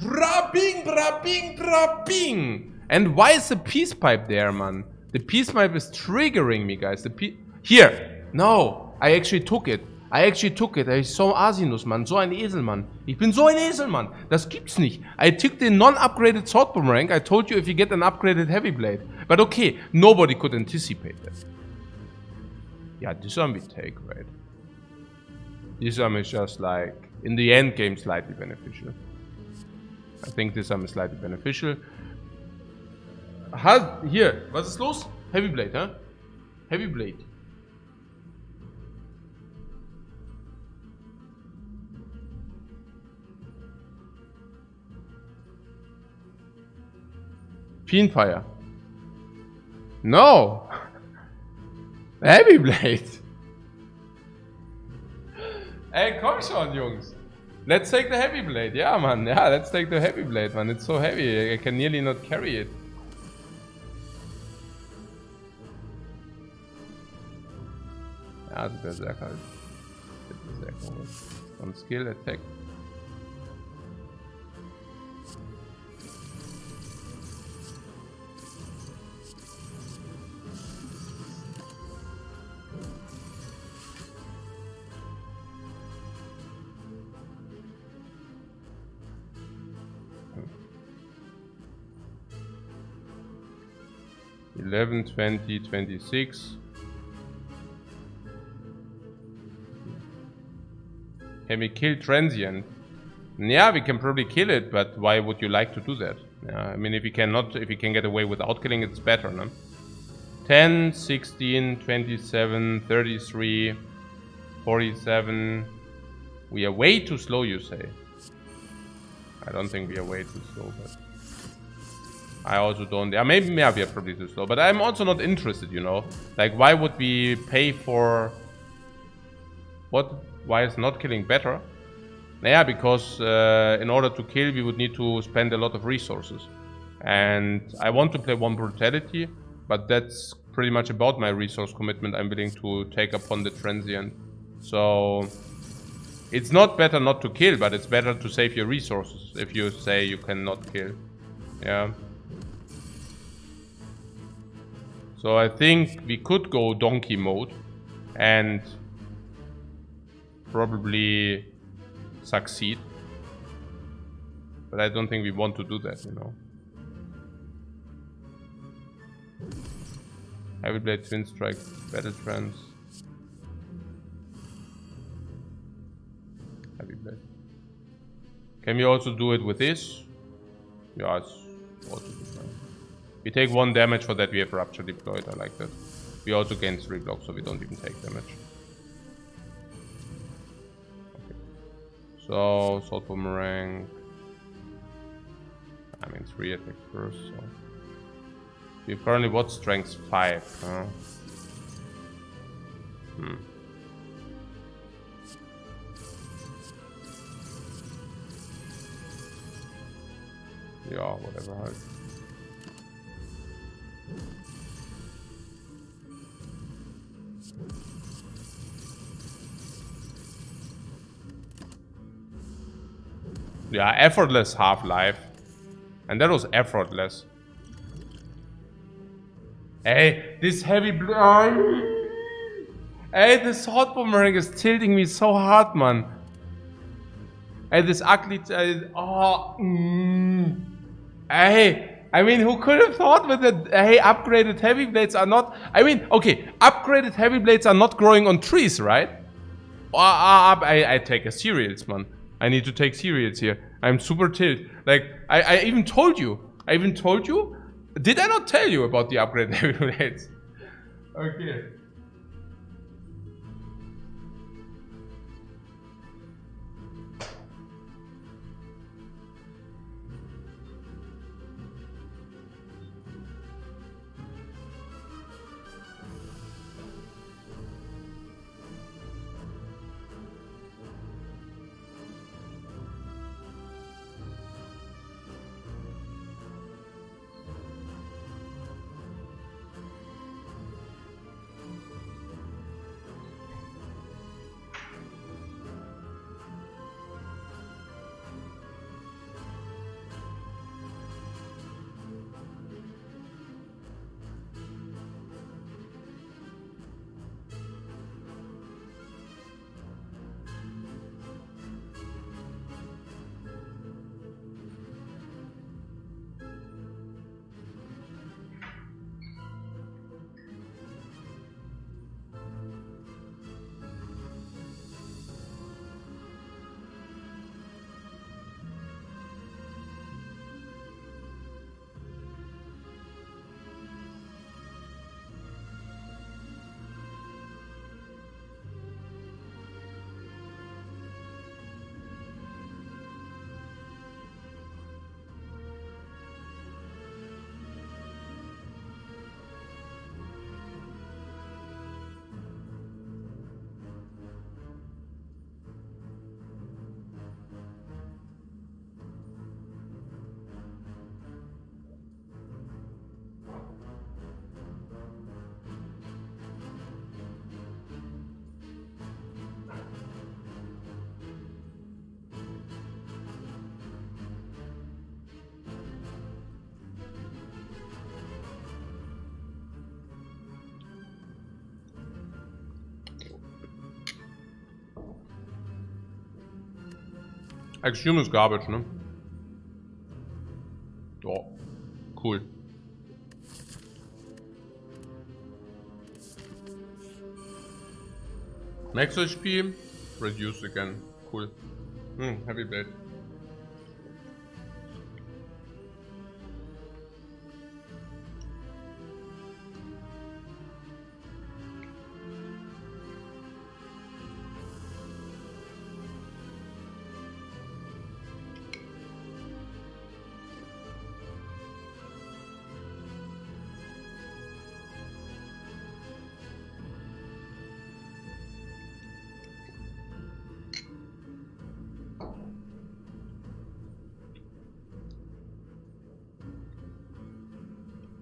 Bra-bing, bra-bing, bra-bing! And why is the peace pipe there, man? The peace pipe is triggering me, guys. Here! No! I actually took it. Ich so Asinus, Mann. So ein Esel, Mann. Ich bin so ein Esel, Mann. Das gibt's nicht. I took the non-upgraded sword boomerang. I told you if you get an upgraded heavy blade. But okay, nobody could anticipate that. Yeah, this one we take, right? This one is just like, in the end game, slightly beneficial. I think this one is slightly beneficial. Hier, was ist los? Heavy blade, huh? Heavy blade. Fiendfire. No! Heavy blade. Ey, komm schon, Jungs. Let's take the heavy blade. Ja, man. Ja, let's take the heavy blade, man. It's so heavy. I can nearly not carry it. Ja, also Berserker halt. Berserker. On Skill, Attack. Hmm. 11, 20, 26. Can we kill Transient? Yeah, we can probably kill it, but why would you like to do that? Yeah, I mean, if you can get away without killing it, it's better, no? 10, 16, 27, 33, 47. We are way too slow, you say? I don't think we are way too slow, but... I also don't... Yeah, maybe we are probably too slow, but I'm also not interested, you know? Like, why would we pay for... What? Why is not killing better? Yeah, because in order to kill, we would need to spend a lot of resources. And I want to play one brutality, but that's pretty much about my resource commitment I'm willing to take upon the transient. So it's not better not to kill, but it's better to save your resources if you say you cannot kill. Yeah. So I think we could go donkey mode and probably succeed, but I don't think we want to do that, you know. Heavy Blade, Twin Strike, Battle Trance. Heavy Blade. Can we also do it with this? Yeah, it's also different. We take 1 damage for that, we have Rupture deployed, I like that. We also gain 3 blocks, so we don't even take damage. So, Salt Boomerang. I mean, 3 attack first, so. We have currently what? Strength 5, huh? Yeah, whatever. Halt. Yeah, effortless Half-Life. And that was effortless. Hey, this heavy Hey, this Hot Boomerang is tilting me so hard, man. Hey, this ugly... Hey, I mean, who could have thought with it? Hey, upgraded heavy blades are not... I mean, okay, upgraded heavy blades are not growing on trees, right? I take a cereals, man. I need to take cereals here. I'm super tilt. Like, I even told you. Did I not tell you about the upgraded heavy blades? Okay. Axiom ist Garbage, ne? Oh, cool. Max HP, reduce again. Cool. Heavy blade.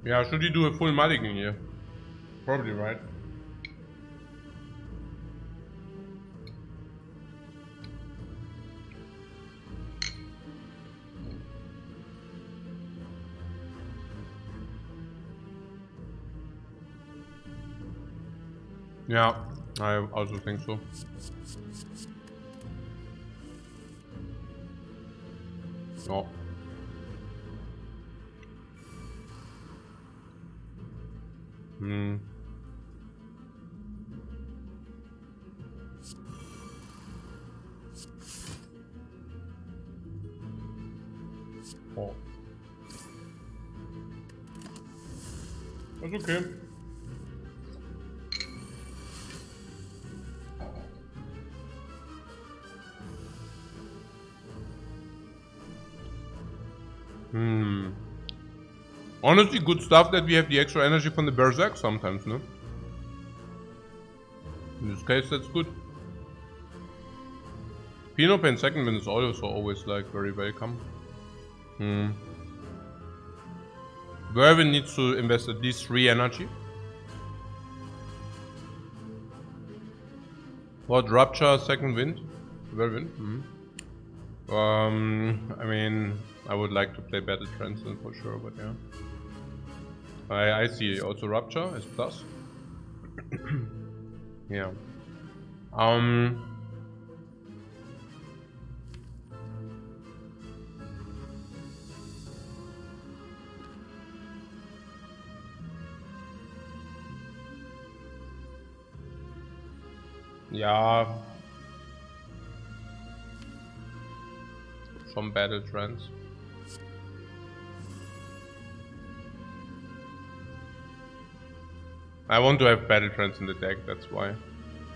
Yeah, should you do a full mulligan here? Probably, right? Yeah, I also think so. Oh. Oh. That's okay. Honestly, good stuff that we have the extra energy from the Berserk sometimes, no? In this case, that's good. Pinop in second win is also always like very welcome. Vervin needs to invest at least 3 energy. What, Rupture, second wind? Vervin? I mean, I would like to play Battle Transcend for sure, but yeah. I see also Rupture is plus. Yeah. Yeah. Some Battle Trends. I want to have Battle Trends in the deck, that's why.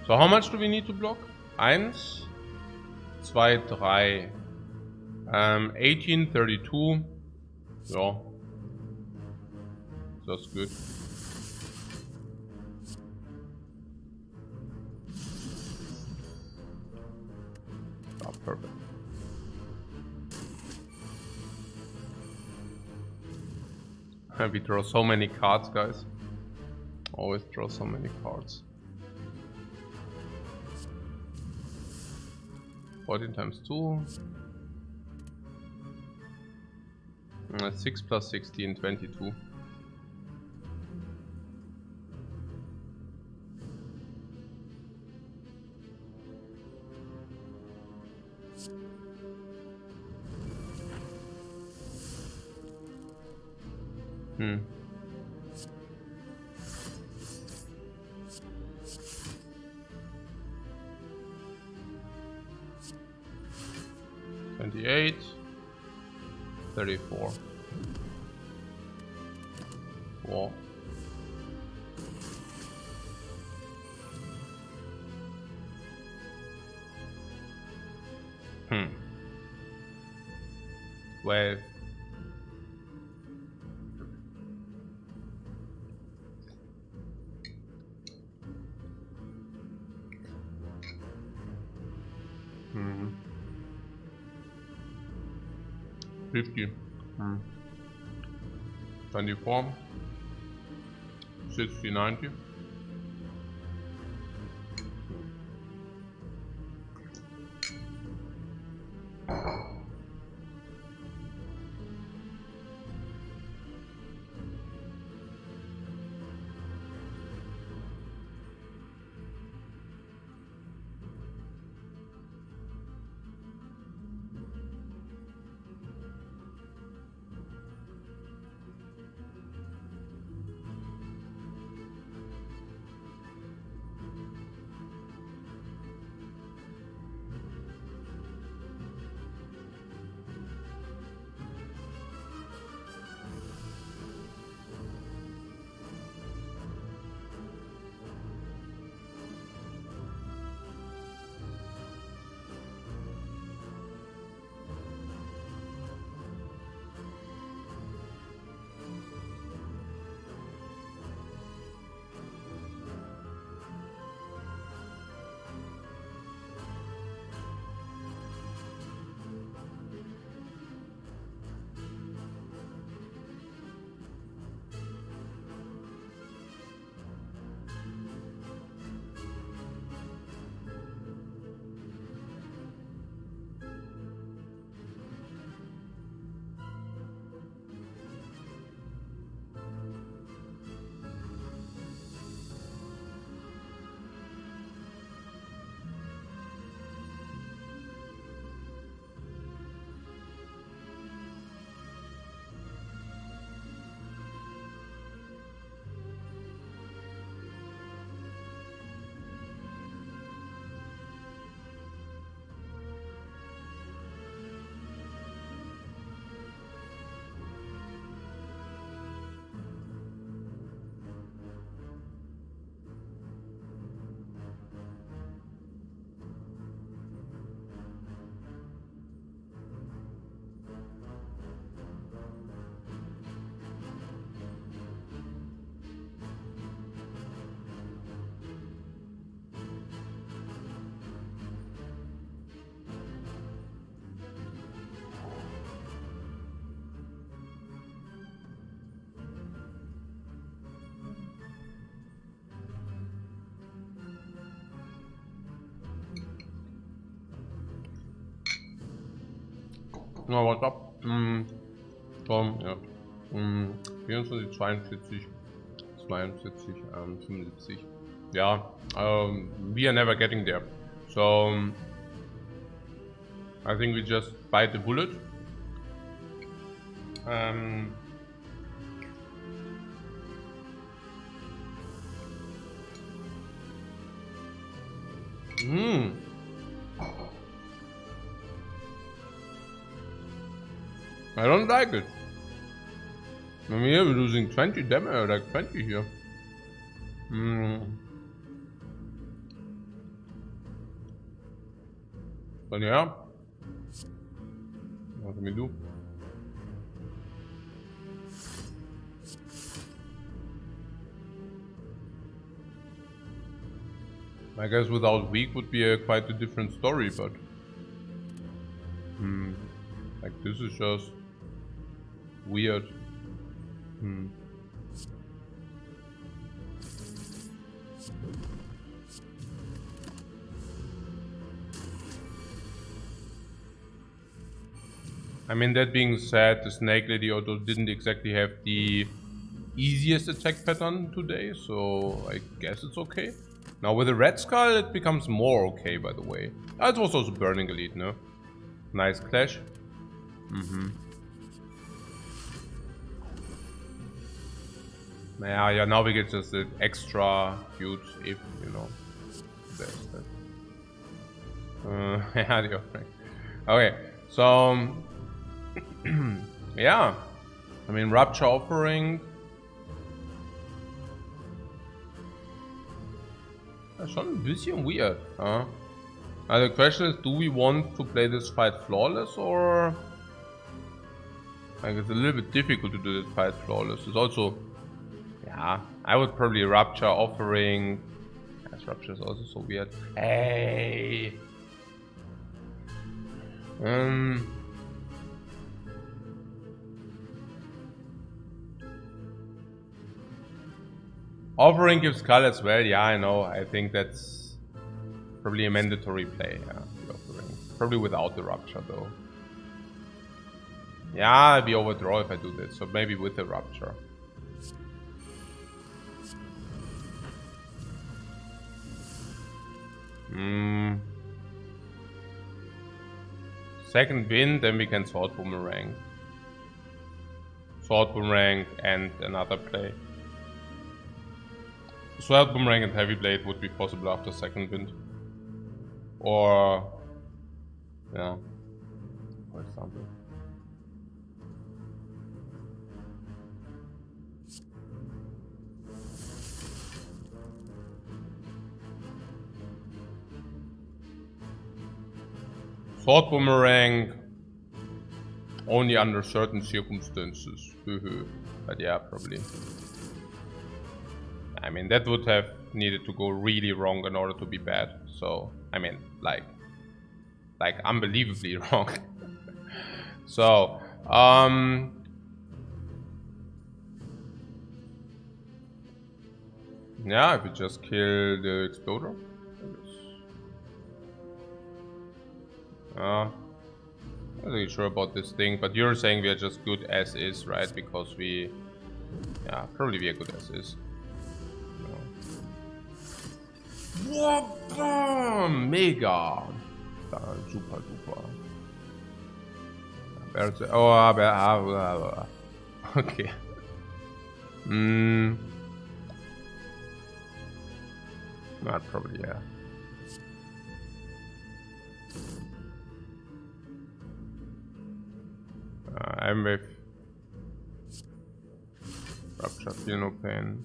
So how much do we need to block? 1, 2, 3. 18, 32. Yeah. That's good. Oh, perfect. We draw so many cards, guys. Always draw so many cards. 14 times 2. 6 plus 16, 22. Hmm. $28, $34. Wow. Well. Hmm. 50. 24. 60, 90. Na, what's up? So, ja. 24, 42, 42, 75. Yeah, we are never getting there. So, I think we just bite the bullet. I don't like it. I mean, we're losing 20 damage, like 20 here. But yeah. What can we do? I guess without weak would be quite a different story, but like this is just weird. I mean, that being said, the Snake Lady also didn't exactly have the easiest attack pattern today, so I guess it's okay. Now with the Red Skull, it becomes more okay, by the way. It was also Burning Elite, no? Nice clash. Yeah, now we get just an extra huge if, you know. There's that. Yeah, the offering. Okay, so... yeah. I mean, Rapture Offering... That's schon ein bisschen weird, huh? Now the question is, do we want to play this fight flawless, or... Like, it's a little bit difficult to do this fight flawless. It's also... Yeah, I would probably Rapture Offering... Yes, Rapture is also so weird. Hey! Offering gives Skull as well, yeah, I know. I think that's probably a mandatory play, yeah, the Offering. Probably without the Rupture, though. Yeah, I'll be overdraw if I do this, so maybe with the Rupture. Second win, then we can Sword Boomerang. Sword Boomerang and another play. Sword Boomerang and Heavy Blade would be possible after second wind. Or... yeah, for example. Sword Boomerang only under certain circumstances. But yeah, probably. I mean, that would have needed to go really wrong in order to be bad. So, I mean, like unbelievably wrong. So, yeah, if we just kill the Exploder. I'm not really sure about this thing, but you're saying we are just good as is, right? Because we... yeah, probably we are good as is. No. Mega! Super duper. Oh, okay. Not probably, yeah. I'm with Rupture, feel no pain.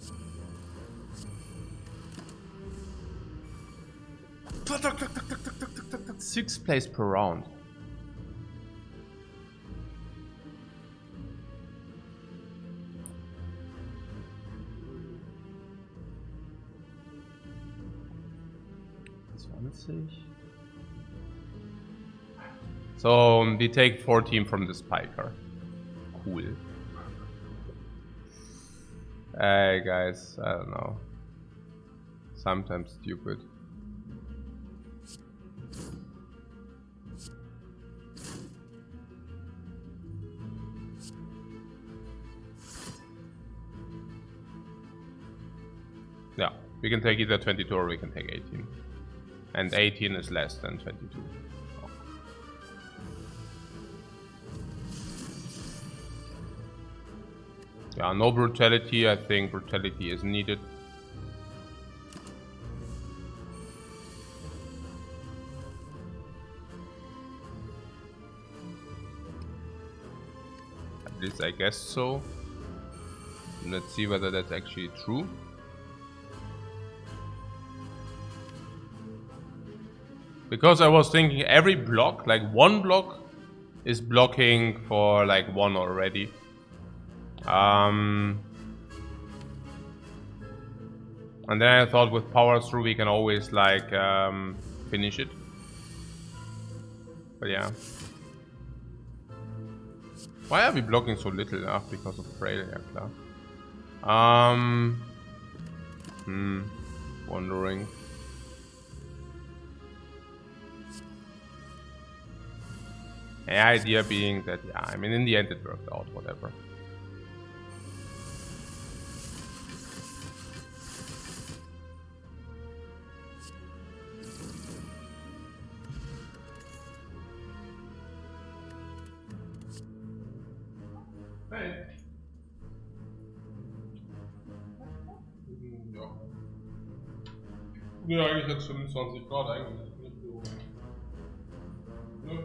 6 plays per round. So we take 14 from the Spiker. Cool. Hey guys, I don't know. Sometimes stupid. Yeah, we can take either 22 or we can take 18. And 18 is less than 22. Yeah, no brutality. I think brutality is needed. At least I guess so. Let's see whether that's actually true. Because I was thinking every block, like one block, is blocking for like one already. And then I thought with power through we can always like finish it. But yeah. Why are we blocking so little? Ah, because of frail, yeah, klar. Wondering. The idea being that, yeah, I mean, in the end it worked out, whatever. Hey. Ja, eigentlich jetzt 25 Grad, eigentlich nicht so. Ne?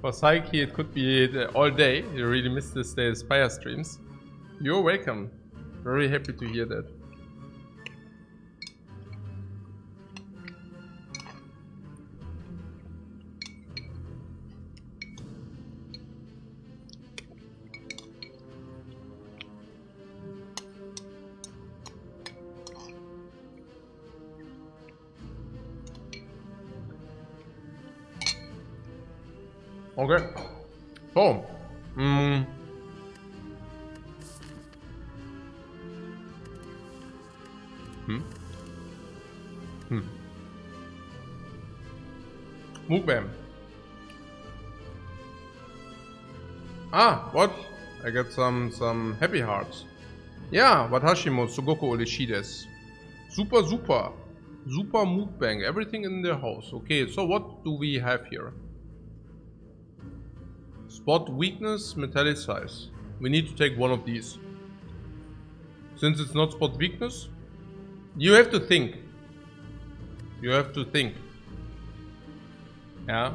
For Psyche, it could be all day. You really missed this day's Spire streams. You're welcome. Very happy to hear that. Okay. So, Mukbang. Ah, what? I got some happy hearts. Yeah, Watashimo, Sugoko Olishides. Super mukbang. Everything in the house. Okay, so what do we have here? Spot weakness, metallicize. We need to take one of these. Since it's not spot weakness, you have to think. You have to think. Yeah.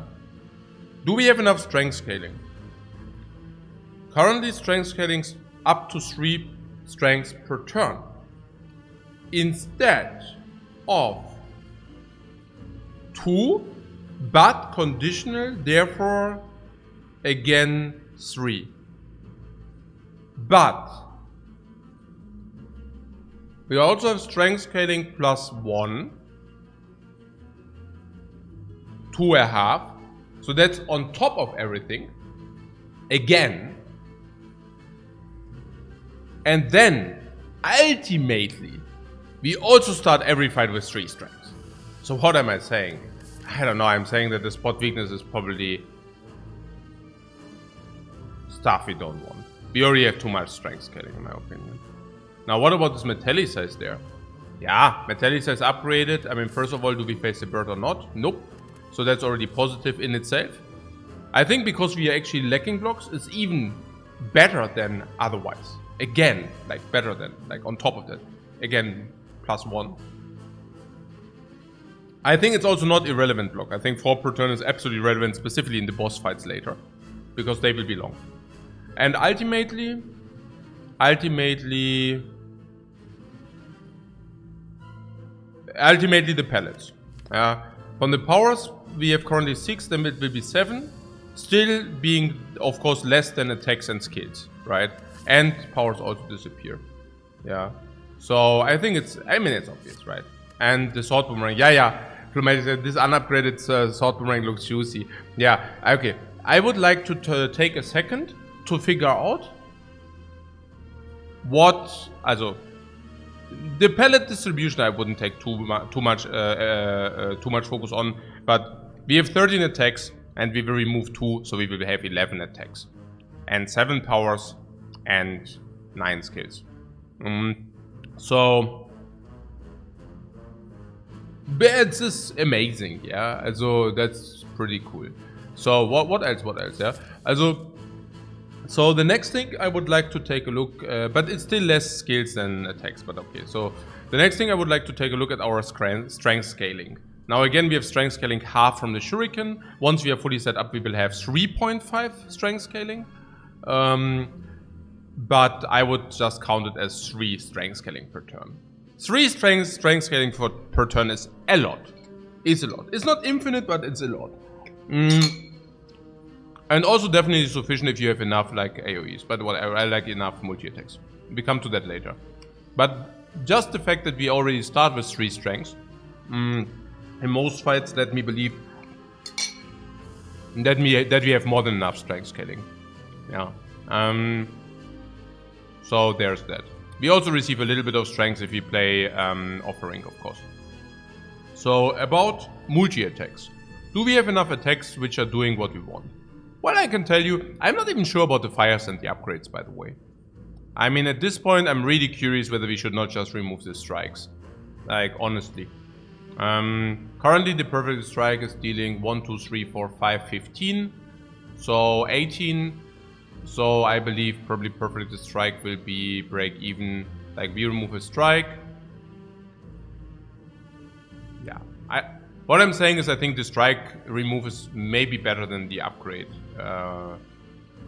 Do we have enough strength scaling? Currently, strength scaling's up to 3 strengths per turn. Instead of 2, but conditional, therefore again 3. But we also have strength scaling plus 1, 2.5. So that's on top of everything. Again. And then, ultimately, we also start every fight with 3 strengths. So what am I saying? I don't know, I'm saying that the spot weakness is probably stuff we don't want. We already have too much strength scaling in my opinion. Now what about this metallicize there? Yeah, metallicize upgraded. I mean, first of all, do we face the bird or not? Nope. So that's already positive in itself. I think because we are actually lacking blocks, it's even better than otherwise. Again, like better than, like on top of that. Again, plus 1. I think it's also not irrelevant block. I think 4 per turn is absolutely relevant, specifically in the boss fights later. Because they will be long. And ultimately the pellets. From the powers, we have currently 6, then it will be 7. Still being, of course, less than attacks and skills, right? And powers also disappear. Yeah. So I think it's obvious, right? And the sword boomerang, this unupgraded sword boomerang looks juicy. Yeah, okay. I would like to take a second to figure out what, the pellet distribution I wouldn't take too much focus on, but we have 13 attacks and we will remove 2, so we will have 11 attacks and 7 powers and 9 skills. So this is amazing, yeah. So that's pretty cool. So what else? Yeah. So the next thing I would like to take a look, but it's still less skills than attacks, but okay. So the next thing I would like to take a look at our strength scaling. Now again, we have strength scaling half from the shuriken. Once we are fully set up, we will have 3.5 strength scaling. But I would just count it as 3 strength scaling per turn. 3 strength scaling per turn is a lot. It's a lot. It's not infinite, but it's a lot. And also definitely sufficient if you have enough like AoEs. But whatever, I like enough multi-attacks. We come to that later. But just the fact that we already start with 3 strengths. In most fights, let me believe that we have more than enough strength scaling. Yeah. So there's that. We also receive a little bit of strength if we play offering, of course. So about multi-attacks. Do we have enough attacks which are doing what we want? Well, I can tell you, I'm not even sure about the fires and the upgrades, by the way. I mean, at this point, I'm really curious whether we should not just remove the strikes. Like, honestly. Currently, the perfect strike is dealing 1, 2, 3, 4, 5, 15. So 18. So I believe probably perfect strike will be break even. Like we remove a strike. Yeah, What I'm saying is I think the strike remove is maybe better than the upgrade. Yeah,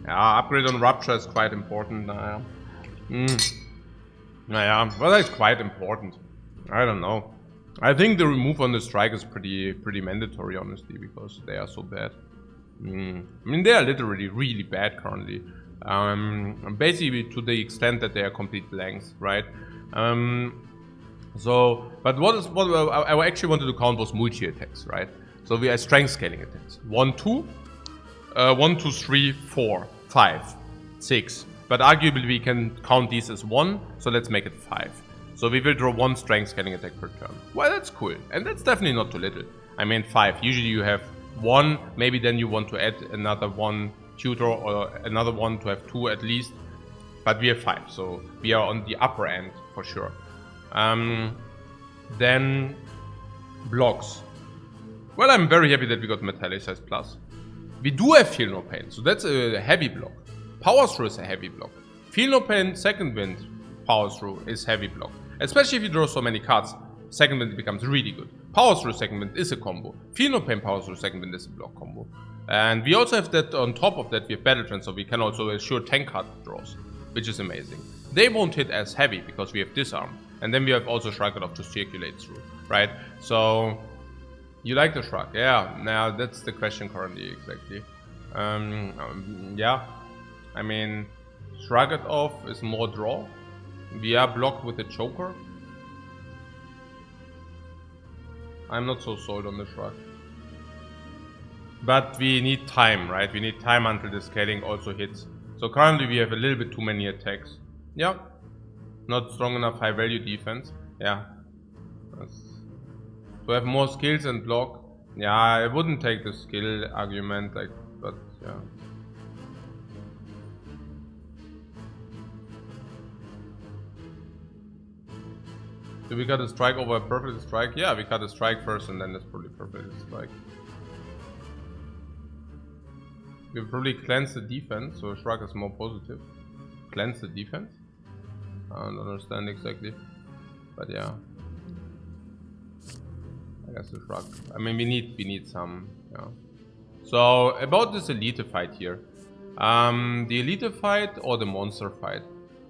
upgrade on Rupture is quite important. Well, that's quite important. I don't know. I think the remove on the strike is pretty mandatory, honestly, because they are so bad. I mean, they are literally really bad currently. Basically to the extent that they are complete blanks, right? But what I actually wanted to count was multi-attacks, right? So we have strength scaling attacks. 1, 2, 1, 2, 3, 4, 5, 6. But arguably we can count these as 1, so let's make it 5. So we will draw 1 strength scaling attack per turn. Well, that's cool. And that's definitely not too little. I mean 5. Usually you have 1, maybe then you want to add another 1 tutor or another 1 to have 2 at least. But we have 5, so we are on the upper end for sure. Then blocks. Well, I'm very happy that we got Metallicize Plus. We do have Feel No Pain, so that's a heavy block. Power Through is a heavy block. Feel No Pain, Second Wind, Power Through is heavy block. Especially if you draw so many cards, Second Wind becomes really good. Power Through Second Wind is a combo. Feel No Pain, Power Through Second Wind is a block combo. And we also have that on top of that, we have Battle Trance, so we can also assure 10 card draws, which is amazing. They won't hit as heavy because we have Disarm. And then we have also Shrug It Off to circulate through, right? So, you like the Shrug? Yeah, now that's the question currently, exactly. Yeah, I mean, Shrug It Off is more draw. We are blocked with a Choker. I'm not so sold on the Shrug. But we need time, right? We need time until the scaling also hits. So currently we have a little bit too many attacks. Yeah. Not strong enough high value defense. Yeah. To have more skills and block. Yeah, I wouldn't take the skill argument, like, but yeah. Do we cut a strike over a perfect strike? Yeah, we cut a strike first and then it's probably perfect strike. We probably cleanse the defense, so Shrug is more positive. Cleanse the defense? I don't understand exactly, but yeah. I guess the Shrug. I mean, we need some. Yeah. So about this Elite fight here, the Elite fight or the Monster fight.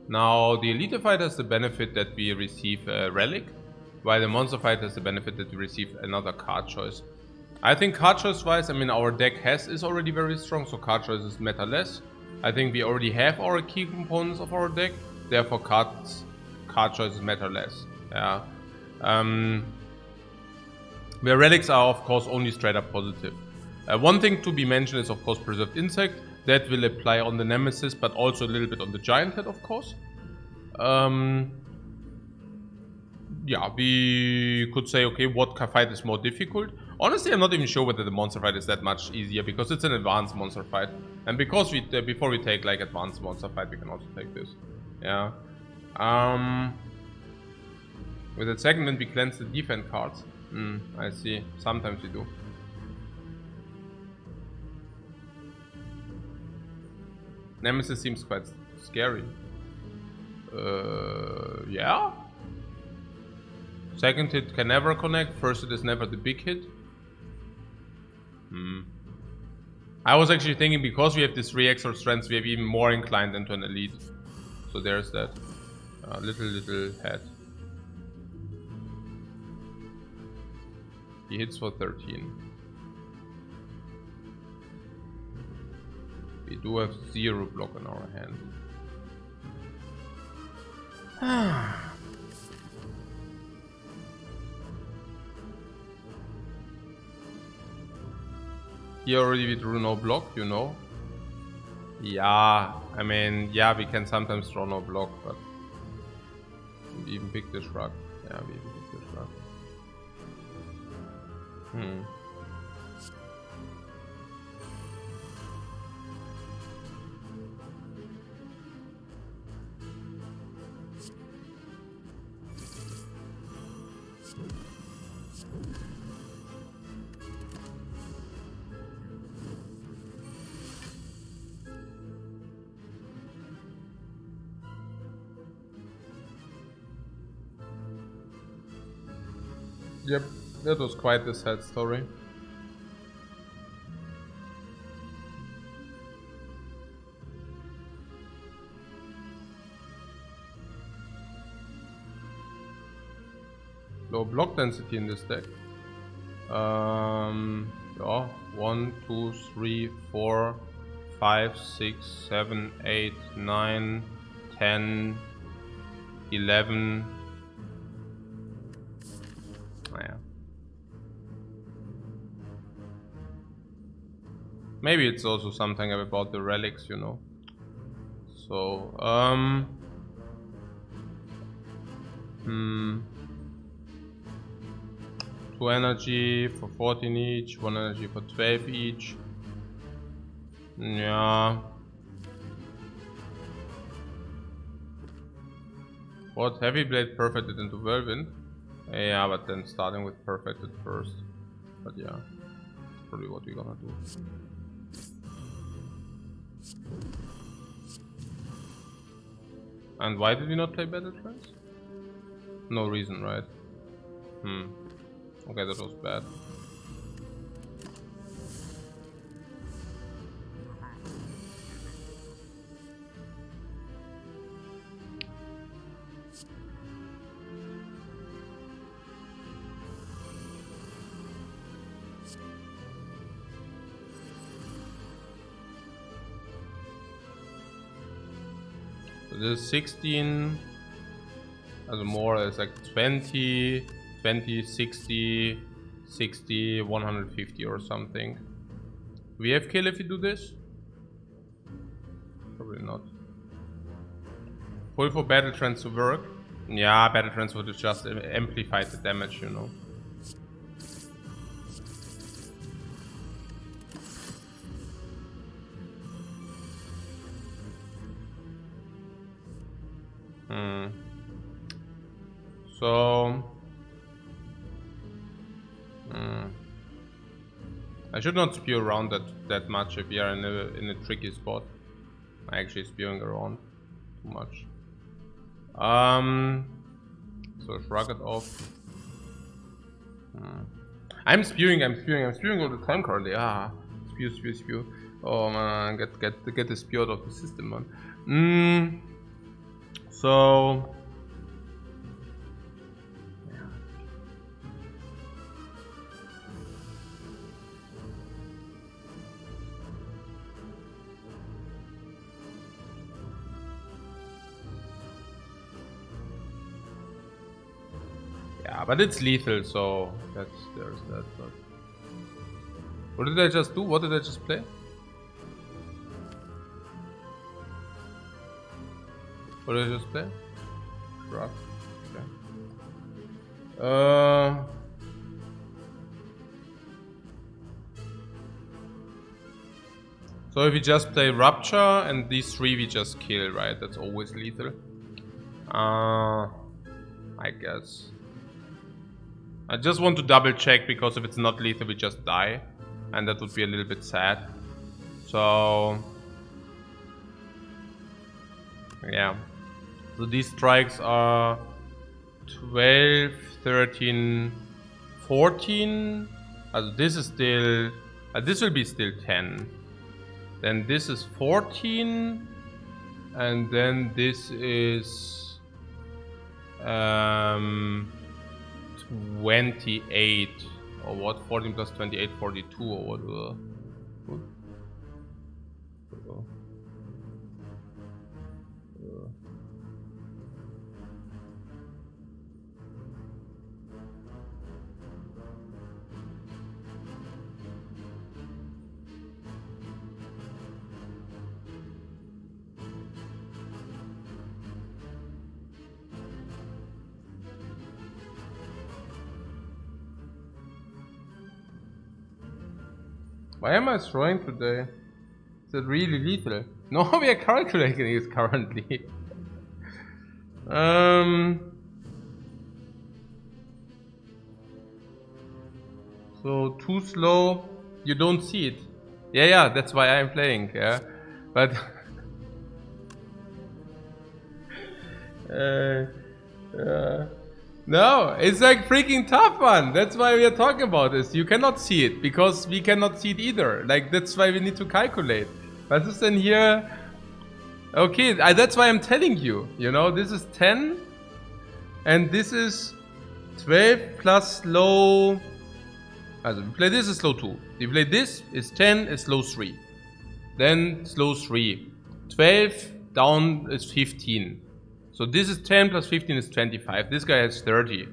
Now the Elite fight has the benefit that we receive a relic, while the Monster fight has the benefit that we receive another card choice. I think card choice wise, I mean our deck is already very strong, so card choices matter less. I think we already have our key components of our deck. Therefore, card choices matter less. Yeah. Where relics are, of course, only straight up positive. One thing to be mentioned is, of course, Preserved Insect. That will apply on the Nemesis, but also a little bit on the Giant Head, of course. Yeah, we could say, okay, what fight is more difficult? Honestly, I'm not even sure whether the monster fight is that much easier, because it's an advanced monster fight. And because we before we take like advanced monster fight, we can also take this. Yeah. With the second wind, we cleanse the defense cards. I see. Sometimes we do. Nemesis seems quite scary. Yeah. Second hit can never connect. First hit is never the big hit. I was actually thinking because we have this 3 extra strengths, we have even more inclined into an elite. So there's that little head. He hits for 13. We do have 0 block in our hand. Here already we drew no block, you know. Yeah, I mean, yeah, we can sometimes draw no block, but we even pick the Shrug. Yeah, we even pick the Shrug. Yep. That was quite a sad story. Low block density in this deck. Yeah, 1, 2, 3, 4, 5, 6, 7, 8, 9, 10, 11. Yeah. Maybe it's also something about the relics, you know. So, 2 energy for 14 each, 1 energy for 12 each. Yeah. What? Heavy blade perfected into whirlwind? Yeah, but then starting with perfected first. But yeah, that's probably what we're gonna do. And why did we not play Battle Trance? No reason, right? Okay, that was bad. So this is 16. As more is like 20, 20, 60, 60, 150 or something. Do we have kill if we do this? Probably not. Pull for Battle Trance to work. Yeah, Battle Trance would just amplify the damage, you know. So I should not spew around that much if we are in a tricky spot. I'm actually spewing around too much. So shrug it off. I'm spewing all the time currently. Spew. Oh man, get the spew out of the system, man. So yeah, but it's lethal, so there's that. But what did I just do? What did I just play? What did I just play? Shrug. Okay. So if we just play Rupture and these 3 we just kill, right? That's always lethal. I guess. I just want to double check because if it's not lethal we just die. And that would be a little bit sad. So yeah. So these strikes are 12, 13, 14. This is still... this will be still 10. Then this is 14. And then this is... 28. Or what? 14 plus 28, 42 or what? Why am I throwing today? Is it really lethal? No, we are calculating it currently. So too slow, you don't see it. Yeah, that's why I'm playing. Yeah, but No, it's like freaking tough one. That's why we are talking about this. You cannot see it because we cannot see it either. Like that's why we need to calculate. Was ist denn here? Okay, that's why I'm telling you. You know, this is 10 and this is 12 plus slow. Also, we play this is slow 2. We play this is 10 is slow 3. Then slow 3. 12 down is 15. So this is 10 plus 15 is 25. This guy has 30.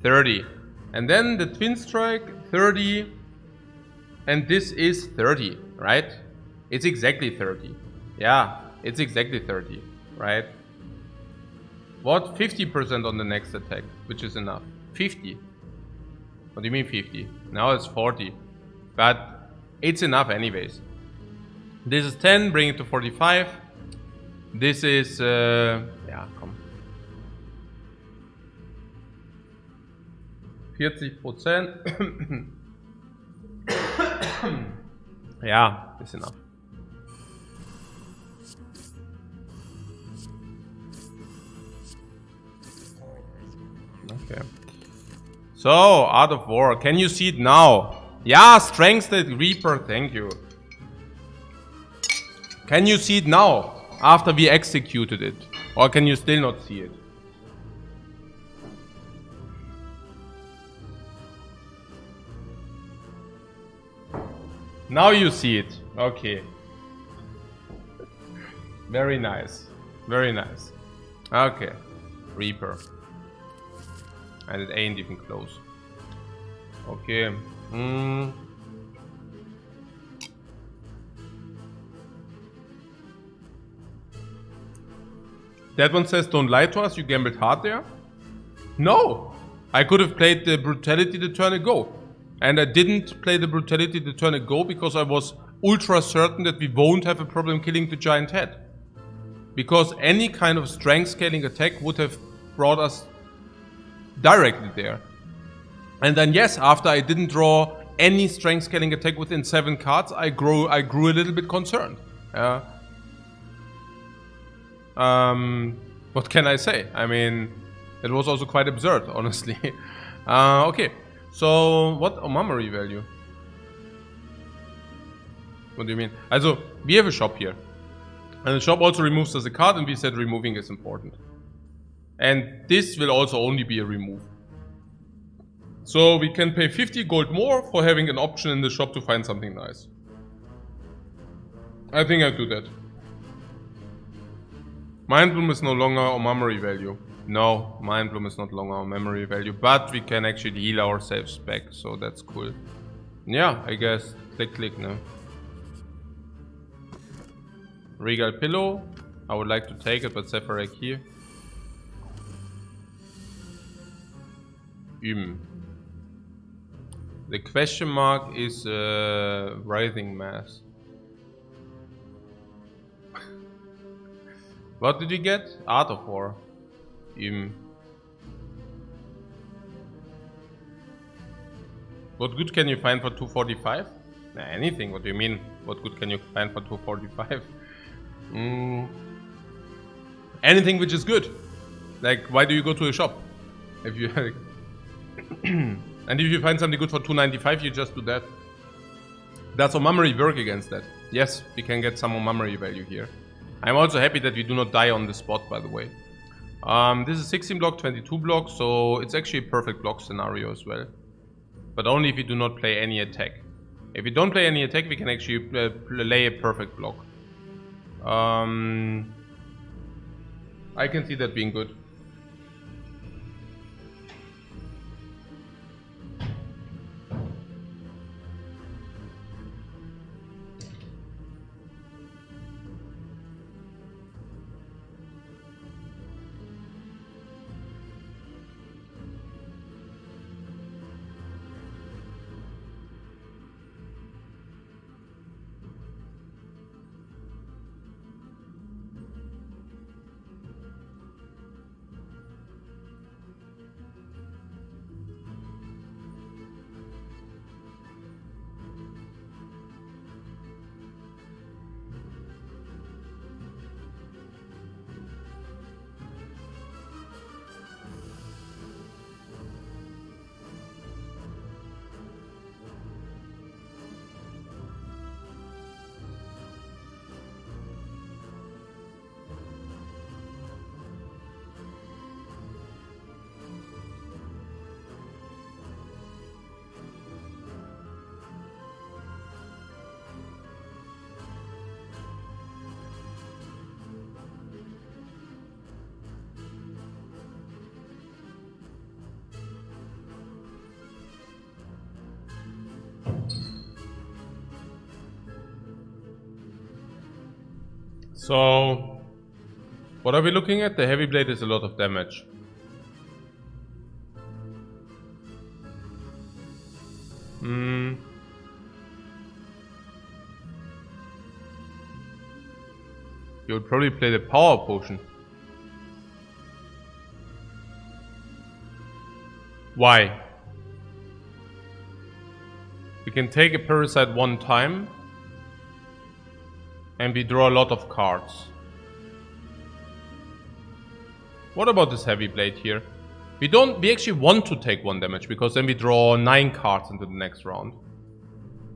30. And then the twin strike, 30. And this is 30, right? It's exactly 30. Yeah, it's exactly 30, right? What? 50% on the next attack, which is enough. 50. What do you mean 50? Now it's 40. But it's enough anyways. This is 10, bring it to 45. This is, ja, komm. 40%. Ja, is enough. Okay. So, Art of War. Can you see it now? Yeah, Strength State Reaper, thank you. Can you see it now? After we executed it? Or can you still not see it? Now you see it. Okay. Very nice. Very nice. Okay. Reaper. And it ain't even close. Okay. That one says, don't lie to us, you gambled hard there. No! I could have played the Brutality the turn ago. And I didn't play the Brutality the turn ago because I was ultra certain that we won't have a problem killing the giant head. Because any kind of strength scaling attack would have brought us directly there. And then yes, after I didn't draw any strength scaling attack within 7 cards, I grew a little bit concerned. What can I say? I mean, it was also quite absurd, honestly. Okay, so what memory value? What do you mean? Also, we have a shop here. And the shop also removes as a card, and we said removing is important. And this will also only be a remove. So we can pay 50 gold more for having an option in the shop to find something nice. I think I'll do that. Mind Bloom is no longer a memory value. No, Mind Bloom is not longer a memory value, but we can actually heal ourselves back, so that's cool. Yeah, I guess. Click, no. Regal Pillow. I would like to take it, but Sephiroth here. The question mark is Writhing Mass. What did you get? Art of War. What good can you find for 245? Nah, anything. What do you mean? What good can you find for 245? Anything which is good. Like, why do you go to a shop? If you and if you find something good for 295, you just do that. Does our memory work against that? Yes, we can get some more memory value here. I'm also happy that we do not die on the spot, by the way. This is 16 block, 22 block, so it's actually a perfect block scenario as well. But only if we do not play any attack. If we don't play any attack, we can actually lay a perfect block. I can see that being good. So, what are we looking at? The heavy blade is a lot of damage. You would probably play the power potion. Why? We can take a parasite one time and we draw a lot of cards. What about this heavy blade here? We actually want to take 1 damage because then we draw 9 cards into the next round.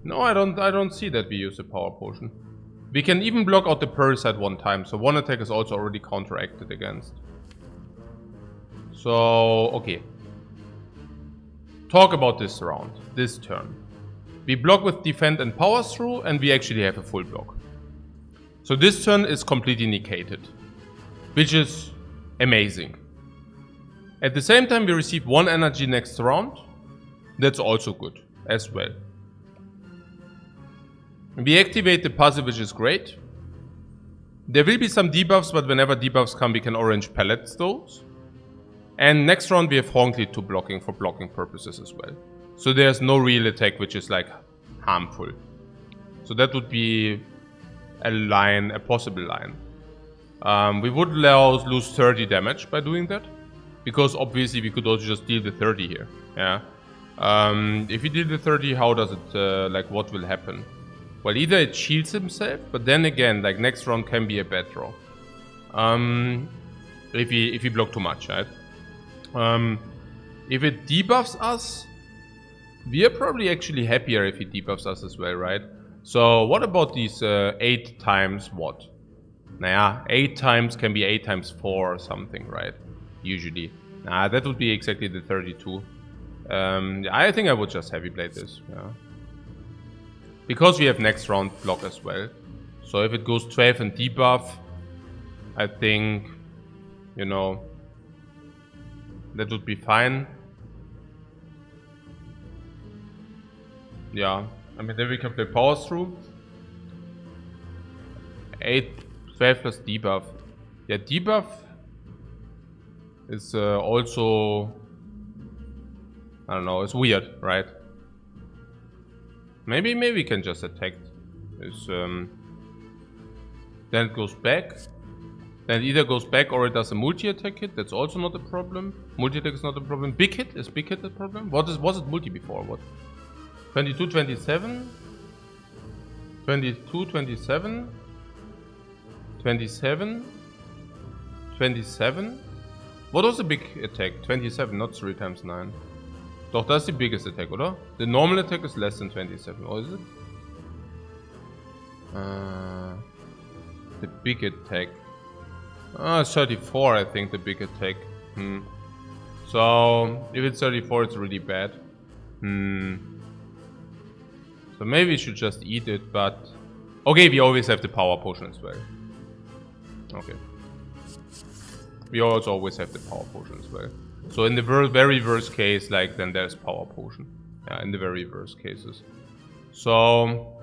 No, I don't see that we use a power potion. We can even block out the parasite one time, so 1 attack is also already counteracted against. So, okay. Talk about this round, this turn. We block with defend and power through, and we actually have a full block. So this turn is completely negated, which is amazing. At the same time, we receive 1 energy next round. That's also good as well. We activate the passive, which is great. There will be some debuffs, but whenever debuffs come, we can orange pellets those. And next round we have Horncleave to blocking for blocking purposes as well. So there's no real attack which is like harmful. So that would be a possible line. We would lose 30 damage by doing that. Because obviously we could also just deal the 30 here. Yeah. If you deal the 30, how does it, like what will happen? Well, either it shields himself, but then again, like next round can be a bad draw. If he block too much, right? If it debuffs us, we are probably actually happier if he debuffs us as well, right? So what about these 8 times what? Naja, 8 times can be 8 times 4 or something, right? Usually. Nah, that would be exactly the 32. I think I would just heavy blade this, yeah. Because we have next round block as well. So if it goes 12 and debuff, I think, you know, that would be fine. Yeah, I mean, then we can play power through. 12 plus debuff. Yeah, debuff is also, I don't know, it's weird, right? Maybe we can just attack. Then it goes back. Then it either goes back or it does a multi-attack hit. That's also not a problem. Multi-attack is not a problem. Big hit? Is big hit a problem? Was it multi before? What? 22, 27? 22, 27? 27? 27? What was the big attack? 27, not 3 times 9. Doch, that's the biggest attack, oder? The normal attack is less than 27, or is it? The big attack. 34, I think, the big attack. So, if it's 34, it's really bad. So maybe we should just eat it, but... Okay, we always have the power potion as well. Okay. We also always have the power potion as well. So in the very worst case, like, then there's power potion. Yeah, in the very worst cases. So...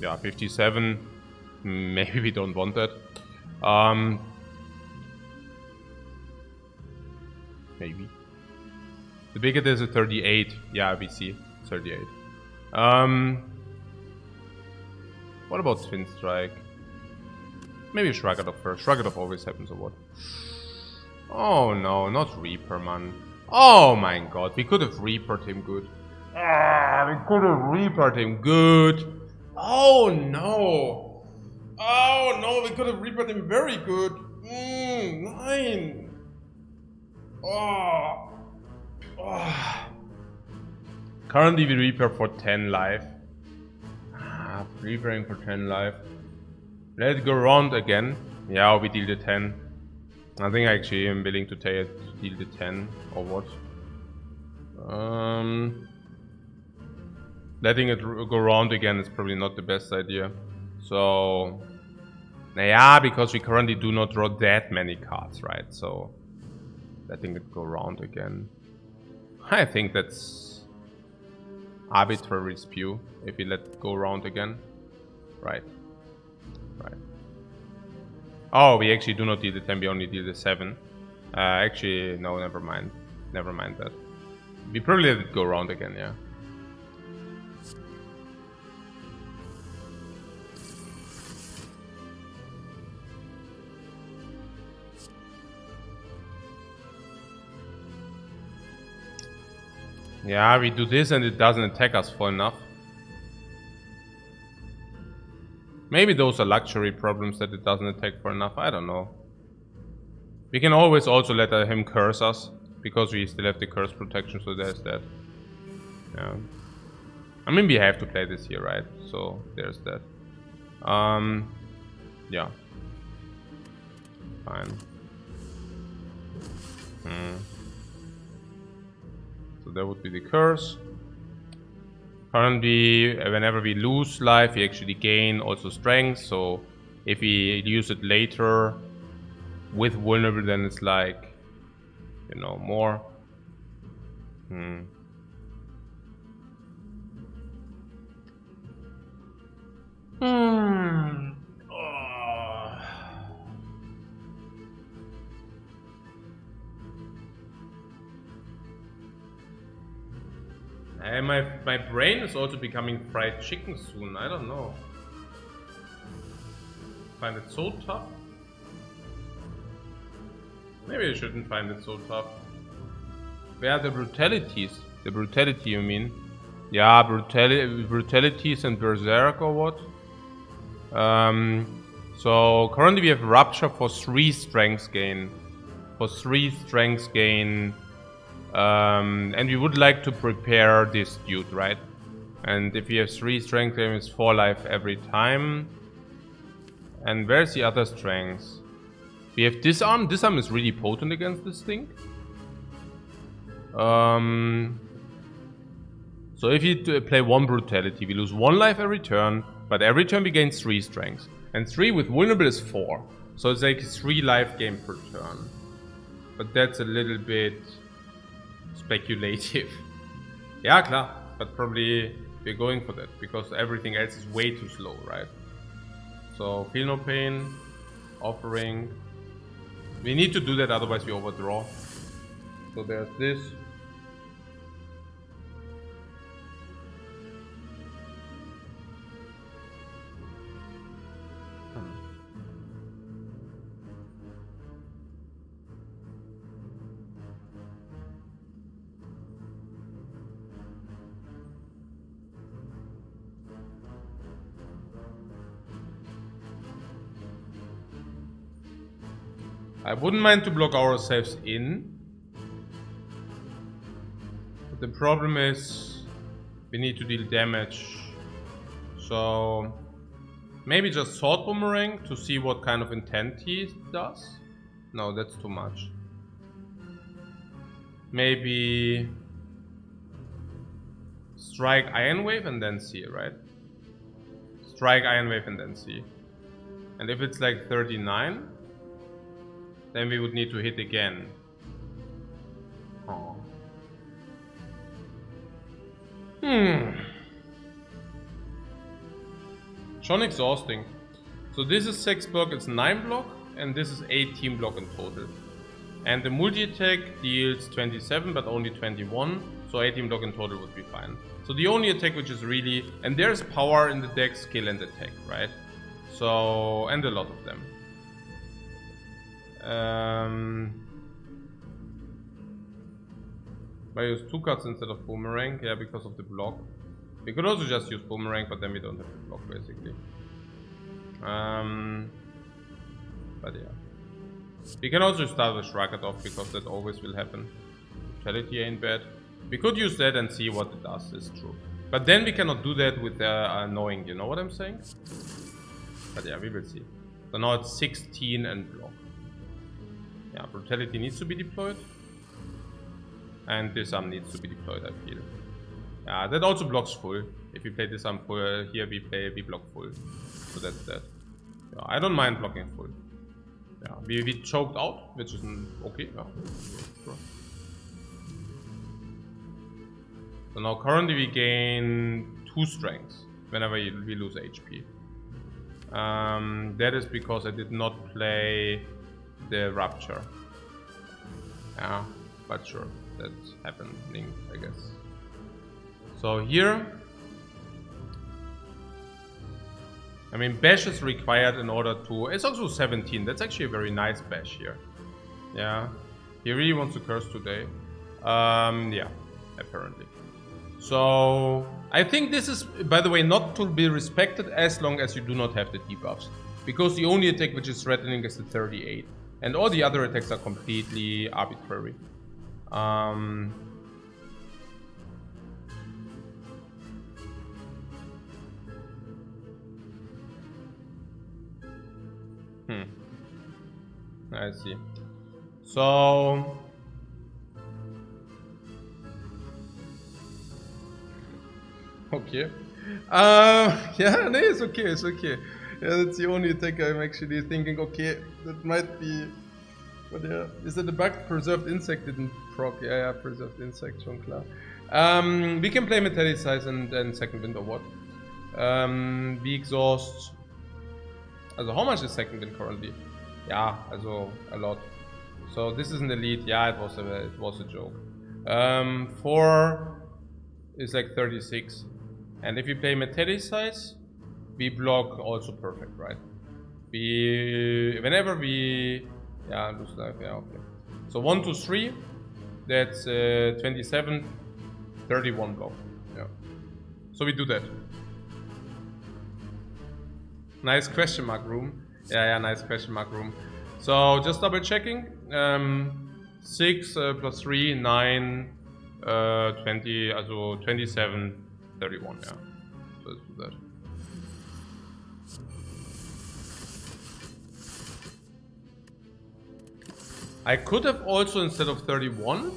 yeah, 57. Maybe we don't want that. Maybe. The bigger is a 38. Yeah, we see. 38. What about Twin Strike? Maybe Shrug It Off first. Shrug It Off always happens, or what? Oh no, not Reaper, man. Oh my god, we could have Reapered him good. We could have Reapered him good. Oh no. Oh no, we could have Reapered him very good. 9. Oh. Currently we Reaper for 10 life. Reapering for 10 life. Let it go around again. Yeah, we deal the 10. I think I actually am willing to deal the 10 or what. Letting it go around again is probably not the best idea. So, yeah, because we currently do not draw that many cards, right? So, letting it go around again. I think that's arbitrary spew if we let it go around again. Right. Right. Oh, we actually do not deal the 10, we only deal the 7. Actually, no, never mind. Never mind that. We probably let it go around again, yeah. Yeah, we do this and it doesn't attack us for enough. Maybe those are luxury problems that it doesn't attack for enough, I don't know. We can always also let him curse us, because we still have the curse protection, so there's that. Yeah. I mean, we have to play this here, right? So, there's that. Yeah. Fine. So that would be the curse. Currently, whenever we lose life, we actually gain also strength. So if we use it later with vulnerable, then it's like, you know, more. And my brain is also becoming fried chicken soon. I don't know. Find it so tough. Maybe I shouldn't find it so tough. Where are the brutalities? The brutality, you mean? Yeah, brutalities and berserk or what? So currently we have rupture for 3 strength gain. For 3 strength gain. And we would like to prepare this dude, right? And if we have 3 strength gain, it's 4 life every time. And where's the other strengths? We have disarm. Disarm is really potent against this thing. So if you play 1 brutality, we lose 1 life every turn, but every turn we gain 3 strengths. And 3 with vulnerable is 4. So it's like 3 life gain per turn. But that's a little bit speculative. Yeah, klar. But probably we're going for that, because everything else is way too slow, right? So feel no pain, offering. We need to do that, otherwise we overdraw. So there's this. I wouldn't mind to block ourselves in. But the problem is we need to deal damage. So maybe just sword boomerang to see what kind of intent he does. No, that's too much. Maybe strike Iron Wave and then see, right? Strike Iron Wave and then see. And if it's like 39, then we would need to hit again. Oh. John exhausting. So this is 6 block, it's 9 block, and this is 18 block in total. And the multi-attack deals 27, but only 21, so 18 block in total would be fine. So the only attack which is really... And there's power in the deck, skill and attack, right? So... and a lot of them. I use 2 cards instead of boomerang, yeah, because of the block. We could also just use boomerang, but then we don't have the block, basically. But yeah. We can also start with Shrug It Off, because that always will happen. Brutality ain't bad. We could use that and see what it does, is true. But then we cannot do that with knowing, you know what I'm saying? But yeah, we will see. So now it's 16 and block. Yeah, Brutality needs to be deployed. And Disarm needs to be deployed, I feel. Yeah, that also blocks full. If we play Disarm full, here we block full. So that's that. Yeah, I don't mind blocking full. Yeah, we choked out, which is okay. Yeah, sure. So now currently we gain 2 strengths whenever we lose HP. That is because I did not play the Rupture. Yeah, but sure, that's happening, I guess. So here, I mean, bash is required in order to... It's also 17, that's actually a very nice bash here. Yeah, he really wants to curse today. Yeah, apparently. So, I think this is, by the way, not to be respected as long as you do not have the debuffs. Because the only attack which is threatening is the 38. And all the other attacks are completely arbitrary. I see. So... Okay. Yeah, no, it's okay, it's okay. Yeah, that's the only attack I'm actually thinking, okay, that might be... But yeah, is it the bug? Preserved Insect didn't proc. Yeah, Preserved Insect, schon klar. We can play Metallicize and Second Wind or what? We exhaust... Also, how much is Second Wind currently? Yeah, also a lot. So this is an elite. Yeah, it was a joke. 4 is like 36. And if you play Metallicize, we block also perfect, right? Whenever we... Yeah, lose life, yeah, okay. So 1, 2, 3, that's 27, 31 block. Yeah. So we do that. Nice question mark room. Yeah, nice question mark room. So just double checking. 6 plus 3, 9, 20, also 27, 31, yeah. So let's do that. I could have also, instead of 31,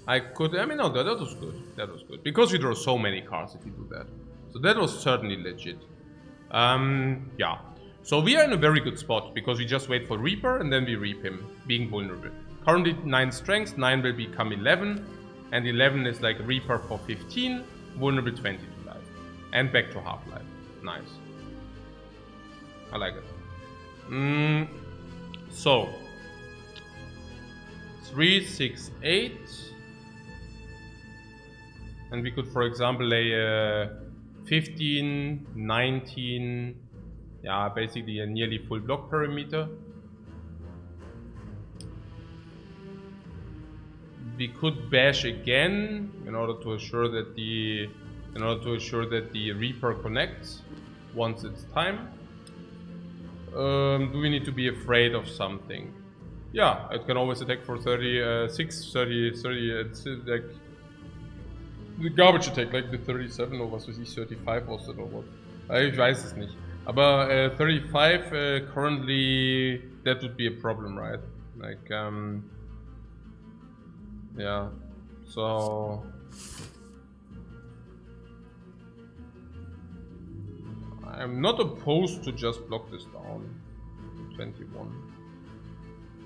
I mean, no, that was good. That was good. Because you draw so many cards if you do that. So that was certainly legit. Yeah. So we are in a very good spot, because we just wait for Reaper and then we reap him, being vulnerable. Currently 9 strength, 9 will become 11, and 11 is like Reaper for 15, vulnerable 20 to life. And back to half-life. Nice. I like it. So... 3, 6, 8, and we could, for example, lay 15, 19, yeah, basically a nearly full block perimeter. We could bash again in order to assure that the Reaper connects once it's time. Do we need to be afraid of something? Yeah, it can always attack for 36, 30, it's like the garbage attack, like the 37 or was weiß ich, 35 was it or what? Ich weiß es nicht. Aber 35 currently, that would be a problem, right? Like, yeah, so... I'm not opposed to just block this down. 21.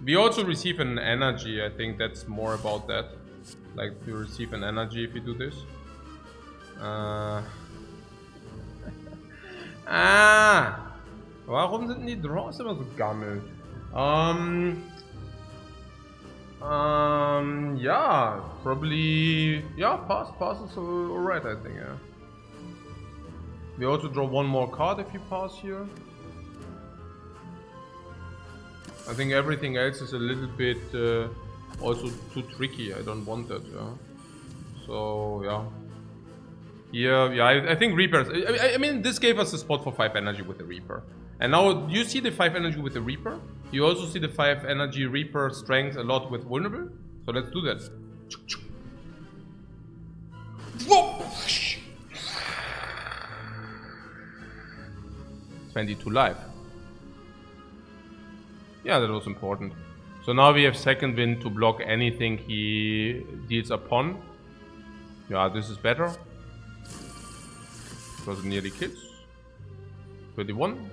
We also receive an energy, I think that's more about that. Like, you receive an energy if you do this. Warum sind die Draws immer so gammel? Yeah, probably... Yeah, pass is alright, I think, yeah. We also draw one more card if you pass here. I think everything else is a little bit also too tricky. I don't want that. Yeah. So yeah. Yeah. I think Reapers. I mean, this gave us a spot for 5 energy with the Reaper. And now you see the 5 energy with the Reaper. You also see the 5 energy Reaper strength a lot with vulnerable. So let's do that. 22 life. Yeah, that was important. So now we have second wind to block anything he deals upon. Yeah, this is better. Because it nearly kills. 21.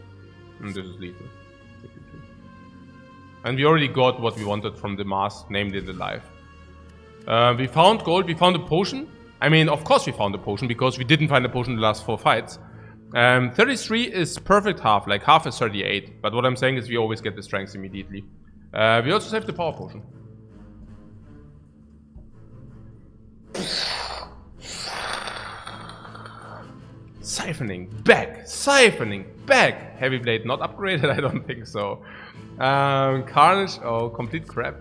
And this is lethal. 52. And we already got what we wanted from the mask, namely the life. We found gold, we found a potion. I mean, of course we found a potion, because we didn't find a potion in the last 4 fights. 33 is perfect half, like half is 38. But what I'm saying is we always get the strength immediately. We also save the power potion. Siphoning back. Heavy blade not upgraded, I don't think so. Carnage, oh, complete crap.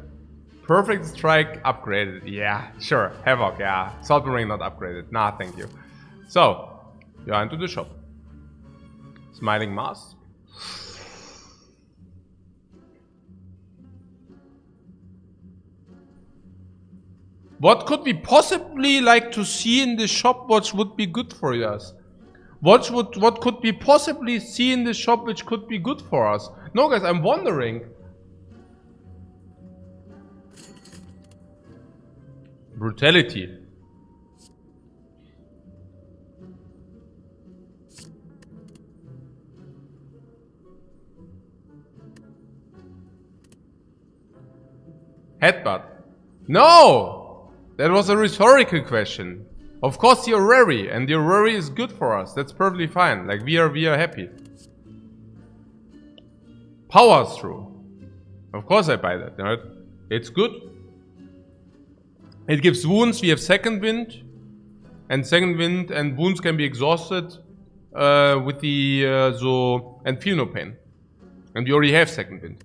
Perfect strike upgraded, yeah, sure. Havoc, yeah. Salt ring not upgraded, nah, thank you. So, you are into the shop. Smiling mask. What could we possibly like to see in the shop which would be good for us? What could we possibly see in the shop which could be good for us? No guys, I'm wondering. Brutality. Headbutt. No! That was a rhetorical question. Of course you're wary, and your worry is good for us. That's perfectly fine. Like we are happy. Power through. Of course I buy that, right? It's good. It gives wounds. We have second wind. And wounds can be exhausted with the and feel no pain. And we already have second wind.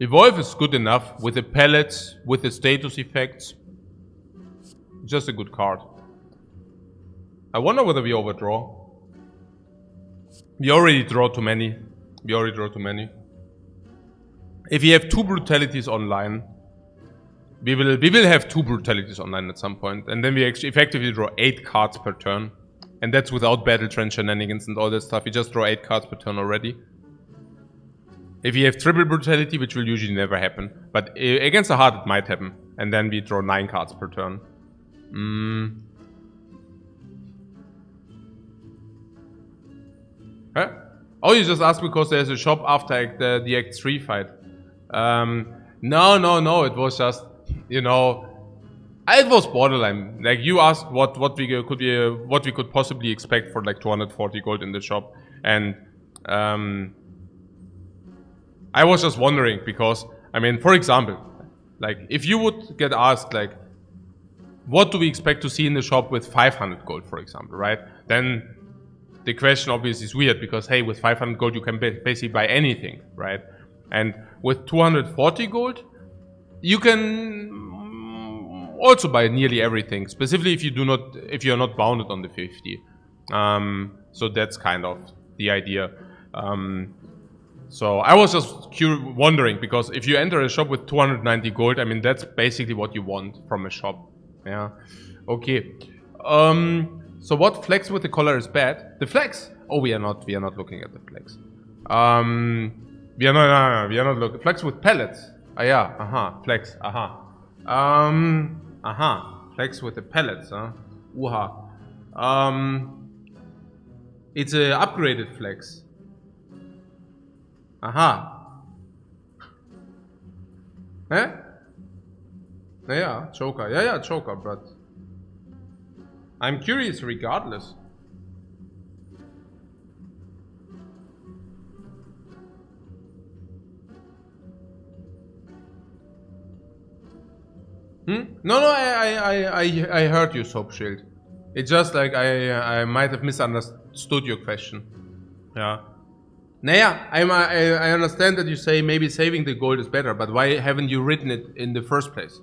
Evolve is good enough with the pellets, with the status effects. Just a good card. I wonder whether we overdraw. We already draw too many. If we have 2 brutalities online, we will have 2 brutalities online at some point, and then we actually effectively draw 8 cards per turn, and that's without battle trend shenanigans and all that stuff. We just draw 8 cards per turn already. If you have triple brutality, which will usually never happen, but against a heart it might happen, and then we draw 9 cards per turn. Huh? Oh, you just asked because there's a shop after the Act 3 fight. No, it was just, you know, it was borderline. Like you asked what we could possibly expect for like 240 gold in the shop, and I was just wondering because, I mean, for example, like if you would get asked like, what do we expect to see in the shop with 500 gold, for example, right? Then the question obviously is weird because, hey, with 500 gold you can basically buy anything, right? And with 240 gold, you can also buy nearly everything, specifically if you're not bounded on the 50. So that's kind of the idea. So I was just wondering, because if you enter a shop with 290 gold, I mean, that's basically what you want from a shop. Yeah. Okay. So what flex with the collar is bad? The flex? Oh, we are not looking at the flex. We are not looking. Flex with pellets. Ah, yeah. Flex. Flex with the pellets, huh? It's a upgraded flex. Eh? Yeah, choker. Yeah, choker, but I'm curious regardless. No, I heard you, Soap Shield. It's just like I might have misunderstood your question. Yeah. Naya, I understand that you say maybe saving the gold is better, but why haven't you written it in the first place?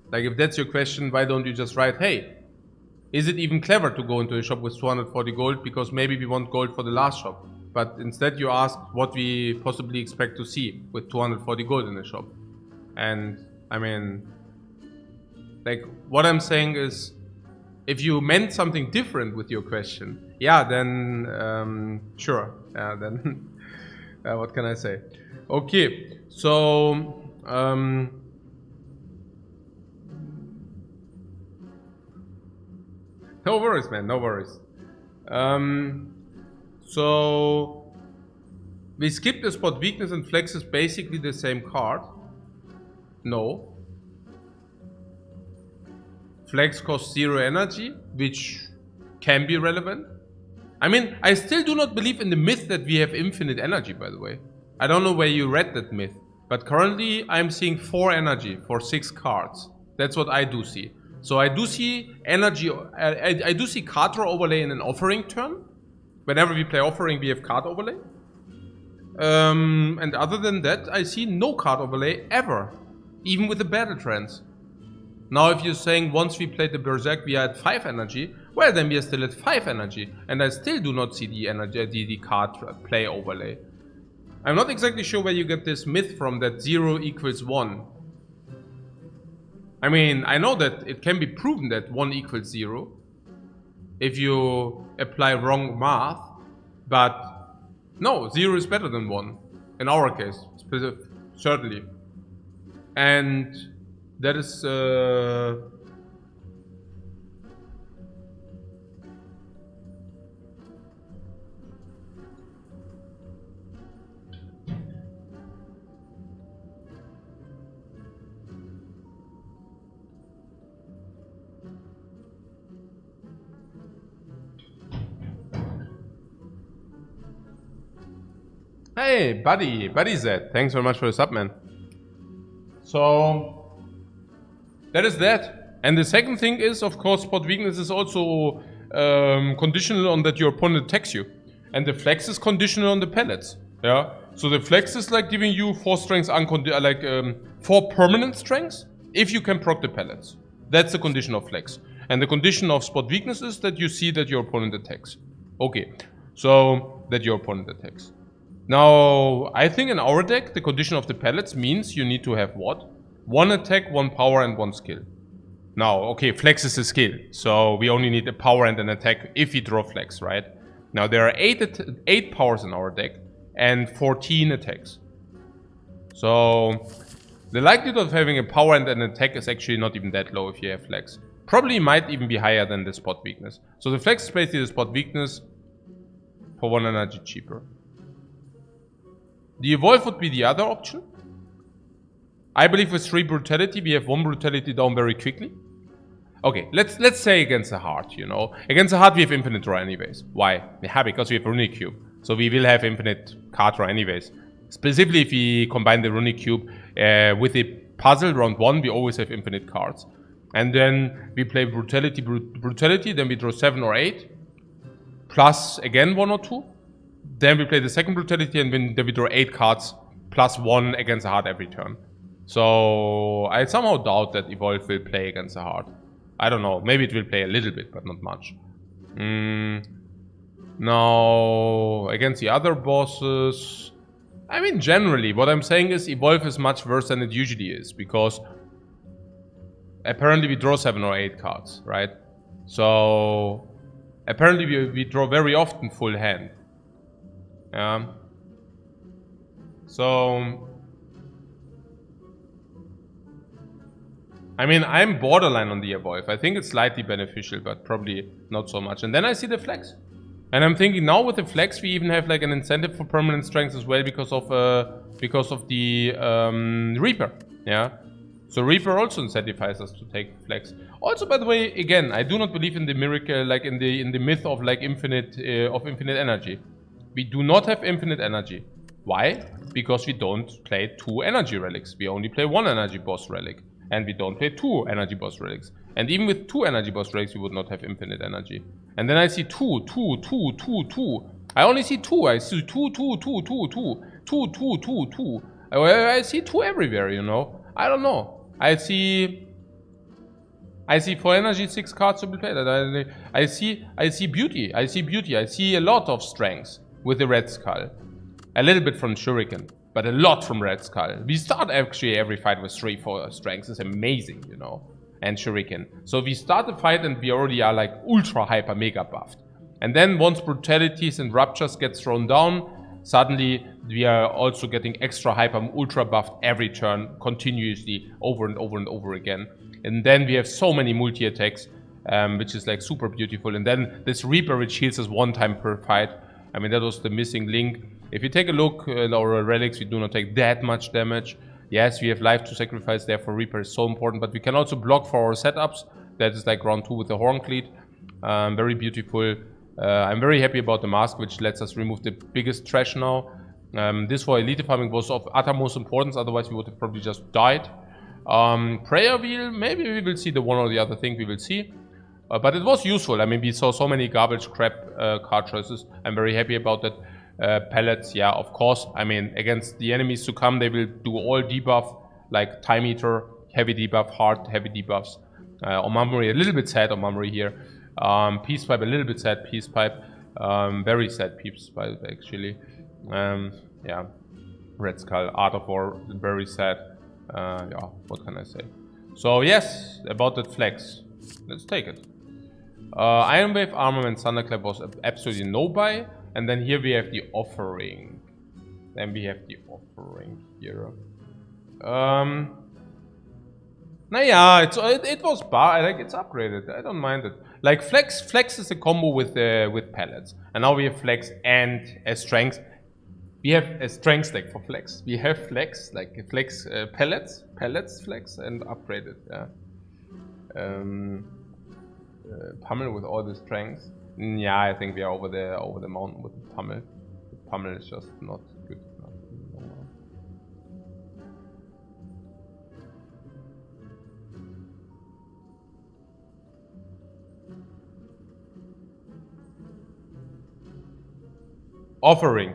Like, if that's your question, why don't you just write, hey, is it even clever to go into a shop with 240 gold because maybe we want gold for the last shop? But instead you ask what we possibly expect to see with 240 gold in the shop. And, I mean, like, what I'm saying is, if you meant something different with your question, yeah, then, sure, yeah, then... what can I say? Okay, so no worries, man, no worries. So we skip the spot weakness and flex is basically the same card. No. Flex costs 0 energy, which can be relevant. I mean, I still do not believe in the myth that we have infinite energy, by the way. I don't know where you read that myth, but currently I'm seeing 4 energy for 6 cards. That's what I do see. So I do see energy, I do see card draw overlay in an offering turn. Whenever we play offering, we have card overlay. And other than that, I see no card overlay ever, even with the battle trance. Now if you're saying once we played the Berserk we are at 5 energy, well then we are still at 5 energy, and I still do not see the energy, the card play overlay. I'm not exactly sure where you get this myth from that 0 equals 1. I mean, I know that it can be proven that 1 equals 0 if you apply wrong math, but no, 0 is better than 1 in our case, certainly. And that is Hey, Buddy Z, thanks very much for the sub, man. So that is that. And the second thing is, of course, spot weakness is also conditional on that your opponent attacks you. And the flex is conditional on the pellets. Yeah. So the flex is like giving you 4 strengths, 4 permanent strengths if you can proc the pellets. That's the condition of flex. And the condition of spot weakness is that you see that your opponent attacks. Okay. So that your opponent attacks. Now, I think in our deck, the condition of the pellets means you need to have what? 1 attack, 1 power, and 1 skill. Now, okay, flex is a skill, so we only need a power and an attack if we draw flex, right? Now, there are 8 powers in our deck and 14 attacks. So, the likelihood of having a power and an attack is actually not even that low if you have flex. Probably might even be higher than the spot weakness. So, the flex is basically the spot weakness for 1 energy cheaper. The evolve would be the other option. I believe with 3 brutality, we have 1 brutality down very quickly. Okay, let's say against the heart, you know. Against the heart, we have infinite draw anyways. Why? Yeah, because we have runic cube. So we will have infinite card draw anyways. Specifically, if we combine the runic cube with a puzzle round 1, we always have infinite cards. And then we play brutality, then we draw 7 or 8. Plus, again, 1 or 2. Then we play the second brutality and then we draw 8 cards plus 1 against the heart every turn. So I somehow doubt that Evolve will play against the heart. I don't know, maybe it will play a little bit, but not much. Now, against the other bosses, I mean generally, what I'm saying is Evolve is much worse than it usually is, because apparently we draw 7 or 8 cards, right? So apparently we draw very often full hand. So I mean, I'm borderline on the evolve. I think it's slightly beneficial, but probably not so much. And then I see the flex. And I'm thinking now with the flex, we even have like an incentive for permanent strength as well because of the Reaper. Yeah. So Reaper also incentivizes us to take flex. Also, by the way, again, I do not believe in the miracle, like in the myth of like infinite energy. We do not have infinite energy. Why? Because we don't play 2 energy relics. We only play 1 energy boss relic. And we don't play 2 energy boss relics. And even with 2 energy boss relics, we would not have infinite energy. And then I see 2. I only see 2. I see 2. I see 2 everywhere, you know. I don't know. I see 4 energy, 6 cards to be played. I see beauty. I see a lot of strengths with the Red Skull. A little bit from Shuriken, but a lot from Red Skull. We start actually every fight with 3-4 strengths. It's amazing, you know. And Shuriken. So we start the fight and we already are like ultra hyper mega buffed. And then once brutalities and ruptures get thrown down, suddenly we are also getting extra hyper ultra buffed every turn continuously over and over and over again. And then we have so many multi-attacks, which is like super beautiful. And then this Reaper which heals us 1 time per fight. I mean, that was the missing link. If you take a look at our relics, we do not take that much damage. Yes, we have life to sacrifice, therefore Reaper is so important, but we can also block for our setups. That is like round 2 with the Ironclad. Very beautiful. I'm very happy about the mask, which lets us remove the biggest trash now. This for elite farming was of uttermost importance, otherwise we would have probably just died. Prayer wheel, maybe we will see the one or the other thing, we will see. But it was useful. I mean, we saw so many garbage crap card choices. I'm very happy about that. Pellets, yeah, of course. I mean, against the enemies to come, they will do all debuff, like Time Eater, heavy debuff, hard, heavy debuffs. Omamori, a little bit sad Omamori here. Peace Pipe, a little bit sad Peace Pipe. Very sad Peace Pipe, actually. Yeah. Red Skull, Art of War, very sad. Yeah, what can I say? So, yes, about that flex. Let's take it. Iron Wave, Armament, Thunderclap was absolutely no buy. And then here we have the offering. Then we have the offering here. Naja, it was bar. Like, it's upgraded. I don't mind it. Like flex is a combo with pellets. And now we have flex and a strength. We have a strength stack for flex. We have flex, like flex pellets, flex, and upgraded. Yeah. Pummel with all the strengths. Yeah, I think we are over the mountain with the pummel. The pummel is just not good enough. Offering.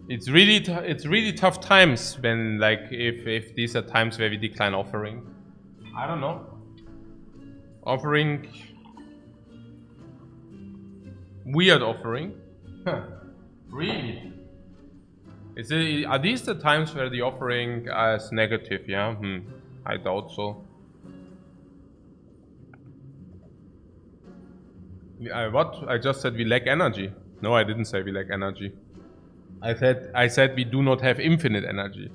It's really tough times when, like, if these are times where we decline offering. I don't know. Offering. Weird offering. Huh. Really? Are these the times where the offering is negative? Yeah. I doubt so. What? I just said we lack energy. No, I didn't say we lack energy. I said we do not have infinite energy.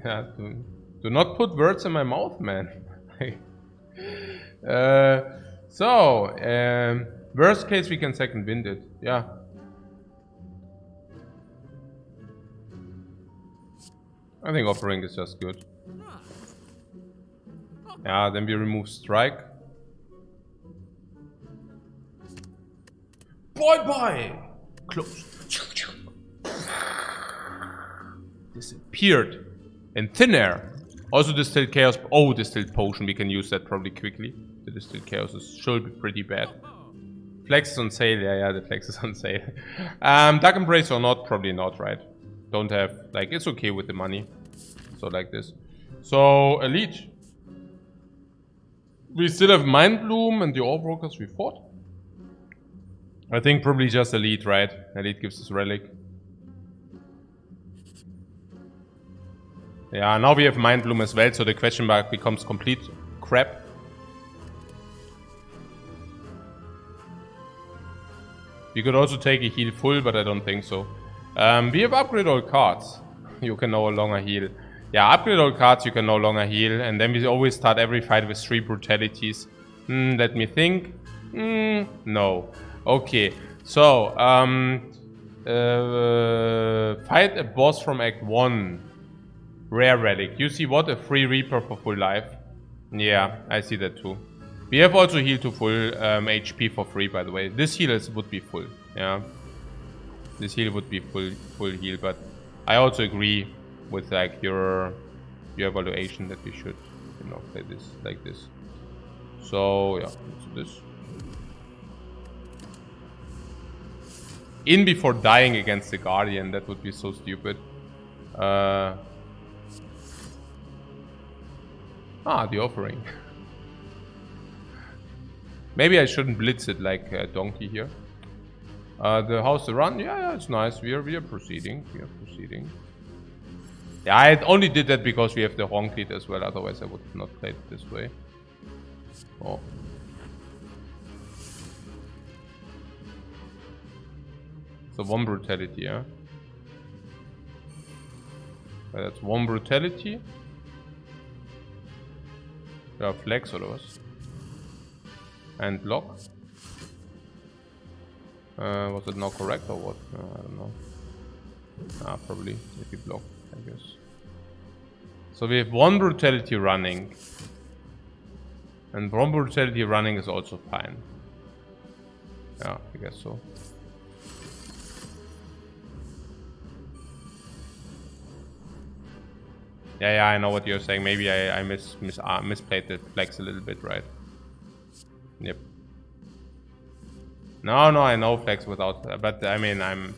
Yeah, do not put words in my mouth, man. Worst case we can second wind it. Yeah. I think offering is just good. Yeah, then we remove strike. Bye. Close. Disappeared. In thin air. Also distilled chaos. Oh, distilled potion. We can use that probably quickly. The distilled chaos should be pretty bad. Flex is on sale. Yeah, the flex is on sale. Dark Embrace or not? Probably not, right? Don't have, like, it's okay with the money. So like this. So, elite. We still have Mind Bloom and the All Brokers we fought. I think probably just elite, right? Elite gives us relic. Yeah, now we have Mind Bloom as well, so the question mark becomes complete crap. You could also take a heal full, but I don't think so. We have upgrade all cards. You can no longer heal. Yeah, upgrade all cards, you can no longer heal. And then we always start every fight with 3 brutalities. Let me think. No. Okay, so, fight a boss from Act 1. Rare relic. You see what? A free Reaper for full life. Yeah, I see that too. We have also heal to full HP for free, by the way. This heal would be full, yeah. This heal would be full heal, but I also agree with, like, your evaluation that we should, you know, play this like this. So yeah, so this. In before dying against the Guardian, that would be so stupid. The offering. Maybe I shouldn't blitz it like a donkey here. The house to run, yeah, it's nice. We are proceeding. Yeah, I only did that because we have the Ironclad as well. Otherwise, I would have not played it this way. Oh. So 1 brutality, yeah. That's 1 brutality. Ja, Flex oder was? And lock. Was it not correct or what? I don't know. Probably if we block, I guess. So we have one brutality running. And one brutality running is also fine. Yeah, I guess so. Yeah, I know what you're saying. Maybe I misplayed the flex a little bit, right? Yep. No, I know flex without that, but I mean, I'm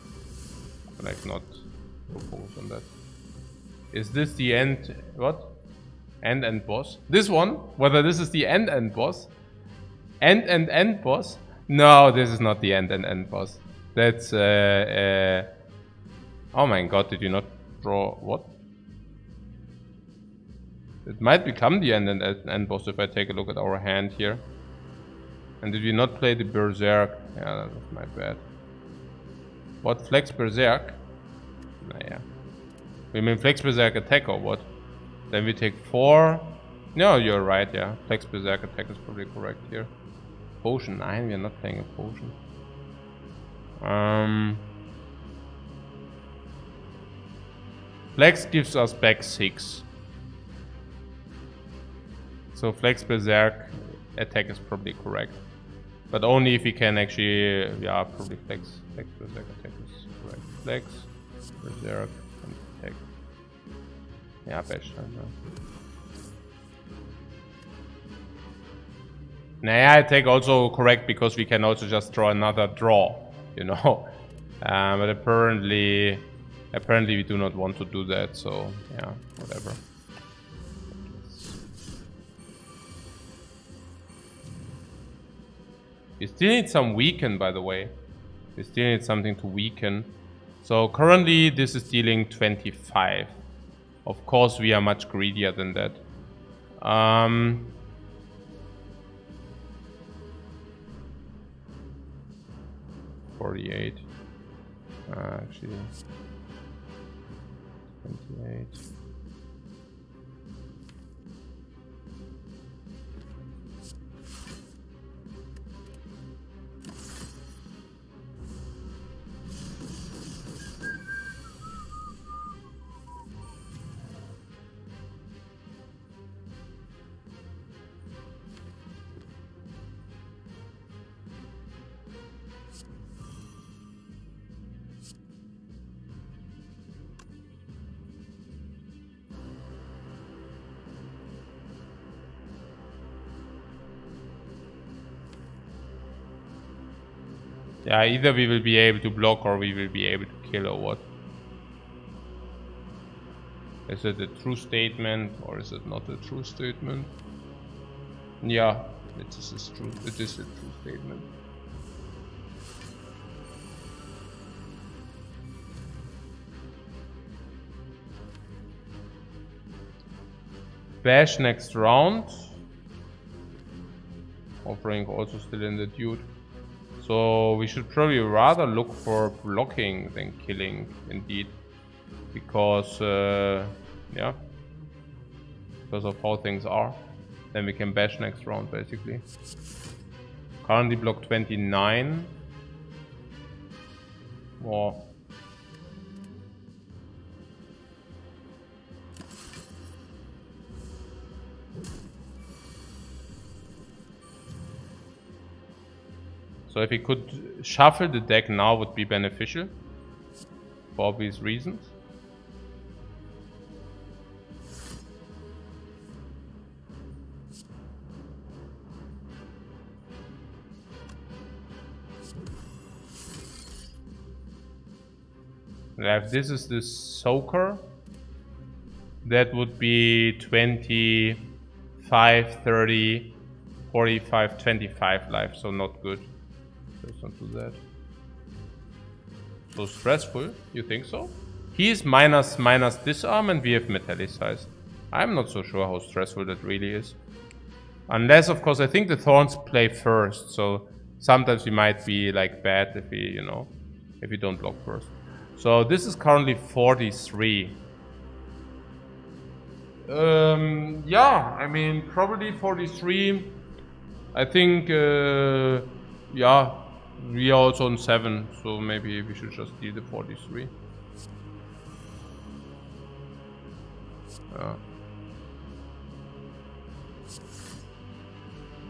like not so focused on that. Is this the end? What? End boss? This one? Whether this is the end boss? End boss? No, this is not the end boss. That's oh my god, did you not draw what? It might become the end boss if I take a look at our hand here. And did we not play the Berserk? Yeah, that was my bad. What, Flex Berserk? Nah, yeah. We mean Flex Berserk attack or what? Then we take 4. No, you're right, yeah. Flex Berserk attack is probably correct here. Potion 9, we're not playing a potion. Flex gives us back 6. So Flex Berserk attack is probably correct. But only if we can actually, yeah, probably Flex Berserk attack is correct. Flex Berserk and attack. Yeah, bash. Nah, attack also correct because we can also just draw another draw, you know. But apparently we do not want to do that, so yeah, whatever. We still need some weaken, by the way. We still need something to weaken. So currently this is dealing 25. Of course we are much greedier than that. 48. Actually 28. Yeah, either we will be able to block or we will be able to kill or what. Is it a true statement or is it not a true statement? Yeah, it is true. It is a true statement. Bash next round. Offering also still in the dude. So we should probably rather look for blocking than killing, indeed. Because, yeah. Because of how things are. Then we can bash next round, basically. Currently block 29. More. So if we could shuffle the deck now would be beneficial. For obvious reasons. If this is the soaker, that would be 25, 30, 45, 25 life, so not good. Let's not do that. So stressful, you think so? He is minus disarm and we have metallicize. I'm not so sure how stressful that really is. Unless, of course, I think the thorns play first, so sometimes we might be like bad if we, you know, if we don't block first. So this is currently 43. Yeah, I mean, probably 43. I think, yeah, we are also on 7, so maybe we should just deal the 43. Yeah.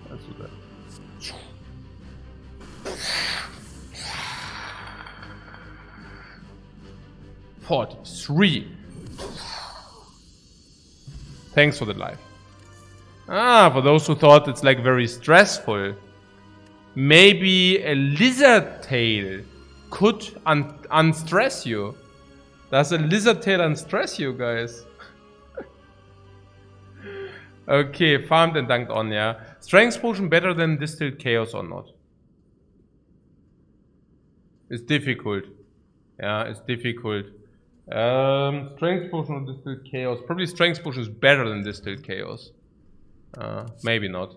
Let's do that. 43. Thanks for the life. Ah, for those who thought it's like very stressful, maybe a lizard tail could unstress you. Does a lizard tail unstress you guys? Okay, farmed and dunked on, yeah. Strength potion better than distilled chaos or not? It's difficult. Yeah, it's difficult. Strength potion or distilled chaos? Probably strength potion is better than distilled chaos. Maybe not.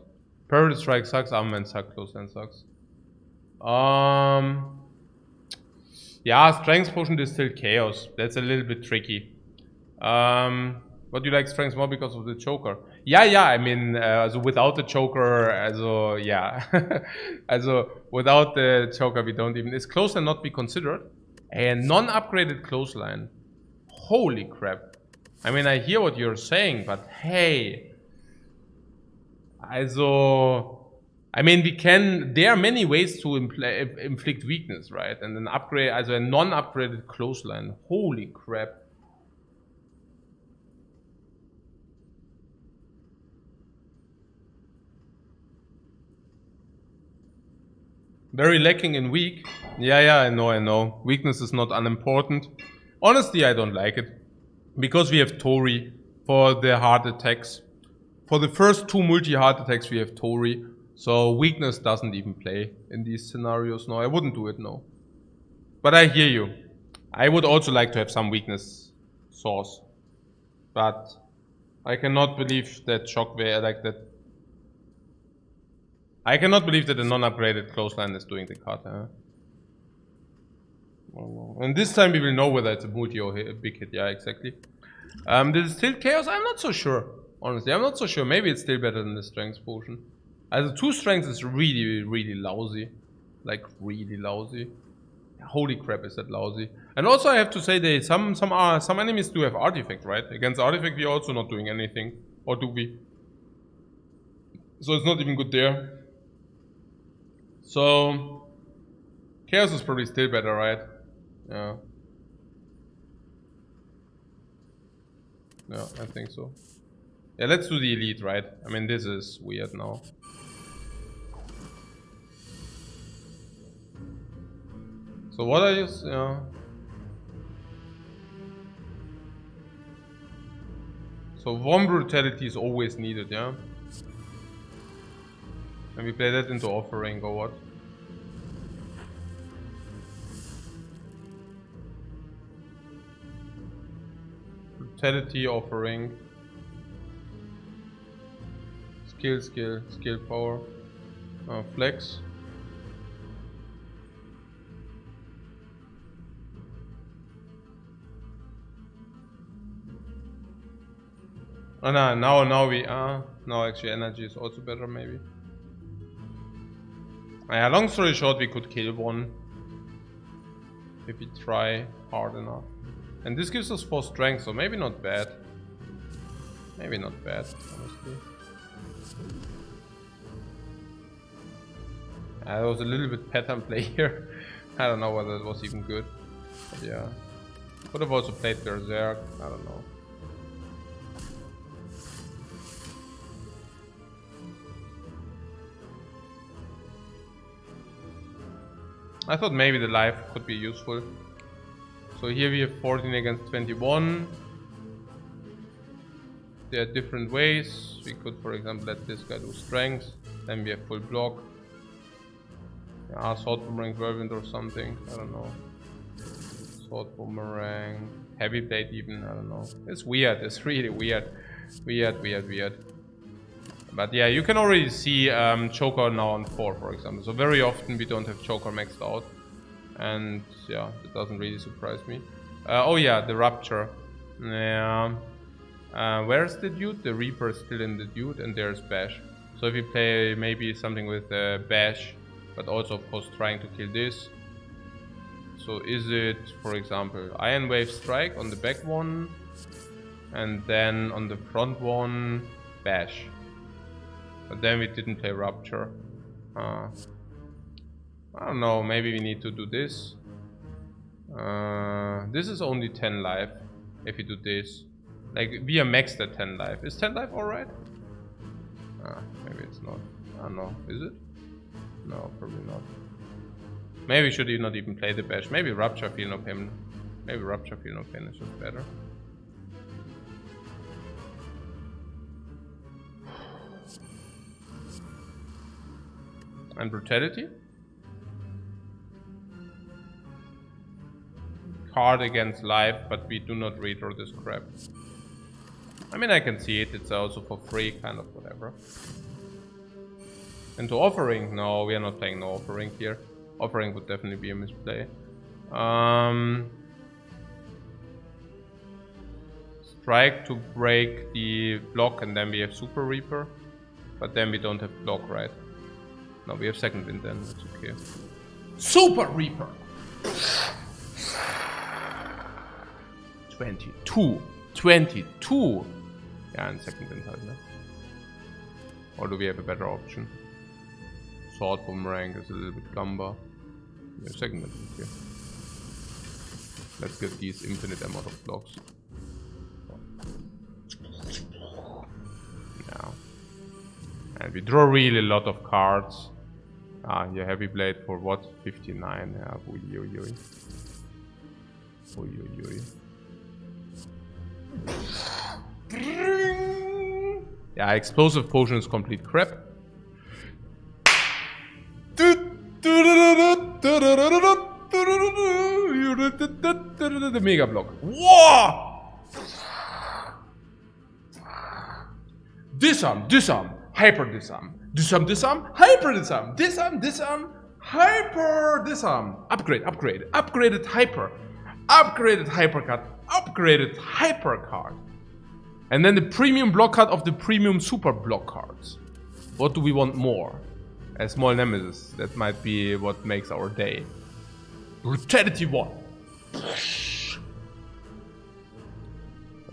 Parry strike sucks, armament sucks, close hand sucks. Yeah, strength potion distilled chaos. That's a little bit tricky. What do you like strength more because of the choker? Yeah, I mean, so without the choker, also, yeah. Also, without the choker, we don't even... Is clothesline not be considered? A non-upgraded clothesline. Holy crap. I mean, I hear what you're saying, but hey. Also, I mean, we can... There are many ways to inflict weakness, right? And an upgrade, also a non-upgraded clothesline. Holy crap. Very lacking in weak. Yeah, I know. Weakness is not unimportant. Honestly, I don't like it. Because we have Tori for the hard attacks. For the first 2 multi-hard attacks we have Tori. So weakness doesn't even play in these scenarios. No, I wouldn't do it, no. But I hear you. I would also like to have some weakness source. But I cannot believe that Shockwave, like that. I cannot believe that a non-upgraded clothesline is doing the cut. And this time we will know whether it's a multi or a big hit. Yeah, exactly. The distilled chaos, I'm not so sure. Honestly, I'm not so sure. Maybe it's still better than the strength potion. Also 2 strengths is really, really lousy. Like really lousy. Holy crap, is that lousy. And also I have to say that some enemies do have artifact, right? Against artifact we are also not doing anything. Or do we? So it's not even good there. So chaos is probably still better, right? Yeah. Yeah, I think so. Yeah, let's do the elite, right? I mean, this is weird now. So what are you... Yeah. So warm brutality is always needed, yeah? And we play that into offering or what? Brutality, offering. Skill power. Flex. Oh no, now we now actually energy is also better maybe. Yeah, long story short, we could kill one if we try hard enough. And this gives us 4 strength, so maybe not bad. Maybe not bad, honestly. That was a little bit pattern play here. I don't know whether it was even good. But yeah. Could have also played Berserk, I don't know. I thought maybe the life could be useful. So here we have 14 against 21. There are different ways. We could, for example, let this guy do strength. Then we have full block. Sword boomerang, whirlwind or something. I don't know. Sword boomerang, heavy blade even. I don't know. It's weird. It's really weird. Weird. But yeah, you can already see Choker now on 4, for example. So very often we don't have Choker maxed out. And yeah, it doesn't really surprise me. Oh yeah, the Rupture. Yeah. Where's the Dude? The Reaper is still in the Dude, and there's Bash. So if you play maybe something with Bash, but also of course trying to kill this. So is it, for example, Iron Wave Strike on the back one? And then on the front one, bash. But then we didn't play rupture. I don't know, maybe we need to do this. This is only 10 life if we do this. Like, we are maxed at 10 life. Is 10 life alright? Maybe it's not. I don't know. Is it? No, probably not. Maybe we should not even play the bash. Maybe rupture, feel no pain. Maybe rupture, feel no pain is just better. And brutality? Card against life, but we do not redraw this crap. I mean, I can see it. It's also for free, kind of whatever. Into offering? No, we are not playing no offering here. Offering would definitely be a misplay. Strike to break the block, and then we have Super Reaper. But then we don't have block, right? No, we have second wind then. That's okay. Super Reaper! 22. 22! Yeah, and second wind halt, ne? Or do we have a better option? Sword Boomerang is a little bit gumber. Yeah, second wind here. Let's get these infinite amount of blocks. Now. And we draw really a lot of cards. Your heavy blade for what? 59. Yeah, oi, oi, oi. Oi, oi, oi. Yeah, explosive potion is complete crap. The mega block. Whoa! Disarm, disarm, hyper disarm. Disarm, disarm, hyper disarm. Disarm, disarm, hyper disarm. Upgrade, upgrade, upgraded hyper. Upgraded hyper card. Upgraded hyper card. And then the premium block card of the premium super block cards. What do we want more? A small nemesis. That might be what makes our day. Brutality 1.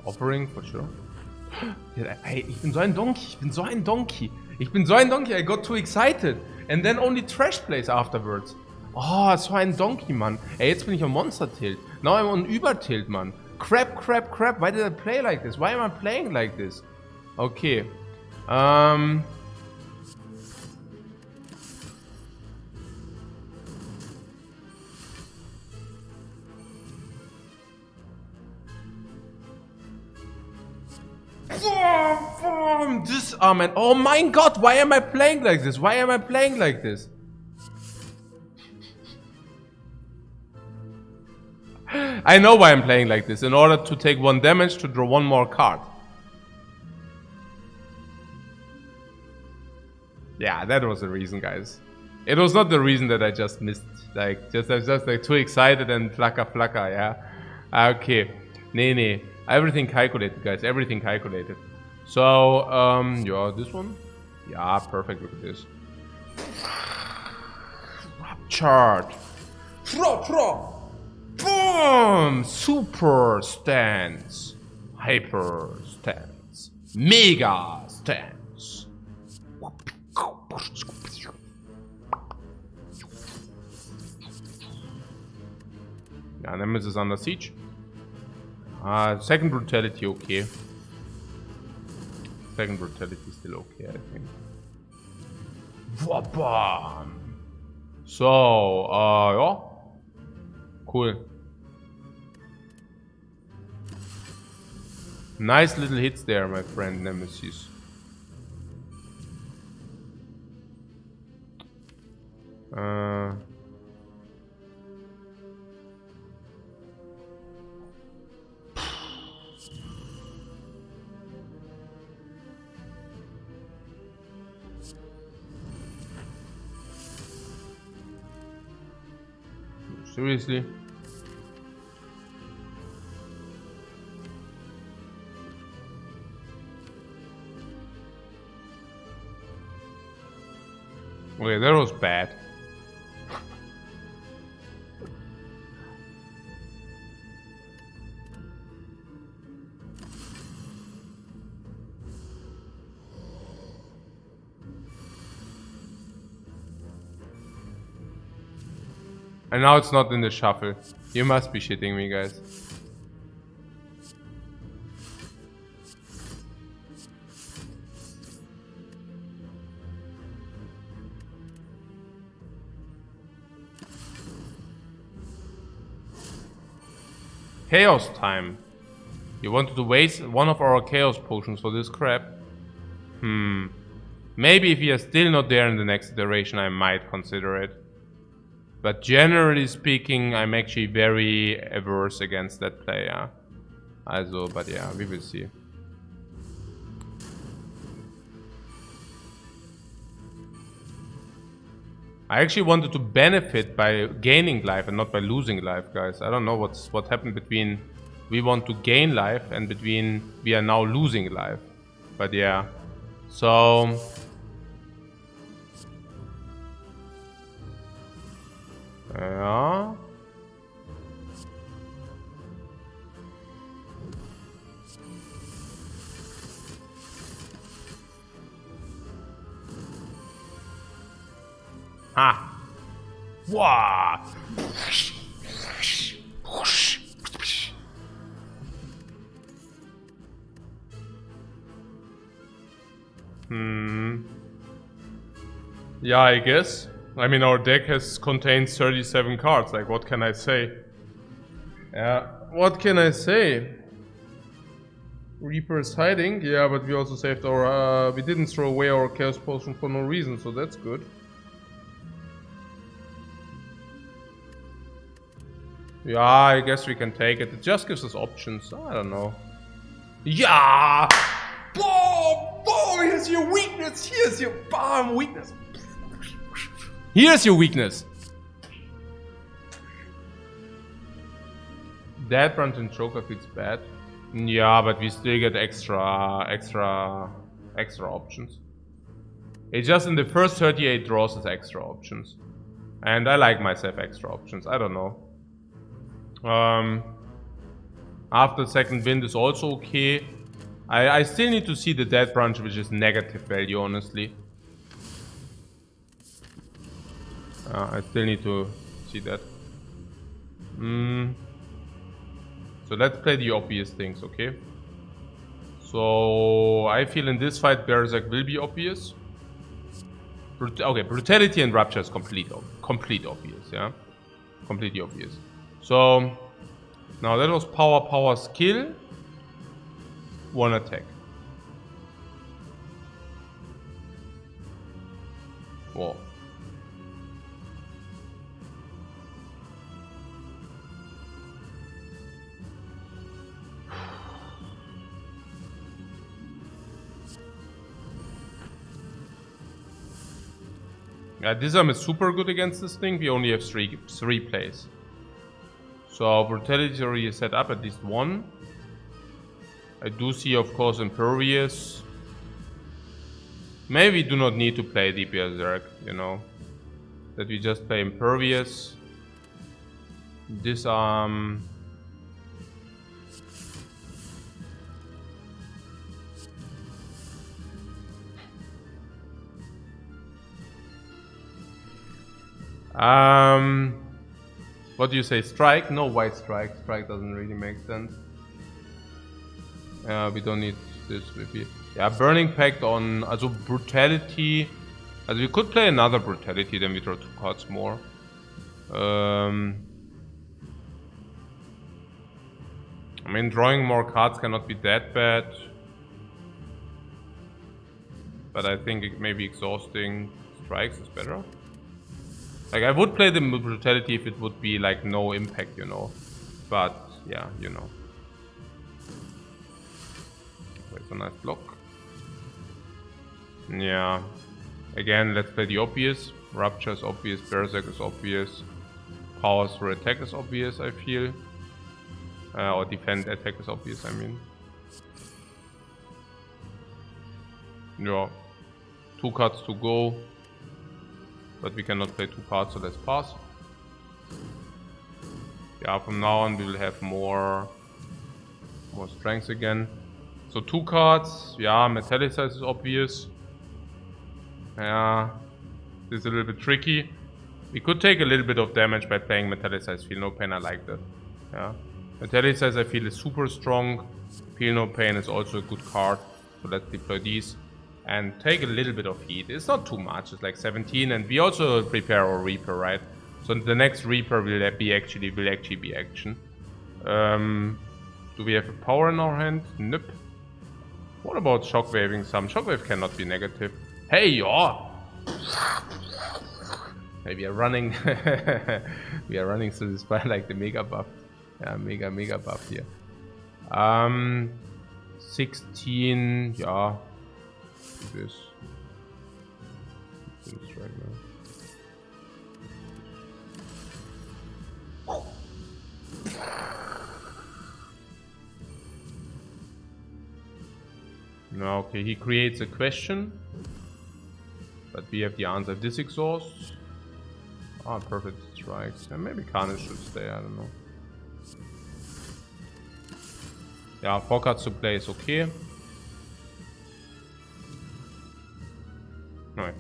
Offering for sure. Hey, ich bin so ein Donkey. Ich bin so ein Donkey. Ich bin so ein Donkey. I got too excited. And then only trash plays afterwards. Oh, so ein Donkey, Mann. Ey, jetzt bin ich on Monster Tilt. Now I'm on Über Tilt, Mann. Crap, crap, crap. Why did I play like this? Why am I playing like this? Okay. Disarm and oh my god, why am I playing like this? Why am I playing like this? I know why I'm playing like this. In order to take 1 damage to draw 1 more card. Yeah, that was the reason, guys. It was not the reason that I just missed. Like, I was just like too excited and flaka, yeah. Okay. Nee. Everything calculated, guys. Everything calculated. So, yeah, this one? Yeah, perfect. Look at this. Ruptured. Boom! Super stance. Hyper stance. Mega stance. Yeah, Nemesis under siege. Second brutality, okay. Second brutality still okay, I think. Bam! So, yeah. Cool. Nice little hits there, my friend Nemesis. Seriously? Okay, that was bad. And now it's not in the shuffle. You must be shitting me, guys. Chaos time. You wanted to waste one of our chaos potions for this crap? Maybe if we are still not there in the next iteration, I might consider it. But generally speaking, I'm actually very averse against that player. Also, but yeah, we will see. I actually wanted to benefit by gaining life and not by losing life, guys. I don't know what happened between we want to gain life and between we are now losing life. But yeah. So yeah. Ha! Wow! Yeah, I guess. I mean, our deck contains 37 cards. Like, what can I say? Yeah, what can I say? Reaper is hiding. Yeah, but we also saved our. We didn't throw away our Chaos Potion for no reason, so that's good. Yeah, I guess we can take it. It just gives us options. I don't know. Yeah! Boom! Boom! Here's your weakness! Here's your bomb weakness! Here's your weakness! Dead Branch and Joker feels bad. Yeah, but we still get extra options. It's just in the first 38 draws is extra options. And I like myself extra options. I don't know. After second wind is also okay. I still need to see the Dead Branch, which is negative value, honestly. I still need to see that. So let's play the obvious things, okay? So I feel in this fight Berserk will be obvious. Okay, Brutality and Rupture is complete obvious, yeah? Completely obvious. So now that was power, skill, one attack. Whoa. Yeah, Disarm is super good against this thing. We only have three plays. So Brutality already is set up at least one. I do see, of course, Impervious. Maybe we do not need to play Deep Berserk, you know. That we just play Impervious. Disarm. What do you say? Strike? No, white strike. Strike doesn't really make sense. We don't need this with you. Yeah, Burning Pact on also Brutality. Also we could play another Brutality, then we draw 2 cards more. I mean, drawing more cards cannot be that bad. But I think it may be exhausting. Strikes is better. Like, I would play the Brutality if it would be like no impact, you know. But yeah, you know. Wait, a nice block. Yeah. Again, let's play the obvious. Rupture is obvious, Berserk is obvious. Powers for attack is obvious, I feel. Or defend attack is obvious, I mean. Yeah. 2 cards to go. But we cannot play 2 cards, so let's pass. Yeah, from now on we will have more strength again. So 2 cards, yeah, Metallicize is obvious. Yeah, this is a little bit tricky. We could take a little bit of damage by playing Metallicize. Feel No Pain, I like that. Yeah. Metallicize I feel is super strong. Feel No Pain is also a good card. So let's deploy these. And take a little bit of heat. It's not too much, it's like 17. And we also prepare our Reaper, right? So the next Reaper will actually be action. Do we have a power in our hand? Nope. What about Shockwaving some? Shockwave cannot be negative. Hey, oh! Hey, we are running. We are running through the Spire like the mega buff. Yeah, mega buff here. 16. Yeah. This. Right now. No, okay, he creates a question. But we have the answer. This exhausts. Ah, perfect strikes. And maybe Carnage should stay, I don't know. Yeah, 4 cards to play is okay. Alright.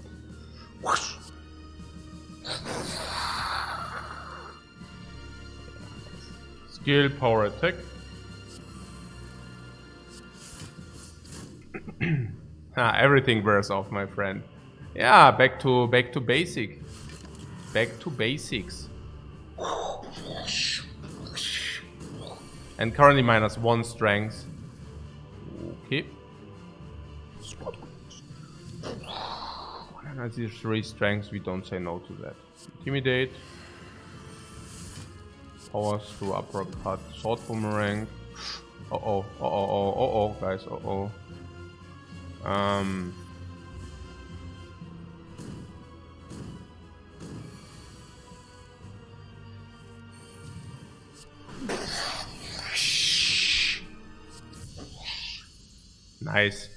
Skill, power, attack. Everything wears off, my friend. Yeah, back to basic. Back to basics. And currently -1 strength. Okay. I see 3 strengths, we don't say no to that. Intimidate. Powers through uppercut. Sword boomerang. Uh-oh, guys, uh-oh. Nice.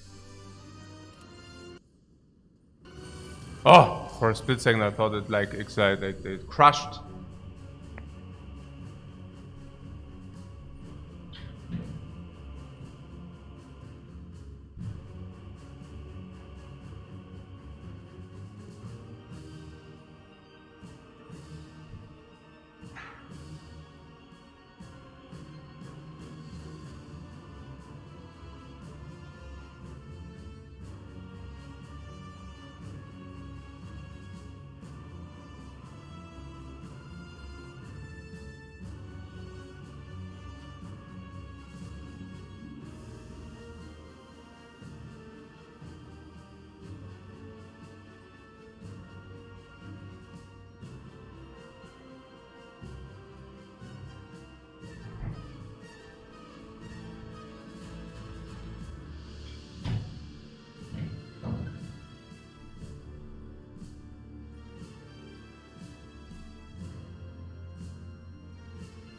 Oh, for a split second I thought it like excited, it crushed.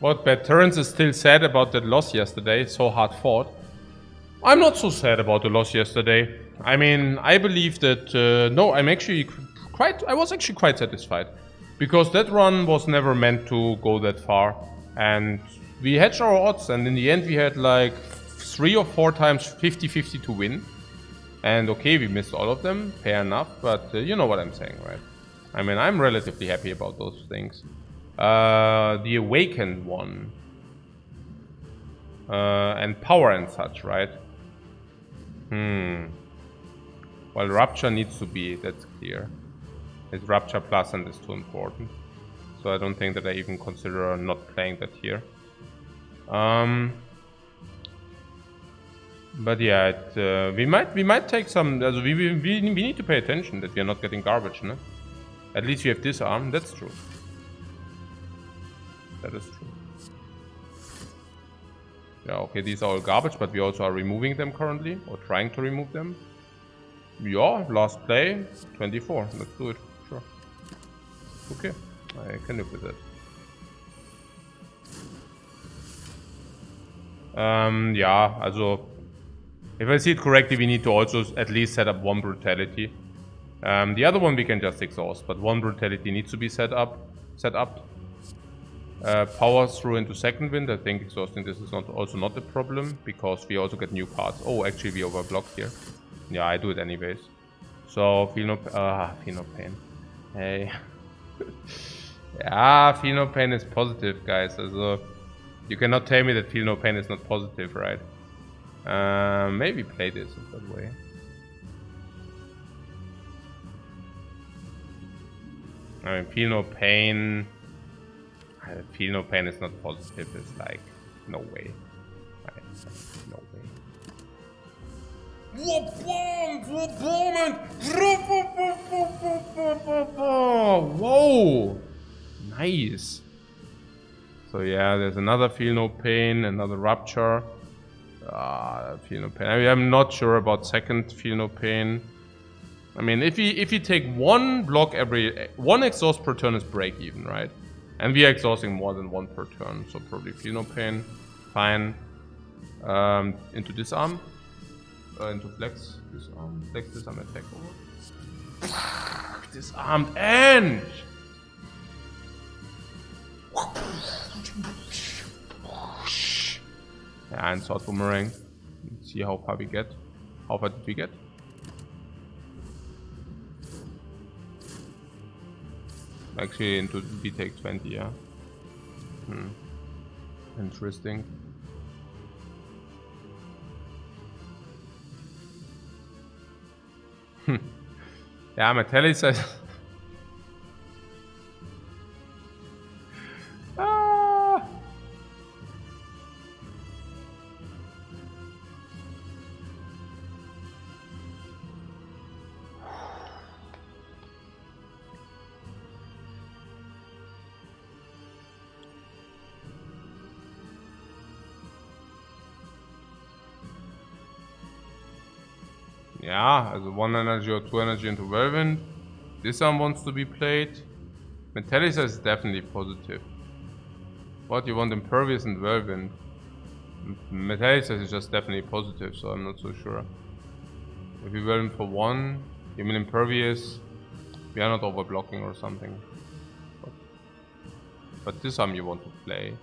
What, Bad Turns is still sad about that loss yesterday, so hard fought. I'm not so sad about the loss yesterday. I mean, I believe that, no, I was actually quite satisfied. Because that run was never meant to go that far. And we hedged our odds, and in the end we had like 3 or 4 times 50-50 to win. And okay, we missed all of them, fair enough, but you know what I'm saying, right? I mean, I'm relatively happy about those things. The Awakened one. And power and such, right? Well, Rupture needs to be, that's clear. It's Rupture Plus and it's too important. So I don't think that I even consider not playing that here. But yeah, we might take some. We need to pay attention that we are not getting garbage, no? At least we have Disarm. That's true. That is true. Yeah, okay, these are all garbage, but we also are removing them currently, or trying to remove them. Yeah, last play, 24. Let's do it. Sure. Okay, I can live with that. Yeah, also, if I see it correctly, we need to also at least set up 1 Brutality. The other one we can just exhaust, but 1 Brutality needs to be set up. Power through into second wind. I think exhausting this is also not a problem, because we also get new cards. Oh, actually we overblocked here. Yeah, I do it anyways. So feel no pain. Hey. Yeah, feel no pain is positive, guys. Also, you cannot tell me that feel no pain is not positive, right? Maybe play this in that way. I mean, feel no pain. Feel no pain is not positive. It's like, no way. Right? No way. Whoa! Nice. So yeah, there's another feel no pain, another rupture. Feel no pain. I mean, I'm not sure about second feel no pain. I mean, if you take one block one exhaust per turn is break even, right? And we are exhausting more than one per turn, so probably feel no pain. Fine. Into disarm. Into flex. Disarm. Flex, disarm, attack over. Disarmed and. Yeah, and sword boomerang. Let's see how far we get. How far did we get? Actually, into we take 20, yeah. Interesting. Yeah, Metallic says. Yeah, as a 1 energy or 2 energy into Whirlwind. Disarm wants to be played. Metallica is definitely positive. What, you want Impervious and Whirlwind? Metallica is just definitely positive, so I'm not so sure. If you Whirlwind for 1, you mean Impervious, we are not overblocking or something. But Disarm you want to play.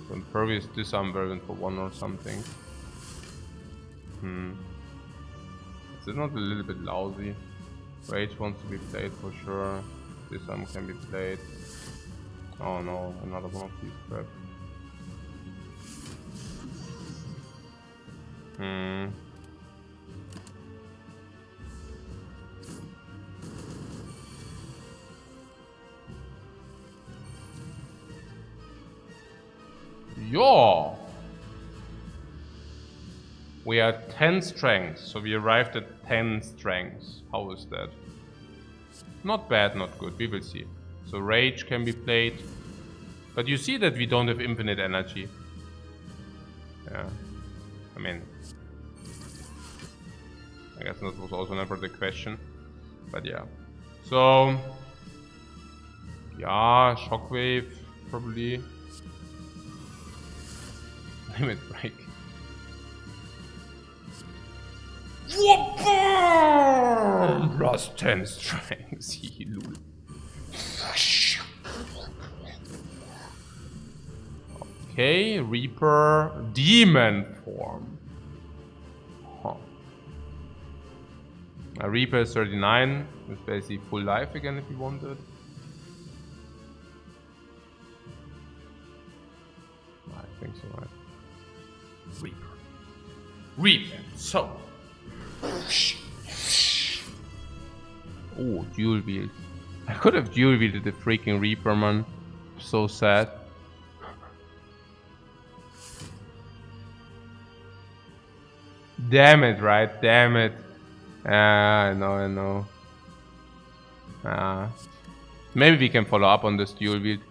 So Impervious, Disarm, Whirlwind for 1 or something. Is it not a little bit lousy? Rage wants to be played for sure. Disarm can be played. Oh no, another one of these crap. Yo! We are 10 strength, so we arrived at 10 strength. How is that? Not bad, not good, we will see. So Rage can be played. But you see that we don't have infinite energy. Yeah. I mean, I guess that was also never the question. But yeah. So, yeah, Shockwave, probably. Limit Break. Plus 10 strength. Okay, Reaper Demon form. Huh. A Reaper is 39, with basically full life again if you wanted. I think so, right? Reaper. So. Oh, dual wield. I could have dual wielded the freaking Reaper, man. So sad. Damn it, right? Damn it. I know. Maybe we can follow up on this dual wield.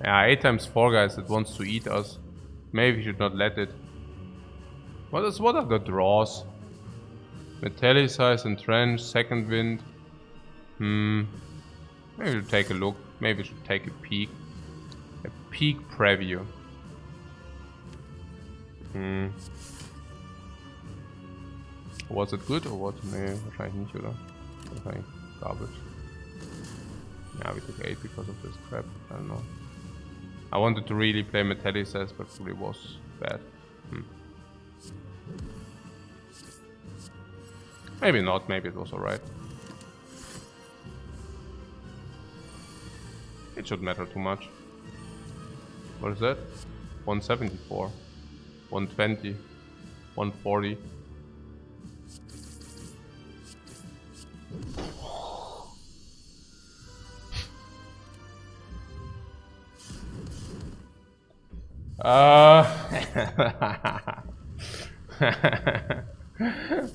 Yeah, 8 times 4, guys, it wants to eat us. Maybe we should not let it. What are the draws? Metallicize, Entrench, Second Wind. Maybe we should take a look. Maybe we should take a peek. A peek preview. Was it good or what? Nee, wahrscheinlich nicht, oder? Wahrscheinlich garbage. Yeah, we took 8 because of this crap. I don't know. I wanted to really play Metallicess, but probably was bad. Maybe not, maybe it was alright. It shouldn't matter too much. What is that? 174. 120. 140.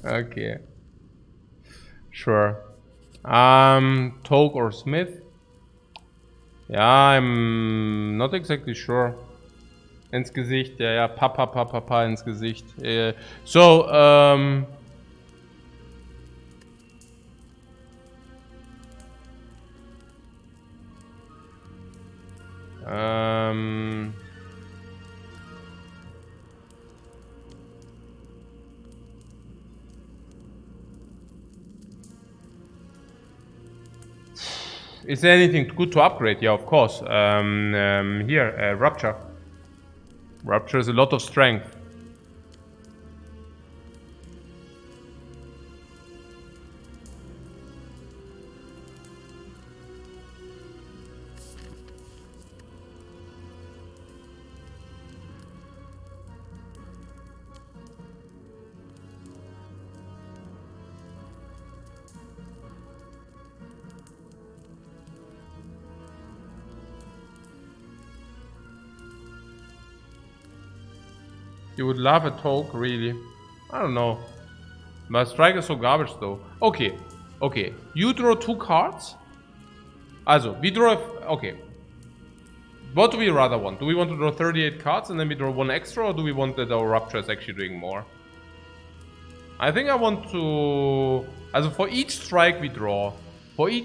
Okay. Sure. Toke or Smith? Ja, I'm not exactly sure. Ins Gesicht, ja, pa ins Gesicht. So, is there anything good to upgrade? Yeah, of course. Here, Rupture. Rupture is a lot of strength. You would love a Toke, really? I don't know. My strike is so garbage though. Okay, okay. You draw 2 cards. Also, we draw... Okay. What do we rather want? Do we want to draw 38 cards and then we draw 1 extra, or do we want that our Rupture is actually doing more? I think I want to... Also, for each strike we draw, we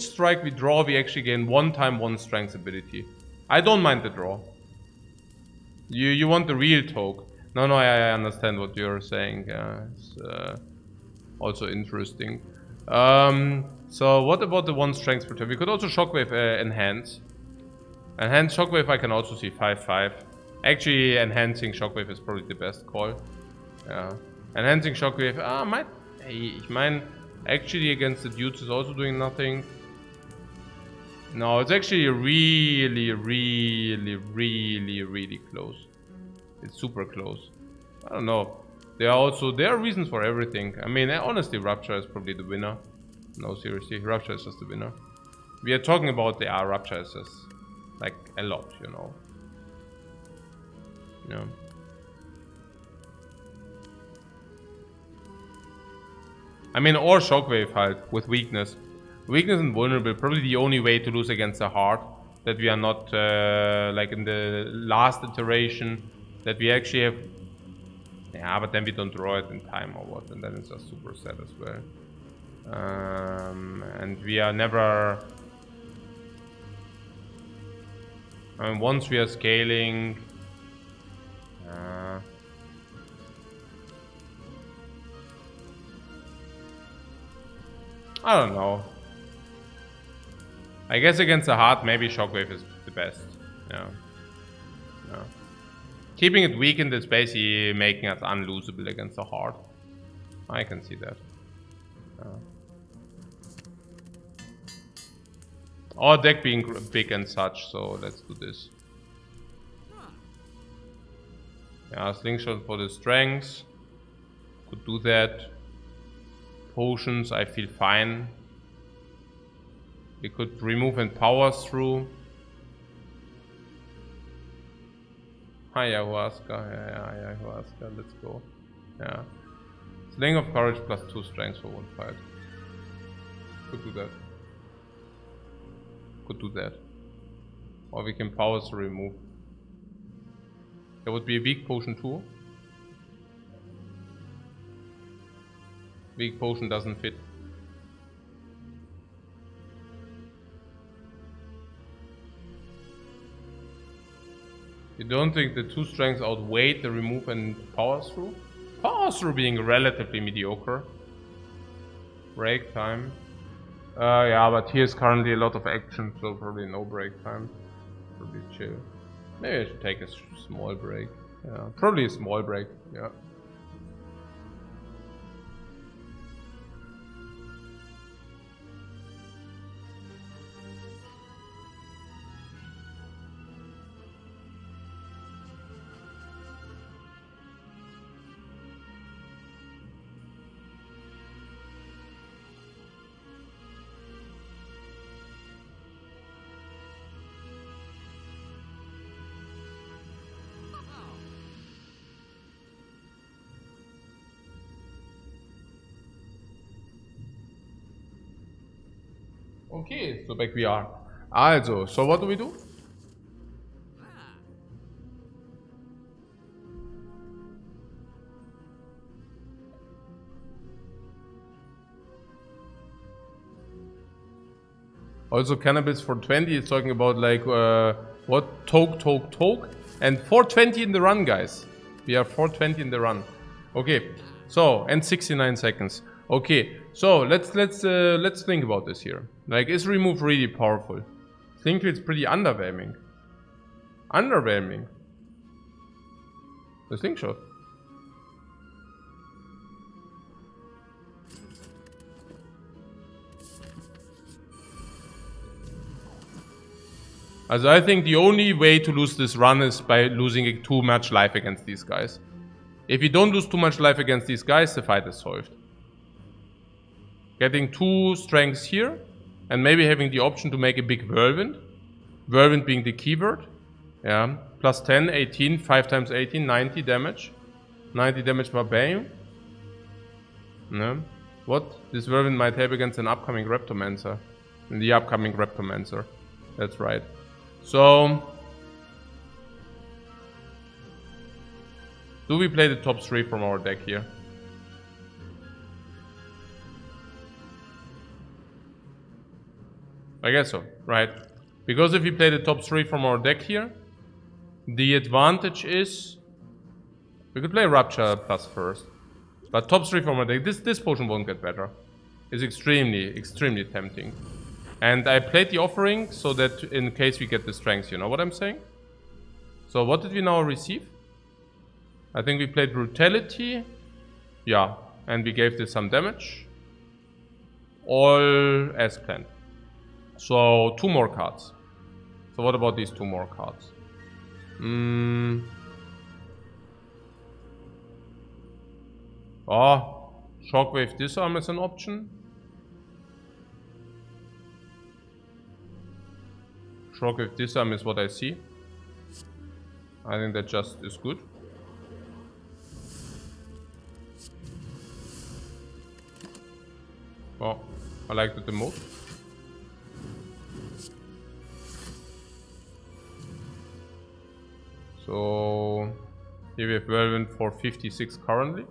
actually gain 1 time 1 strength ability. I don't mind the draw. You want the real Toke. No, I understand what you're saying. It's also interesting. So what about the 1 strength per turn? We could also Shockwave enhance. Enhance Shockwave I can also see 5/5. Actually, enhancing Shockwave is probably the best call. Yeah. Enhancing Shockwave, might... Ich meine, actually against the dudes is also doing nothing. No, it's actually really close. It's super close. I don't know. There are reasons for everything. I mean, honestly, Rupture is probably the winner. No, seriously, Rupture is just the winner. We are talking about the Rupture is just like a lot, you know. Yeah. I mean, or Shockwave halt with weakness. Weakness and vulnerable, probably the only way to lose against a heart. That we are not like in the last iteration. That we actually have... Yeah, but then we don't draw it in time or what, and then it's just super sad as well. And we are never... I mean, once we are scaling... I don't know. I guess against the heart, maybe Shockwave is the best. Yeah. Yeah. Keeping it weakened is basically making us unlosable against the heart. I can see that. Our deck being big and such, so let's do this. Yeah, Slingshot for the strengths. Could do that. Potions, I feel fine. We could remove and power through. Ayahuasca, yeah, Ayahuasca, let's go. Yeah. Sling of Courage plus 2 strengths for 1 fight. Could do that. Could do that. Or we can power to remove. There would be a weak potion too. Weak potion doesn't fit. You don't think the 2 strengths outweigh the remove and power through? Power through being relatively mediocre. Break time. Yeah, but here's currently a lot of action, so probably no break time. Probably chill. Maybe I should take a small break. Yeah, probably a small break. Yeah. Okay, so back we are. Also, so what do we do? Also, cannabis for 20 is talking about like what toke, and 420 in the run, guys. We are 420 in the run. Okay, so and 69 seconds. Okay, so let's think about this here. Like, is remove really powerful? I think it's pretty underwhelming. Underwhelming. I think so. Also, I think the only way to lose this run is by losing too much life against these guys. If you don't lose too much life against these guys, the fight is solved. Getting 2 strengths here, and maybe having the option to make a big whirlwind. Whirlwind being the keyword. Yeah, plus 10, 18, 5 times 18, 90 damage. 90 damage per bane. No. What? This whirlwind might have against an upcoming Reptomancer. The upcoming Reptomancer. That's right. So, do we play the top 3 from our deck here? I guess so, right? Because if we play the top 3 from our deck here, the advantage is we could play Rupture plus first. But top 3 from our deck, this potion won't get better. It's extremely tempting. And I played the offering so that in case we get the strengths, you know what I'm saying? So what did we now receive? I think we played Brutality. Yeah, and we gave this some damage. All as planned. So 2 more cards. So what about these 2 more cards? Oh, Shockwave Disarm is an option. Shockwave Disarm is what I see. I think that just is good. Oh, I liked it the most. So here we have Whirlwind for 56 currently.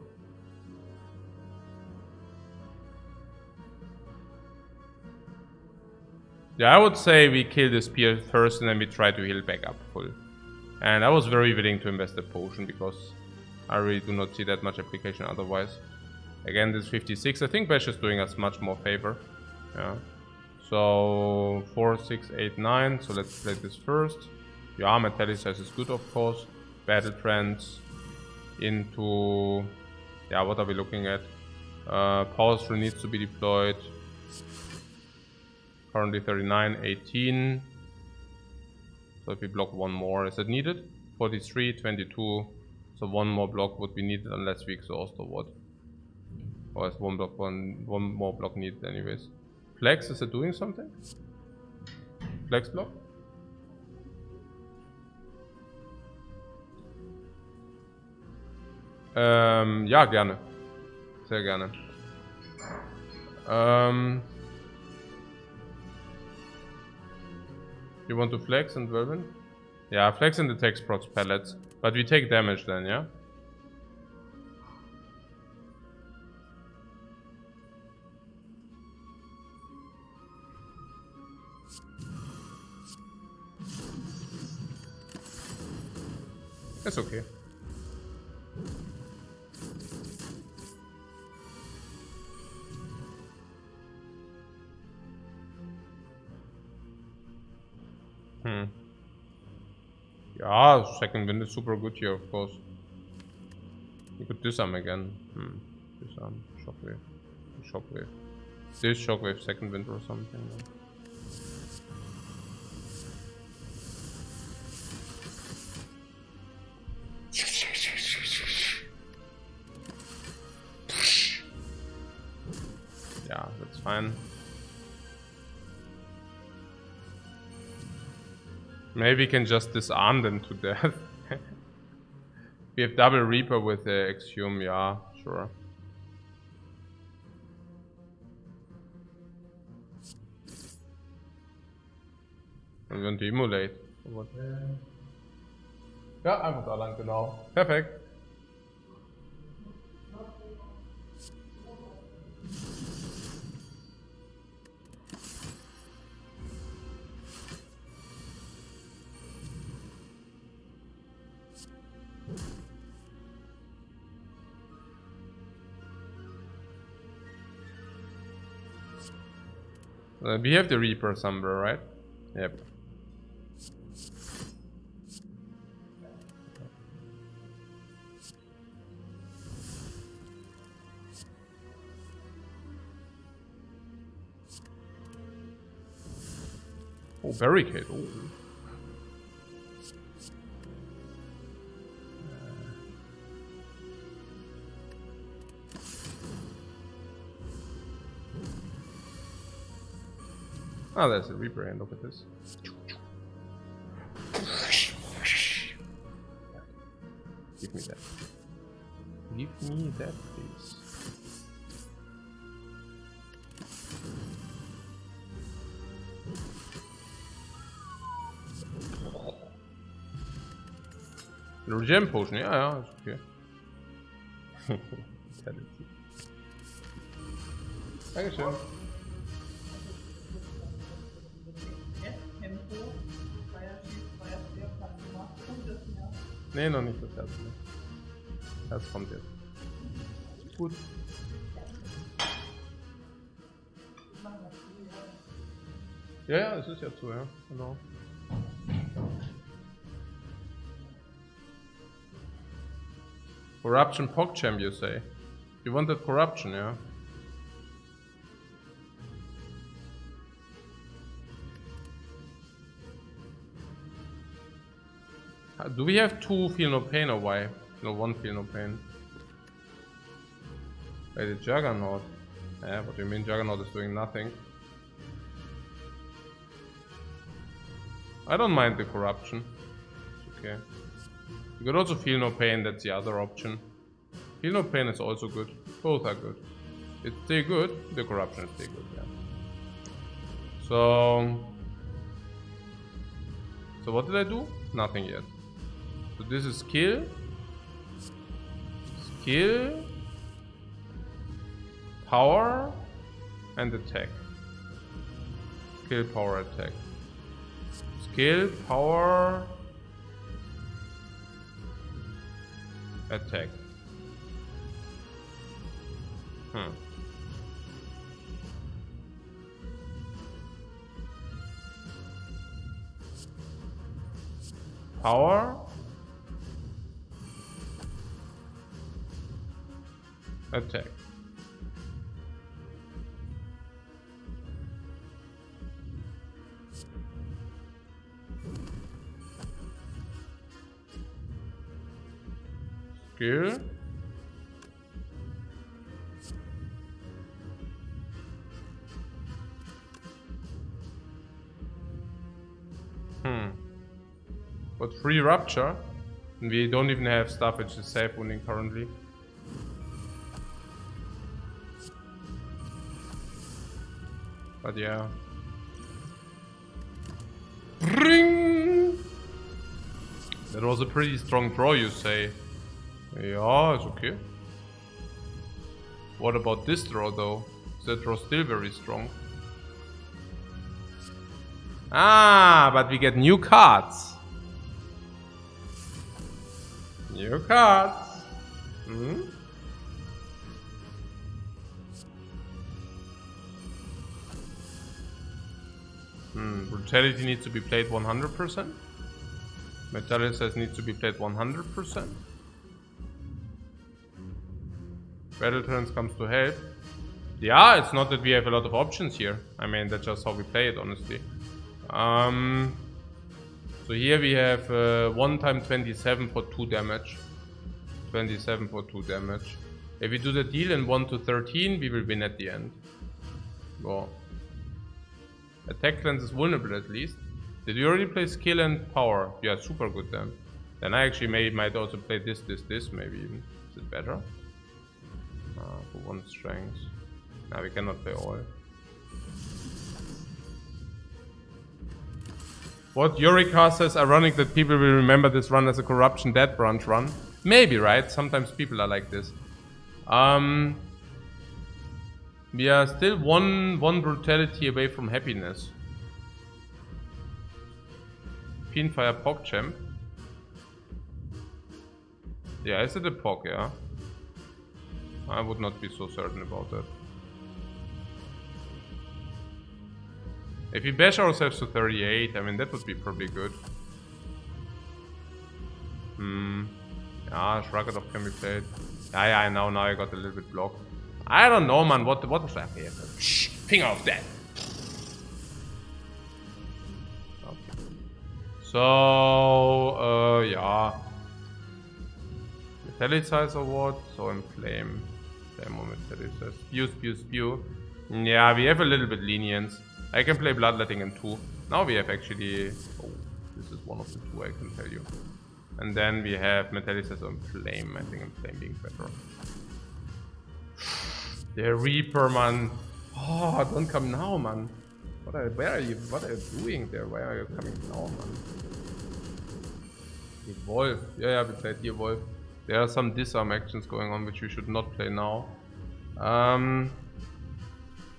Yeah, I would say we kill the spear first and then we try to heal back up full. And I was very willing to invest the potion because I really do not see that much application otherwise. Again, this 56, I think Bash is doing us much more favor. Yeah. So 4, 6, 8, 9. So let's play this first. Yeah, Metallicize is good, of course. Battle Trance into... Yeah, what are we looking at? Power Through needs to be deployed. Currently 39, 18. So if we block 1 more, is it needed? 43, 22. So 1 more block would be needed unless we exhaust or what. Or is one more block needed anyways. Flex, is it doing something? Flex block? Ja, gerne. Sehr gerne. You want to flex and whirlwind? Yeah, flex and the text procs pellets. But we take damage then, yeah? It's okay. Ja, Yeah, second wind is super good here, of course. You could disarm again. Disarm, shockwave, shockwave. This shockwave, second wind or something. Yeah, that's fine. Maybe we can just disarm them to death. We have double Reaper with the Exhume, yeah, sure. Und wir wollen die Emulate. Ja, einfach da lang, genau. Perfekt. We have the Reaper somewhere, right? Yep. Oh, barricade. Oh. Oh, there's a Reaper hand. Look at this. Give me that. Give me that, please. Regen Potion, ja, ist okay. Dankeschön. Nee, noch nicht das Herz. Das kommt jetzt. Gut. Ja, es ist ja so, ja, genau. Corruption PogChamp, you say? You wanted corruption, yeah? Do we have 2 Feel No Pain or why? No, 1 Feel No Pain. Wait, the Juggernaut. Yeah, what do you mean Juggernaut is doing nothing? I don't mind the corruption. It's okay. You could also Feel No Pain, that's the other option. Feel No Pain is also good. Both are good. It's still good, the corruption is still good, yeah. So what did I do? Nothing yet. So this is skill, power, and attack. Skill, power, attack. Skill, power, attack. Power, attack. Skill. But 3 rupture, and we don't even have stuff which is safe wounding currently. But yeah. Ring! That was a pretty strong draw, you say. Yeah, it's okay. What about this draw though? Is that draw still very strong? Ah, but we get new cards. New cards. Brutality needs to be played 100%. Metallicus needs to be played 100%. Battle Trance comes to help. Yeah, it's not that we have a lot of options here. I mean, that's just how we play it, honestly. So here we have 1 time 27 for 2 damage. 27 for 2 damage. If we do the deal in 1 to 13, we will win at the end. Well, attack cleanse is vulnerable at least. Did you already play skill and power? Yeah, super good then. Then I actually might also play this maybe even. Is it better? For 1 strength. Now we cannot play all. What Eureka says, ironic that people will remember this run as a Corruption Dead Branch run. Maybe, right? Sometimes people are like this. We are still one brutality away from happiness. Pinfire PogChamp. Yeah, is it a Pog, yeah? I would not be so certain about that. If we bash ourselves to 38, I mean, that would be probably good. Yeah, Shruggadov can be played. Yeah, now I got a little bit blocked. I don't know, man. What was that here? Shh, finger off that. Okay. So, yeah. Metallicize or what? So inflame. Flame or metallicize. Spew. Yeah, we have a little bit lenience. I can play Bloodletting in 2. Now we have actually... Oh, this is one of the 2, I can tell you. And then we have Metallicize on Flame. I think Flame being better. The Reaper, man. Oh, don't come now, man. What are you doing there? Why are you coming now, man? Evolve. Yeah, we played the Evolve. There are some disarm actions going on which we should not play now.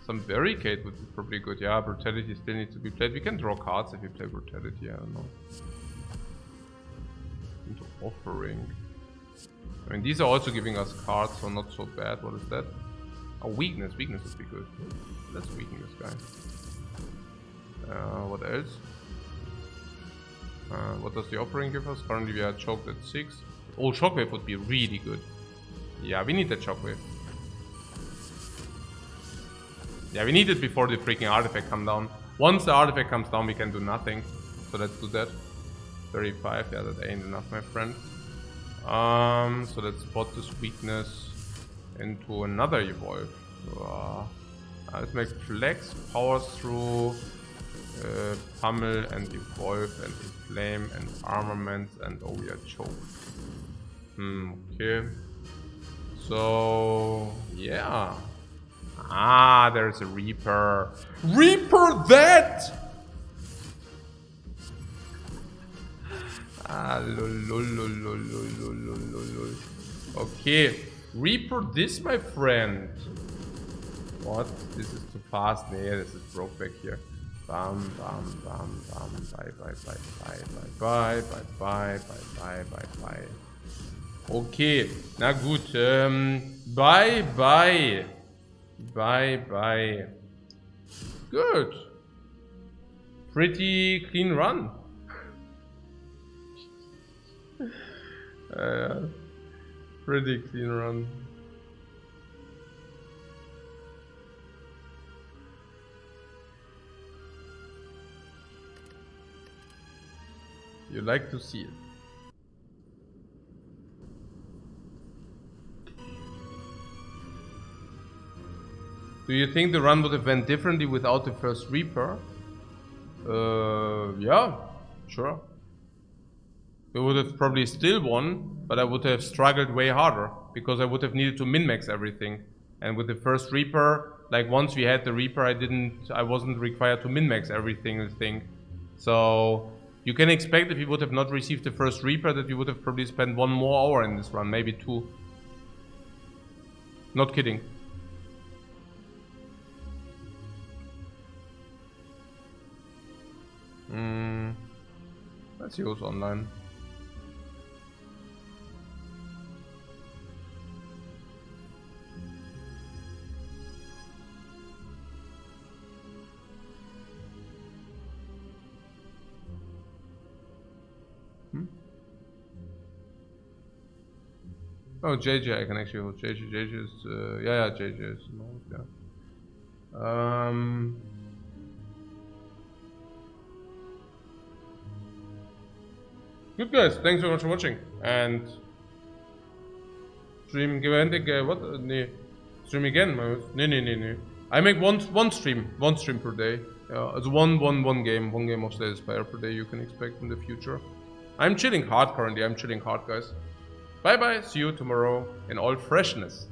Some Barricade would be probably good. Yeah, Brutality still needs to be played. We can draw cards if we play Brutality, I don't know. Into Offering. I mean, these are also giving us cards, so not so bad. What is that? Oh, Weakness. Weakness would be good. Let's weaken this guy. What else? What does the Offering give us? Currently we are choked at 6. Oh, Shockwave would be really good. Yeah, we need that Shockwave. Yeah, we need it before the freaking artifact comes down. Once the artifact comes down, we can do nothing. So let's do that. 35, yeah, that ain't enough, my friend. So let's spot this weakness into another Evolve. Let's make Flex, Power Through, Pummel, and Evolve, and Inflame, and Armaments, and oh, we are choked. Okay. So, yeah. There's a Reaper. Reaper that! Lol. Okay. Reaper this, my friend. What? This is too fast. Nah, this is broke back here. Bam. Bye. Okay. Na gut. Bye. Good. Pretty clean run. Pretty clean run. You like to see it. Do you think the run would have went differently without the first Reaper? Yeah, sure. We would have probably still won, but I would have struggled way harder because I would have needed to min-max everything. And with the first Reaper, like once we had the Reaper, I wasn't required to min-max everything. So you can expect if we would have not received the first Reaper that we would have probably spent 1 more hour in this run, maybe 2. Not kidding. Let's use online. Oh, JJ, I can actually hold JJ. JJ is, yeah, JJ is, yeah. Good guys, thanks so much for watching. And stream what? Nee. Stream again, nee. I make one stream per day. It's one game of Spire per day you can expect in the future. I'm chilling hard currently, I'm chilling hard guys. Bye bye, see you tomorrow in all freshness.